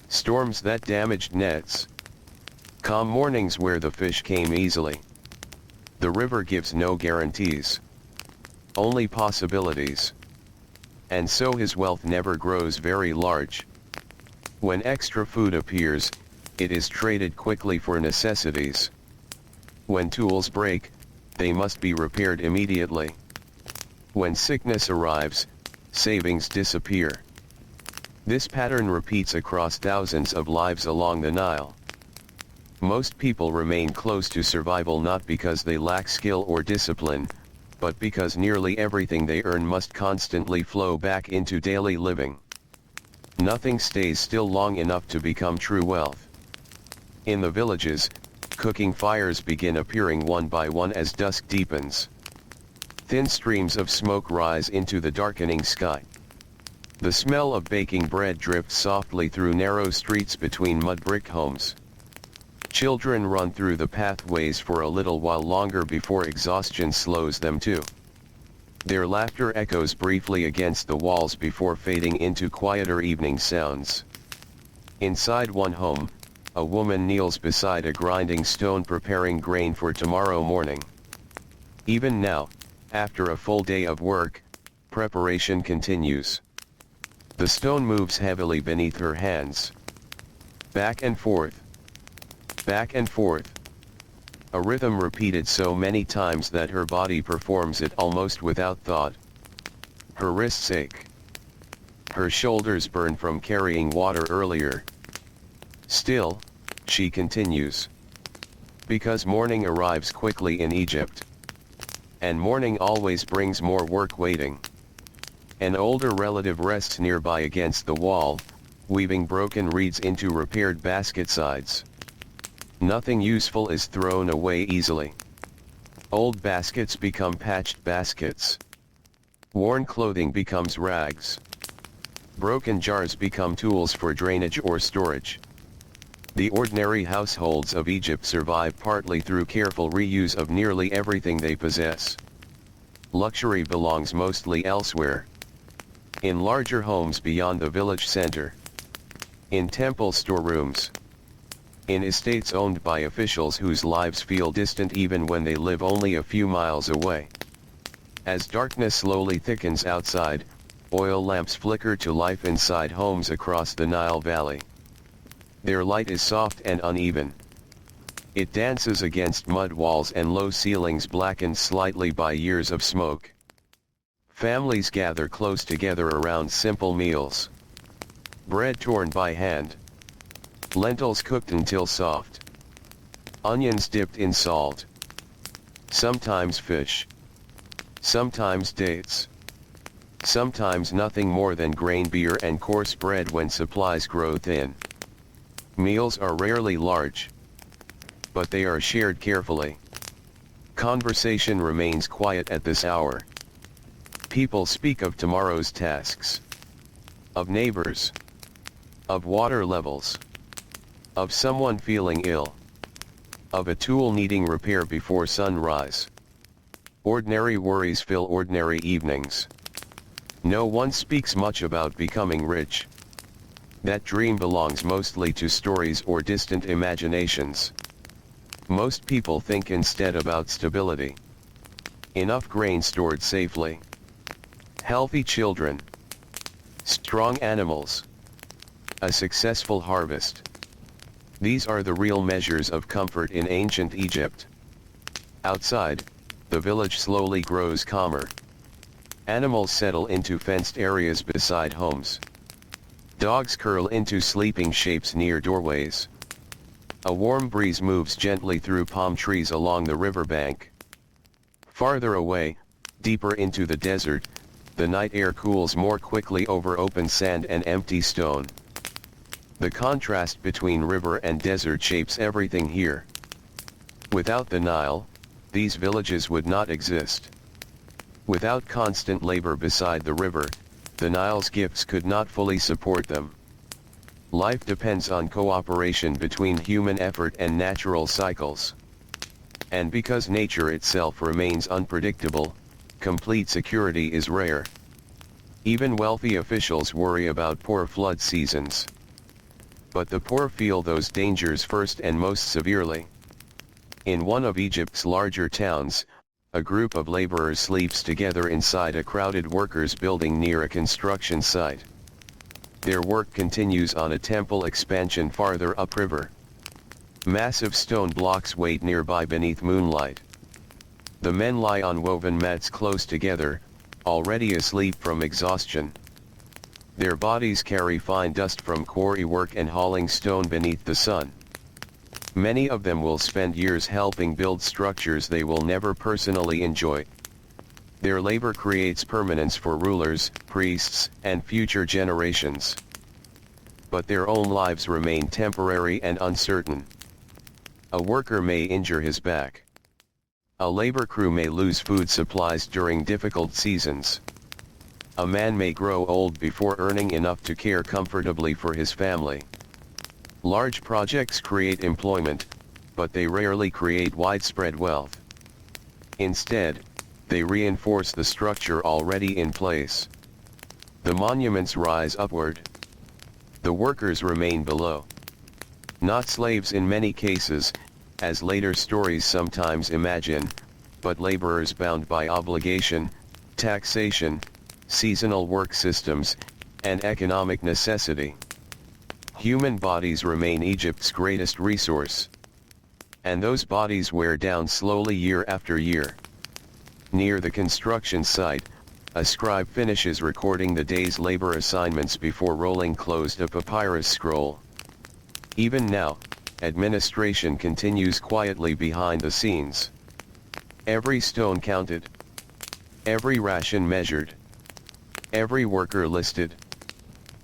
Storms that damaged nets. Calm mornings where the fish came easily. The river gives no guarantees. Only possibilities. And so his wealth never grows very large. When extra food appears, it is traded quickly for necessities. When tools break, they must be repaired immediately. When sickness arrives, savings disappear. This pattern repeats across thousands of lives along the Nile. Most people remain close to survival not because they lack skill or discipline, but because nearly everything they earn must constantly flow back into daily living. Nothing stays still long enough to become true wealth. In the villages, cooking fires begin appearing one by one as dusk deepens. Thin streams of smoke rise into the darkening sky. The smell of baking bread drifts softly through narrow streets between mud-brick homes. Children run through the pathways for a little while longer before exhaustion slows them too. Their laughter echoes briefly against the walls before fading into quieter evening sounds. Inside one home, a woman kneels beside a grinding stone preparing grain for tomorrow morning. Even now, after a full day of work, preparation continues. The stone moves heavily beneath her hands. Back and forth. Back and forth. A rhythm repeated so many times that her body performs it almost without thought. Her wrists ache. Her shoulders burn from carrying water earlier. Still, she continues. Because morning arrives quickly in Egypt. And morning always brings more work waiting. An older relative rests nearby against the wall, weaving broken reeds into repaired basket sides. Nothing useful is thrown away easily. Old baskets become patched baskets. Worn clothing becomes rags. Broken jars become tools for drainage or storage. The ordinary households of Egypt survive partly through careful reuse of nearly everything they possess. Luxury belongs mostly elsewhere. In larger homes beyond the village center. In temple storerooms. In estates owned by officials whose lives feel distant even when they live only a few miles away. As darkness slowly thickens outside, oil lamps flicker to life inside homes across the Nile Valley. Their light is soft and uneven. It dances against mud walls and low ceilings blackened slightly by years of smoke. Families gather close together around simple meals. Bread torn by hand. Lentils cooked until soft. Onions dipped in salt. Sometimes fish. Sometimes dates. Sometimes nothing more than grain beer and coarse bread when supplies grow thin. Meals are rarely large. But they are shared carefully. Conversation remains quiet at this hour. People speak of tomorrow's tasks. Of neighbors. Of water levels. Of someone feeling ill. Of a tool needing repair before sunrise. Ordinary worries fill ordinary evenings. No one speaks much about becoming rich. That dream belongs mostly to stories or distant imaginations. Most people think instead about stability. Enough grain stored safely. Healthy children. Strong animals. A successful harvest. These are the real measures of comfort in ancient Egypt. Outside, the village slowly grows calmer. Animals settle into fenced areas beside homes. Dogs curl into sleeping shapes near doorways. A warm breeze moves gently through palm trees along the riverbank. Farther away, deeper into the desert, the night air cools more quickly over open sand and empty stone. The contrast between river and desert shapes everything here. Without the Nile, these villages would not exist. Without constant labor beside the river, the Nile's gifts could not fully support them. Life depends on cooperation between human effort and natural cycles. And because nature itself remains unpredictable, complete security is rare. Even wealthy officials worry about poor flood seasons. But the poor feel those dangers first and most severely. In one of Egypt's larger towns, a group of laborers sleeps together inside a crowded workers' building near a construction site. Their work continues on a temple expansion farther upriver. Massive stone blocks wait nearby beneath moonlight. The men lie on woven mats close together, already asleep from exhaustion. Their bodies carry fine dust from quarry work and hauling stone beneath the sun. Many of them will spend years helping build structures they will never personally enjoy. Their labor creates permanence for rulers, priests, and future generations. But their own lives remain temporary and uncertain. A worker may injure his back. A labor crew may lose food supplies during difficult seasons. A man may grow old before earning enough to care comfortably for his family. Large projects create employment, but they rarely create widespread wealth. Instead, they reinforce the structure already in place. The monuments rise upward. The workers remain below. Not slaves in many cases, as later stories sometimes imagine, but laborers bound by obligation, taxation, seasonal work systems, and economic necessity. Human bodies remain Egypt's greatest resource. And those bodies wear down slowly year after year. Near the construction site, a scribe finishes recording the day's labor assignments before rolling closed a papyrus scroll. Even now, administration continues quietly behind the scenes. Every stone counted. Every ration measured. Every worker listed.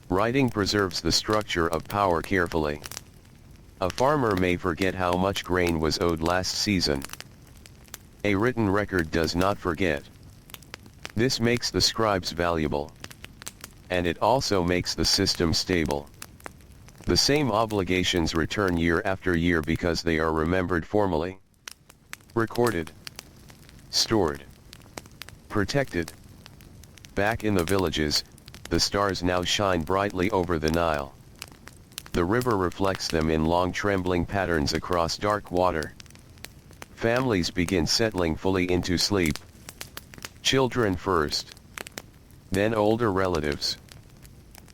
Writing preserves the structure of power carefully. A farmer may forget how much grain was owed last season. A written record does not forget. This makes the scribes valuable. And it also makes the system stable. The same obligations return year after year because they are remembered formally. Recorded. Stored. Protected. Back in the villages, the stars now shine brightly over the Nile. The river reflects them in long trembling patterns across dark water. Families begin settling fully into sleep. Children first. Then older relatives.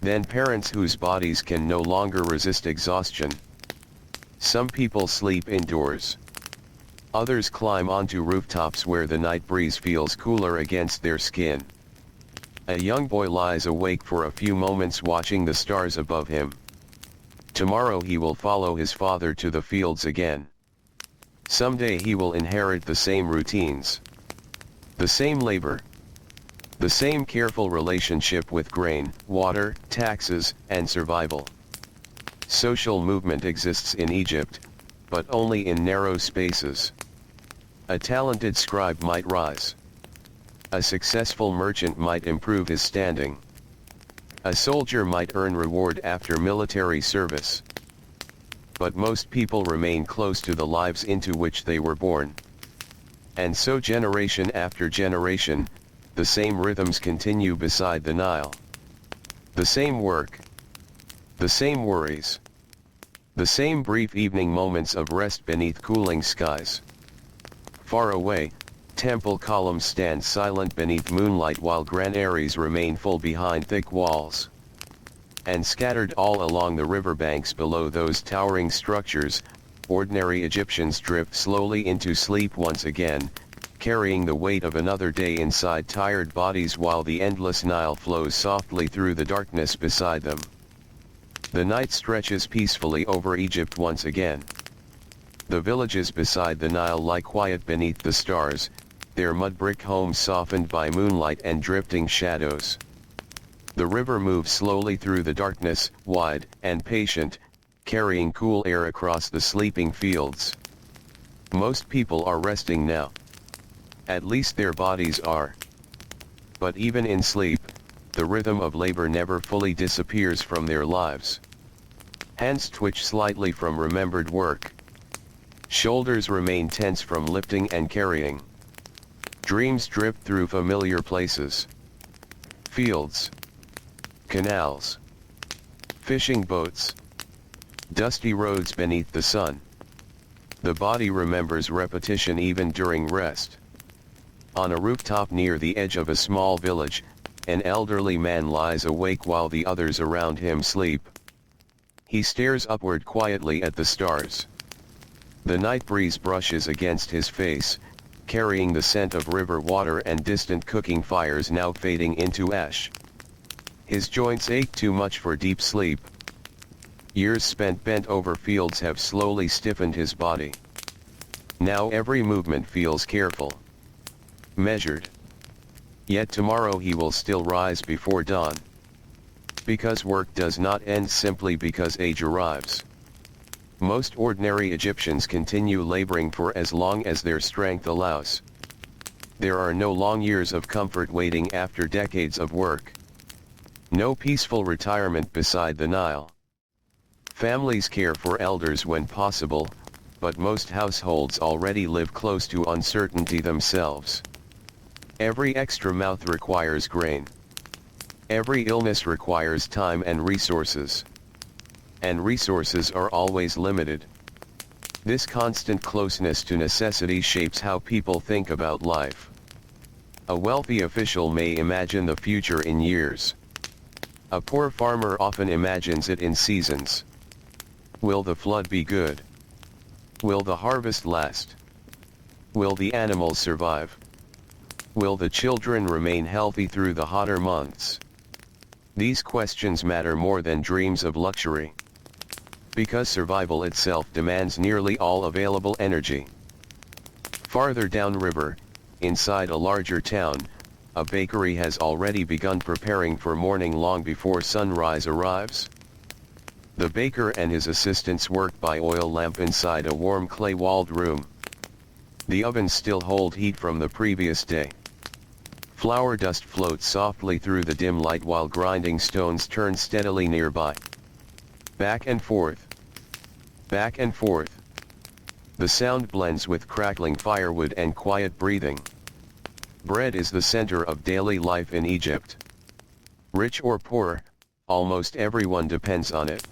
Then parents whose bodies can no longer resist exhaustion. Some people sleep indoors. Others climb onto rooftops where the night breeze feels cooler against their skin. A young boy lies awake for a few moments watching the stars above him. Tomorrow he will follow his father to the fields again. Someday he will inherit the same routines. The same labor. The same careful relationship with grain, water, taxes, and survival. Social movement exists in Egypt, but only in narrow spaces. A talented scribe might rise. A successful merchant might improve his standing. A soldier might earn reward after military service. But most people remain close to the lives into which they were born. And so generation after generation, the same rhythms continue beside the Nile. The same work. The same worries. The same brief evening moments of rest beneath cooling skies. Far away, Temple columns stand silent beneath moonlight while granaries remain full behind thick walls. And scattered all along the riverbanks below those towering structures, ordinary Egyptians drift slowly into sleep once again, carrying the weight of another day inside tired bodies while the endless Nile flows softly through the darkness beside them. The night stretches peacefully over Egypt once again. The villages beside the Nile lie quiet beneath the stars, their mud-brick homes softened by moonlight and drifting shadows. The river moves slowly through the darkness, wide and patient, carrying cool air across the sleeping fields. Most people are resting now. At least their bodies are. But even in sleep, the rhythm of labor never fully disappears from their lives. Hands twitch slightly from remembered work. Shoulders remain tense from lifting and carrying. Dreams drift through familiar places. Fields. Canals. Fishing boats. Dusty roads beneath the sun. The body remembers repetition even during rest. On a rooftop near the edge of a small village, an elderly man lies awake while the others around him sleep. He stares upward quietly at the stars. The night breeze brushes against his face, carrying the scent of river water and distant cooking fires now fading into ash. His joints ache too much for deep sleep. Years spent bent over fields have slowly stiffened his body. Now every movement feels careful. Measured. Yet tomorrow he will still rise before dawn. Because work does not end simply because age arrives. Most ordinary Egyptians continue laboring for as long as their strength allows. There are no long years of comfort waiting after decades of work. No peaceful retirement beside the Nile. Families care for elders when possible, but most households already live close to uncertainty themselves. Every extra mouth requires grain. Every illness requires time and resources. And resources are always limited. This constant closeness to necessity shapes how people think about life. A wealthy official may imagine the future in years. A poor farmer often imagines it in seasons. Will the flood be good? Will the harvest last? Will the animals survive? Will the children remain healthy through the hotter months? These questions matter more than dreams of luxury. Because survival itself demands nearly all available energy. Farther downriver, inside a larger town, a bakery has already begun preparing for morning long before sunrise arrives. The baker and his assistants work by oil lamp inside a warm clay-walled room. The ovens still hold heat from the previous day. Flour dust floats softly through the dim light while grinding stones turn steadily nearby. Back and forth. Back and forth. The sound blends with crackling firewood and quiet breathing. Bread is the center of daily life in Egypt. Rich or poor, almost everyone depends on it.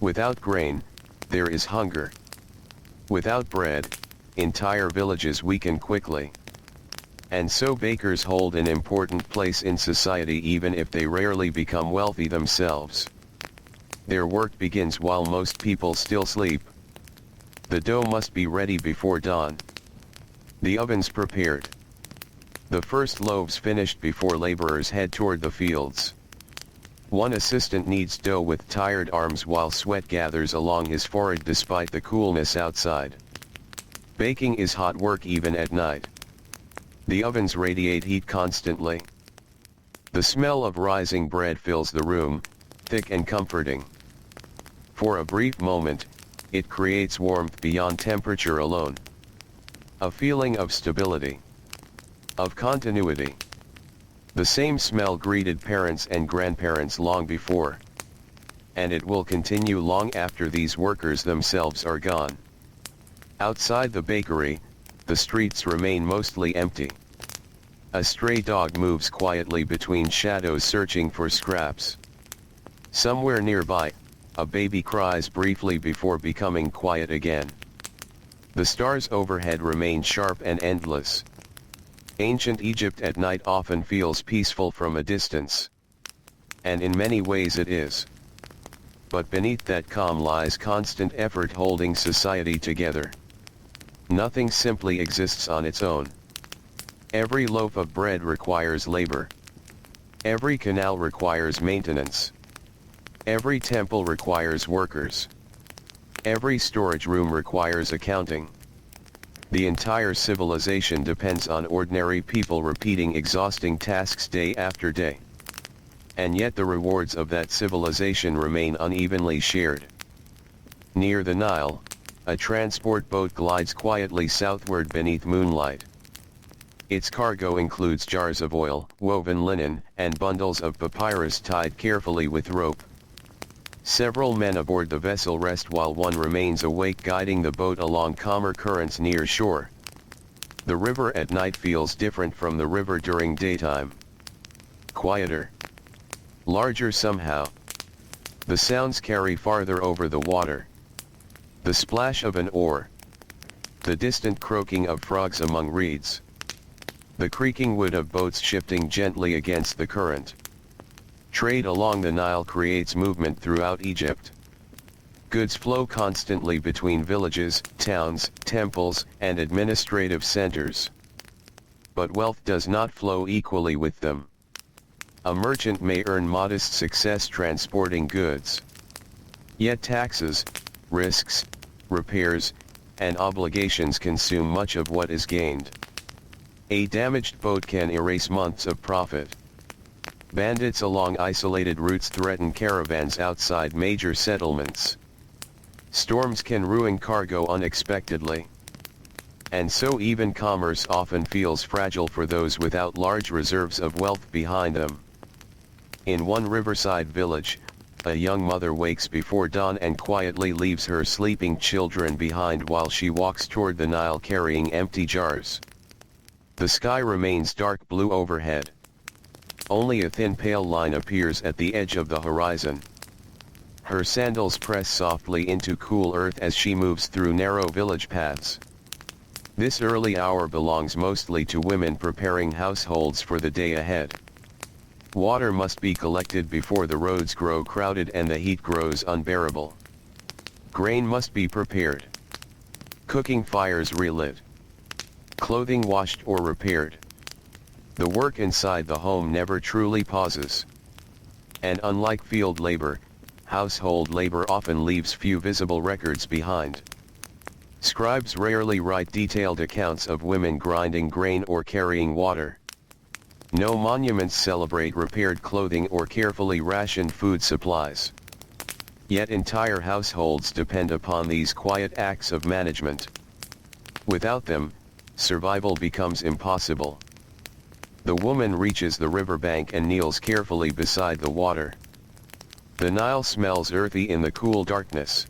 Without grain, there is hunger. Without bread, entire villages weaken quickly. And so bakers hold an important place in society even if they rarely become wealthy themselves. Their work begins while most people still sleep. The dough must be ready before dawn. The ovens prepared. The first loaves finished before laborers head toward the fields. One assistant kneads dough with tired arms while sweat gathers along his forehead despite the coolness outside. Baking is hot work even at night. The ovens radiate heat constantly. The smell of rising bread fills the room, thick and comforting. For a brief moment, it creates warmth beyond temperature alone. A feeling of stability. Of continuity. The same smell greeted parents and grandparents long before. And it will continue long after these workers themselves are gone. Outside the bakery, the streets remain mostly empty. A stray dog moves quietly between shadows searching for scraps. Somewhere nearby, a baby cries briefly before becoming quiet again. The stars overhead remain sharp and endless. Ancient Egypt at night often feels peaceful from a distance. And in many ways it is. But beneath that calm lies constant effort holding society together. Nothing simply exists on its own. Every loaf of bread requires labor. Every canal requires maintenance. Every temple requires workers. Every storage room requires accounting. The entire civilization depends on ordinary people repeating exhausting tasks day after day. And yet the rewards of that civilization remain unevenly shared. Near the Nile, a transport boat glides quietly southward beneath moonlight. Its cargo includes jars of oil, woven linen, and bundles of papyrus tied carefully with rope. Several men aboard the vessel rest while one remains awake guiding the boat along calmer currents near shore. The river at night feels different from the river during daytime. Quieter. Larger somehow. The sounds carry farther over the water. The splash of an oar. The distant croaking of frogs among reeds. The creaking wood of boats shifting gently against the current. Trade along the Nile creates movement throughout Egypt. Goods flow constantly between villages, towns, temples, and administrative centers. But wealth does not flow equally with them. A merchant may earn modest success transporting goods. Yet taxes, risks, repairs, and obligations consume much of what is gained. A damaged boat can erase months of profit. Bandits along isolated routes threaten caravans outside major settlements. Storms can ruin cargo unexpectedly. And so even commerce often feels fragile for those without large reserves of wealth behind them. In one riverside village, a young mother wakes before dawn and quietly leaves her sleeping children behind while she walks toward the Nile carrying empty jars. The sky remains dark blue overhead. Only a thin pale line appears at the edge of the horizon. Her sandals press softly into cool earth as she moves through narrow village paths. This early hour belongs mostly to women preparing households for the day ahead. Water must be collected before the roads grow crowded and the heat grows unbearable. Grain must be prepared. Cooking fires relit. Clothing washed or repaired. The work inside the home never truly pauses. And unlike field labor, household labor often leaves few visible records behind. Scribes rarely write detailed accounts of women grinding grain or carrying water. No monuments celebrate repaired clothing or carefully rationed food supplies. Yet entire households depend upon these quiet acts of management. Without them, survival becomes impossible. The woman reaches the riverbank and kneels carefully beside the water. The Nile smells earthy in the cool darkness.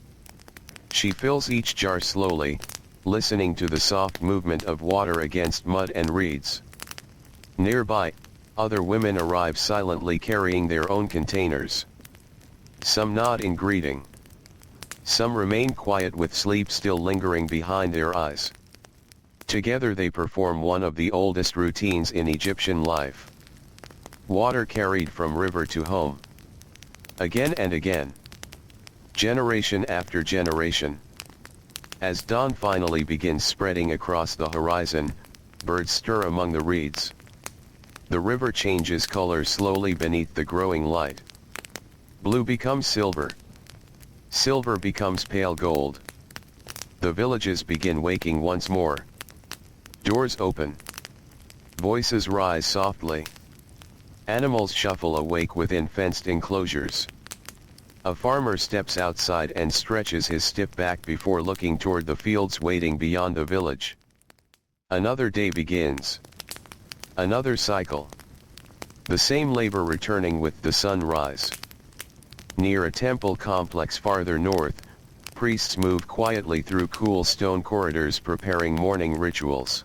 She fills each jar slowly, listening to the soft movement of water against mud and reeds. Nearby, other women arrive silently carrying their own containers. Some nod in greeting. Some remain quiet with sleep still lingering behind their eyes. Together they perform one of the oldest routines in Egyptian life. Water carried from river to home. Again and again. Generation after generation. As dawn finally begins spreading across the horizon, birds stir among the reeds. The river changes color slowly beneath the growing light. Blue becomes silver. Silver becomes pale gold. The villages begin waking once more. Doors open. Voices rise softly. Animals shuffle awake within fenced enclosures. A farmer steps outside and stretches his stiff back before looking toward the fields waiting beyond the village. Another day begins. Another cycle. The same labor returning with the sunrise. Near a temple complex farther north, priests move quietly through cool stone corridors preparing morning rituals.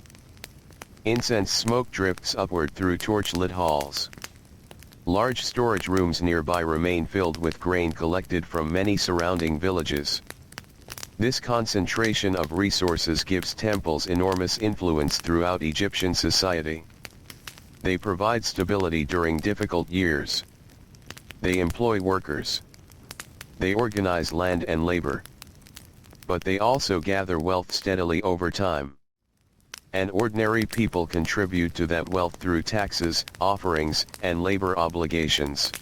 Incense smoke drifts upward through torch-lit halls. Large storage rooms nearby remain filled with grain collected from many surrounding villages. This concentration of resources gives temples enormous influence throughout Egyptian society. They provide stability during difficult years. They employ workers. They organize land and labor. But they also gather wealth steadily over time. And ordinary people contribute to that wealth through taxes, offerings, and labor obligations.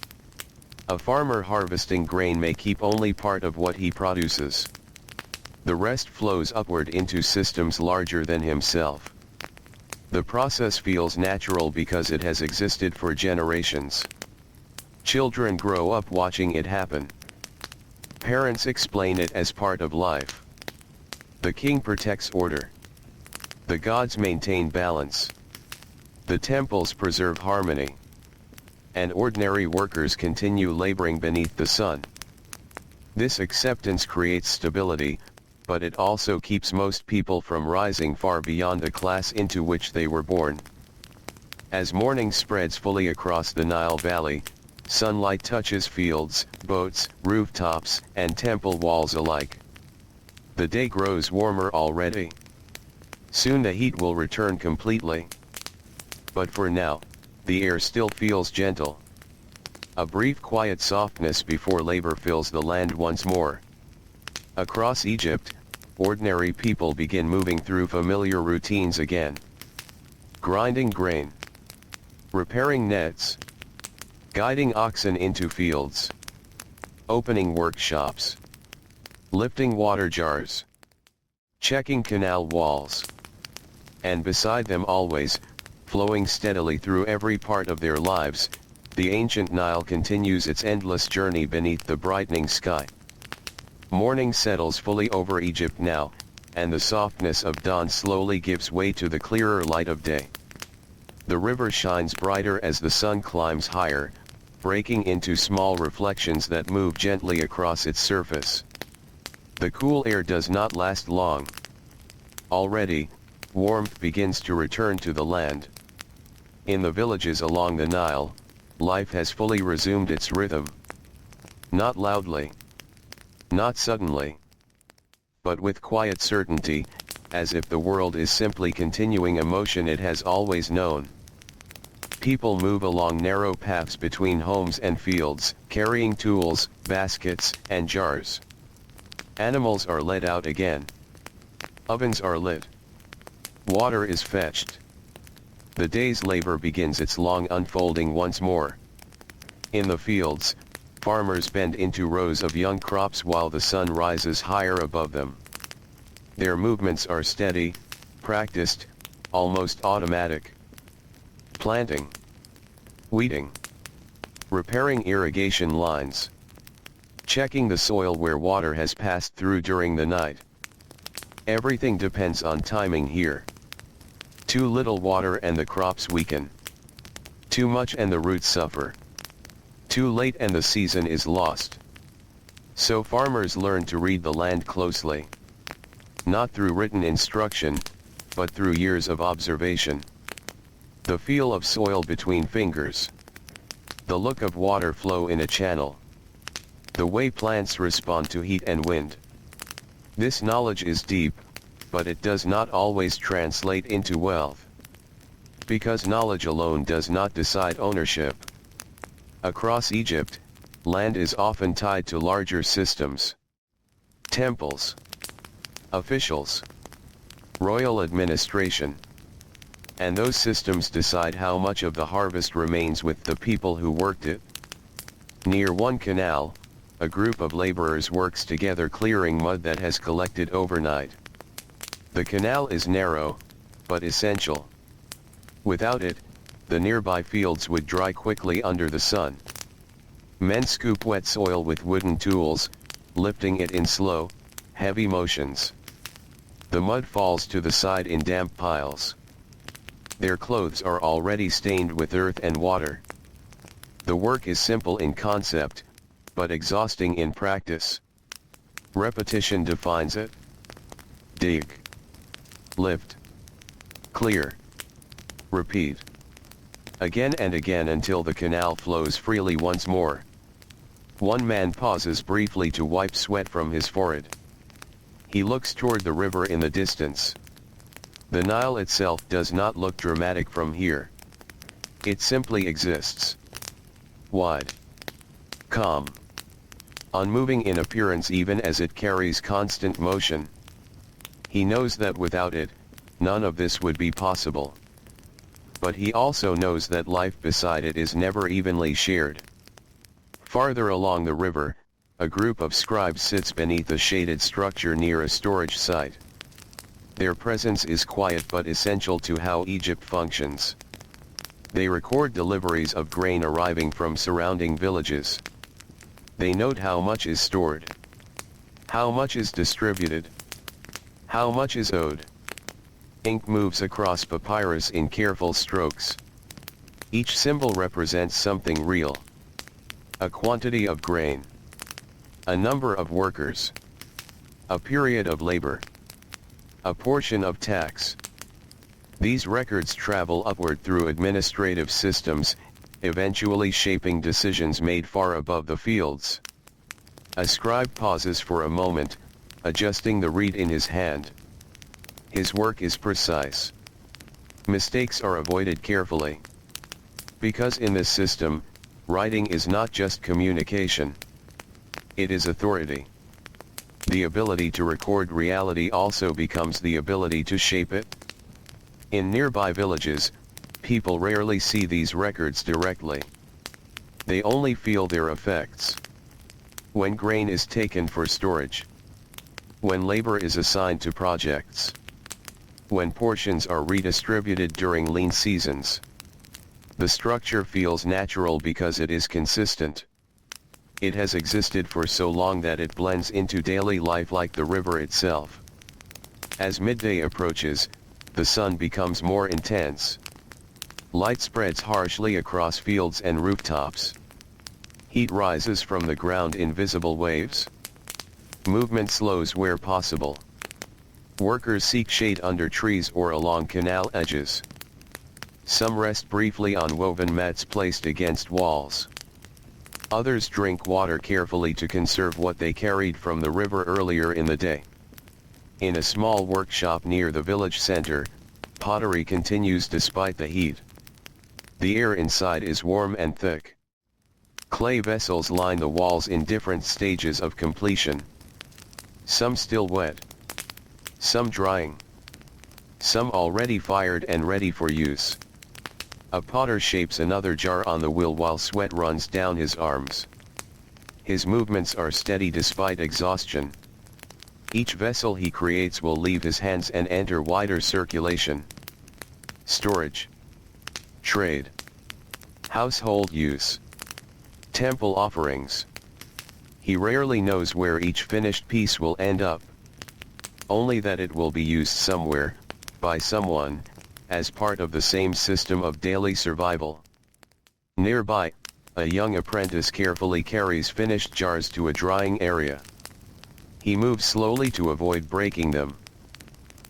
A farmer harvesting grain may keep only part of what he produces. The rest flows upward into systems larger than himself. The process feels natural because it has existed for generations. Children grow up watching it happen. Parents explain it as part of life. The king protects order. The gods maintain balance. The temples preserve harmony. And ordinary workers continue laboring beneath the sun. This acceptance creates stability, but it also keeps most people from rising far beyond the class into which they were born. As morning spreads fully across the Nile Valley, sunlight touches fields, boats, rooftops, and temple walls alike. The day grows warmer already. Soon the heat will return completely. But for now, the air still feels gentle. A brief quiet softness before labor fills the land once more. Across Egypt, ordinary people begin moving through familiar routines again. Grinding grain. Repairing nets. Guiding oxen into fields. Opening workshops. Lifting water jars. Checking canal walls. And beside them always, flowing steadily through every part of their lives, the ancient Nile continues its endless journey beneath the brightening sky. Morning settles fully over Egypt now, and the softness of dawn slowly gives way to the clearer light of day. The river shines brighter as the sun climbs higher, breaking into small reflections that move gently across its surface. The cool air does not last long. Already, warmth begins to return to the land. In the villages along the Nile, life has fully resumed its rhythm. Not loudly. Not suddenly. But with quiet certainty, as if the world is simply continuing a motion it has always known. People move along narrow paths between homes and fields, carrying tools, baskets, and jars. Animals are led out again. Ovens are lit. Water is fetched. The day's labor begins its long unfolding once more. In the fields, farmers bend into rows of young crops while the sun rises higher above them. Their movements are steady, practiced, almost automatic. Planting. Weeding. Repairing irrigation lines. Checking the soil where water has passed through during the night. Everything depends on timing here. Too little water and the crops weaken. Too much and the roots suffer. Too late and the season is lost. So farmers learn to read the land closely. Not through written instruction, but through years of observation. The feel of soil between fingers. The look of water flow in a channel. The way plants respond to heat and wind. This knowledge is deep, but it does not always translate into wealth. Because knowledge alone does not decide ownership. Across Egypt, land is often tied to larger systems. Temples. Officials. Royal administration. And those systems decide how much of the harvest remains with the people who worked it. Near one canal, a group of laborers works together clearing mud that has collected overnight. The canal is narrow, but essential. Without it, the nearby fields would dry quickly under the sun. Men scoop wet soil with wooden tools, lifting it in slow, heavy motions. The mud falls to the side in damp piles. Their clothes are already stained with earth and water. The work is simple in concept, but exhausting in practice. Repetition defines it. Dig. Lift. Clear. Repeat. Again and again until the canal flows freely once more. One man pauses briefly to wipe sweat from his forehead. He looks toward the river in the distance. The Nile itself does not look dramatic from here. It simply exists. Wide. Calm. Unmoving in appearance even as it carries constant motion. He knows that without it, none of this would be possible. But he also knows that life beside it is never evenly shared. Farther along the river, a group of scribes sits beneath a shaded structure near a storage site. Their presence is quiet but essential to how Egypt functions. They record deliveries of grain arriving from surrounding villages. They note how much is stored, how much is distributed, how much is owed. Ink moves across papyrus in careful strokes. Each symbol represents something real. A quantity of grain. A number of workers. A period of labor. A portion of tax. These records travel upward through administrative systems, eventually shaping decisions made far above the fields. A scribe pauses for a moment, adjusting the reed in his hand. His work is precise. Mistakes are avoided carefully. Because in this system, writing is not just communication. It is authority. The ability to record reality also becomes the ability to shape it. In nearby villages, people rarely see these records directly. They only feel their effects. When grain is taken for storage. When labor is assigned to projects. When portions are redistributed during lean seasons. The structure feels natural because it is consistent. It has existed for so long that it blends into daily life like the river itself. As midday approaches, the sun becomes more intense. Light spreads harshly across fields and rooftops. Heat rises from the ground in visible waves. Movement slows where possible. Workers seek shade under trees or along canal edges. Some rest briefly on woven mats placed against walls. Others drink water carefully to conserve what they carried from the river earlier in the day. In a small workshop near the village center, pottery continues despite the heat. The air inside is warm and thick. Clay vessels line the walls in different stages of completion. Some still wet. Some drying. Some already fired and ready for use. A potter shapes another jar on the wheel while sweat runs down his arms. His movements are steady despite exhaustion. Each vessel he creates will leave his hands and enter wider circulation. Storage. Trade. Household use. Temple offerings. He rarely knows where each finished piece will end up. Only that it will be used somewhere, by someone, as part of the same system of daily survival. Nearby, a young apprentice carefully carries finished jars to a drying area. He moves slowly to avoid breaking them.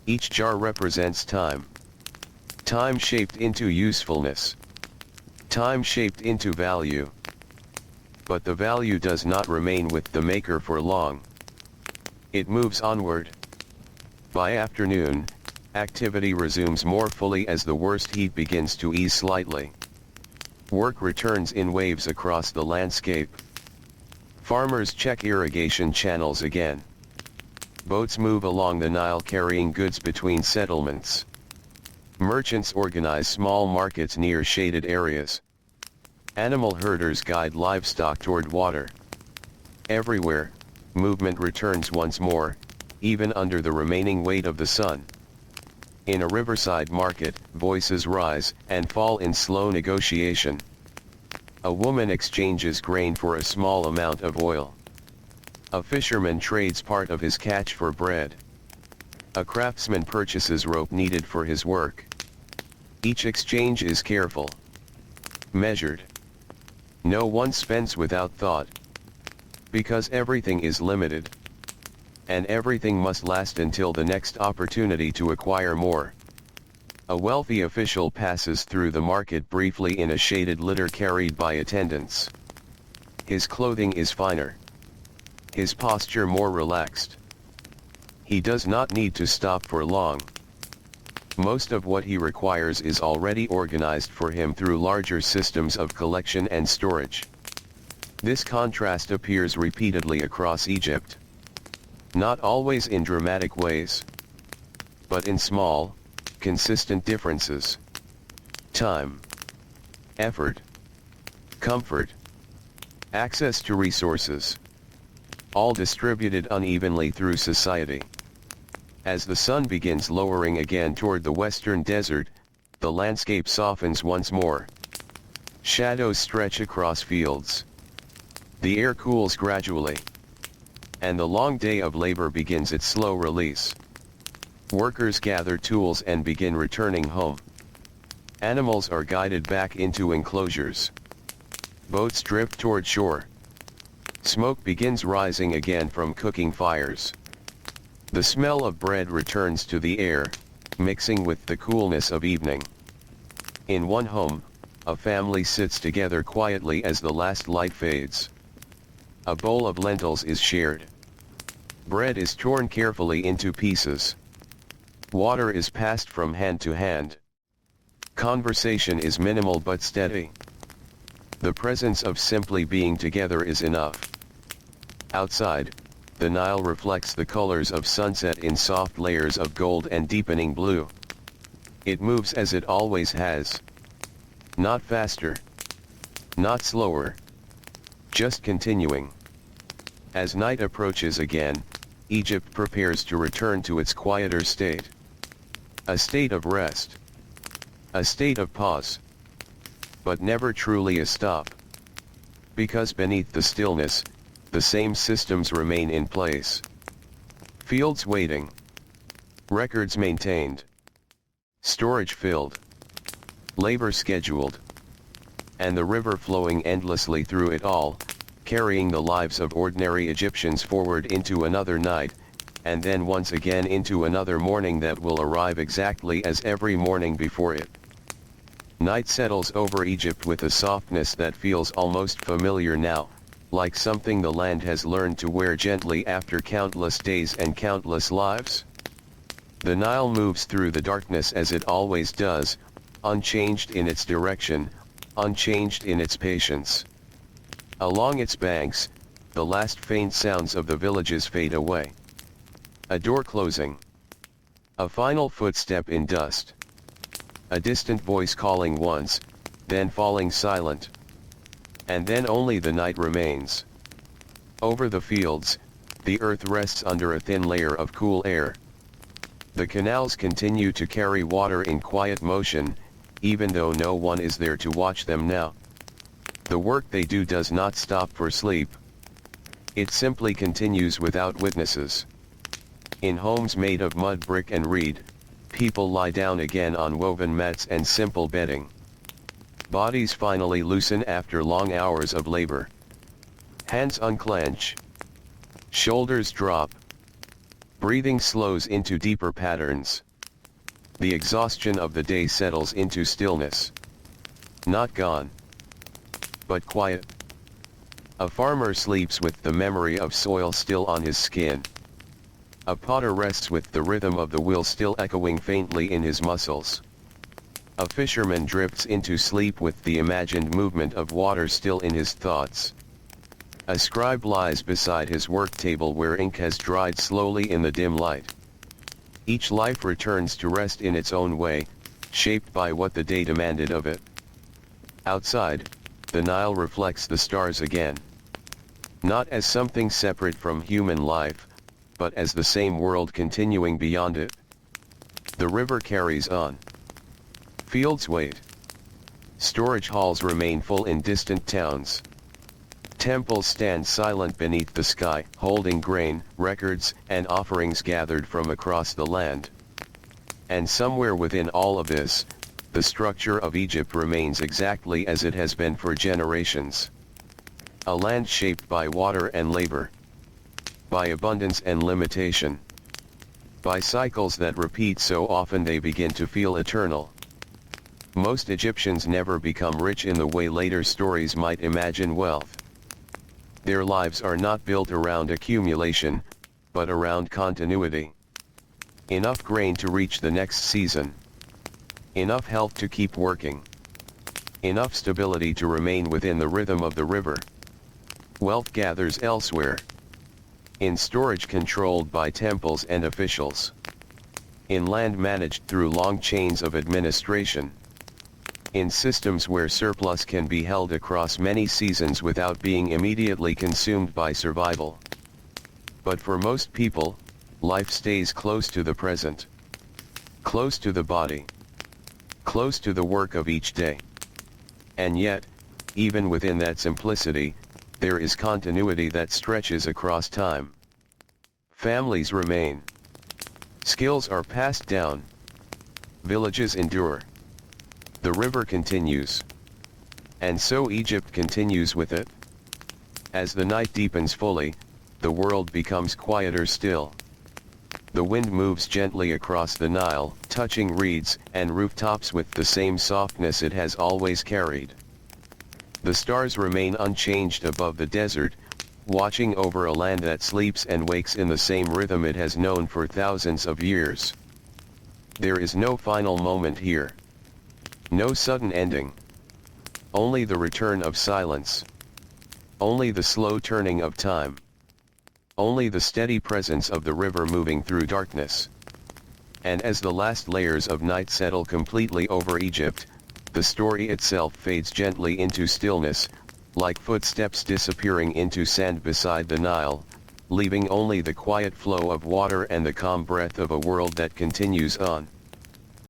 Each jar represents time. Time shaped into usefulness. Time shaped into value. But the value does not remain with the maker for long. It moves onward. By afternoon, activity resumes more fully as the worst heat begins to ease slightly. Work returns in waves across the landscape. Farmers check irrigation channels again. Boats move along the Nile carrying goods between settlements. Merchants organize small markets near shaded areas. Animal herders guide livestock toward water. Everywhere, movement returns once more, even under the remaining weight of the sun. In a riverside market, voices rise and fall in slow negotiation. A woman exchanges grain for a small amount of oil. A fisherman trades part of his catch for bread. A craftsman purchases rope needed for his work. Each exchange is careful. Measured. No one spends without thought. Because everything is limited. And everything must last until the next opportunity to acquire more. A wealthy official passes through the market briefly in a shaded litter carried by attendants. His clothing is finer. His posture more relaxed. He does not need to stop for long. Most of what he requires is already organized for him through larger systems of collection and storage. This contrast appears repeatedly across Egypt. Not always in dramatic ways, but in small, consistent differences. Time, effort, comfort, access to resources, all distributed unevenly through society. As the sun begins lowering again toward the western desert, the landscape softens once more. Shadows stretch across fields. The air cools gradually, and the long day of labor begins its slow release. Workers gather tools and begin returning home. Animals are guided back into enclosures. Boats drift toward shore. Smoke begins rising again from cooking fires. The smell of bread returns to the air, mixing with the coolness of evening. In one home, a family sits together quietly as the last light fades. A bowl of lentils is shared. Bread is torn carefully into pieces. Water is passed from hand to hand. Conversation is minimal but steady. The presence of simply being together is enough. Outside, the Nile reflects the colors of sunset in soft layers of gold and deepening blue. It moves as it always has. Not faster. Not slower. Just continuing. As night approaches again, Egypt prepares to return to its quieter state. A state of rest. A state of pause. But never truly a stop. Because beneath the stillness, the same systems remain in place. Fields waiting. Records maintained. Storage filled. Labor scheduled. And the river flowing endlessly through it all, carrying the lives of ordinary Egyptians forward into another night, and then once again into another morning that will arrive exactly as every morning before it. Night settles over Egypt with a softness that feels almost familiar now, like something the land has learned to wear gently after countless days and countless lives. The Nile moves through the darkness as it always does, unchanged in its direction, unchanged in its patience. Along its banks, the last faint sounds of the villages fade away. A door closing. A final footstep in dust. A distant voice calling once, then falling silent. And then only the night remains. Over the fields, the earth rests under a thin layer of cool air. The canals continue to carry water in quiet motion, even though no one is there to watch them now. The work they do does not stop for sleep. It simply continues without witnesses. In homes made of mud, brick and reed, people lie down again on woven mats and simple bedding. Bodies finally loosen after long hours of labor. Hands unclench. Shoulders drop. Breathing slows into deeper patterns. The exhaustion of the day settles into stillness. Not gone, but quiet. A farmer sleeps with the memory of soil still on his skin. A potter rests with the rhythm of the wheel still echoing faintly in his muscles. A fisherman drifts into sleep with the imagined movement of water still in his thoughts. A scribe lies beside his work table where ink has dried slowly in the dim light. Each life returns to rest in its own way, shaped by what the day demanded of it. Outside, the Nile reflects the stars again. Not as something separate from human life, but as the same world continuing beyond it. The river carries on. Fields wait. Storage halls remain full in distant towns. Temples stand silent beneath the sky, holding grain, records, and offerings gathered from across the land. And somewhere within all of this, the structure of Egypt remains exactly as it has been for generations. A land shaped by water and labor. By abundance and limitation. By cycles that repeat so often they begin to feel eternal. Most Egyptians never become rich in the way later stories might imagine wealth. Their lives are not built around accumulation, but around continuity. Enough grain to reach the next season, Enough health to keep working. Enough stability to remain within the rhythm of the river. Wealth gathers elsewhere. In storage controlled by temples and officials. In land managed through long chains of administration. In systems where surplus can be held across many seasons without being immediately consumed by survival. But for most people, life stays close to the present. Close to the body. Close to the work of each day. And yet, even within that simplicity, there is continuity that stretches across time. Families remain. Skills are passed down. Villages endure. The river continues. And so Egypt continues with it. As the night deepens fully, the world becomes quieter still. The wind moves gently across the Nile, touching reeds and rooftops with the same softness it has always carried. The stars remain unchanged above the desert, watching over a land that sleeps and wakes in the same rhythm it has known for thousands of years. There is no final moment here. No sudden ending. Only the return of silence. Only the slow turning of time. Only the steady presence of the river moving through darkness. And as the last layers of night settle completely over Egypt, the story itself fades gently into stillness, like footsteps disappearing into sand beside the Nile, leaving only the quiet flow of water and the calm breath of a world that continues on.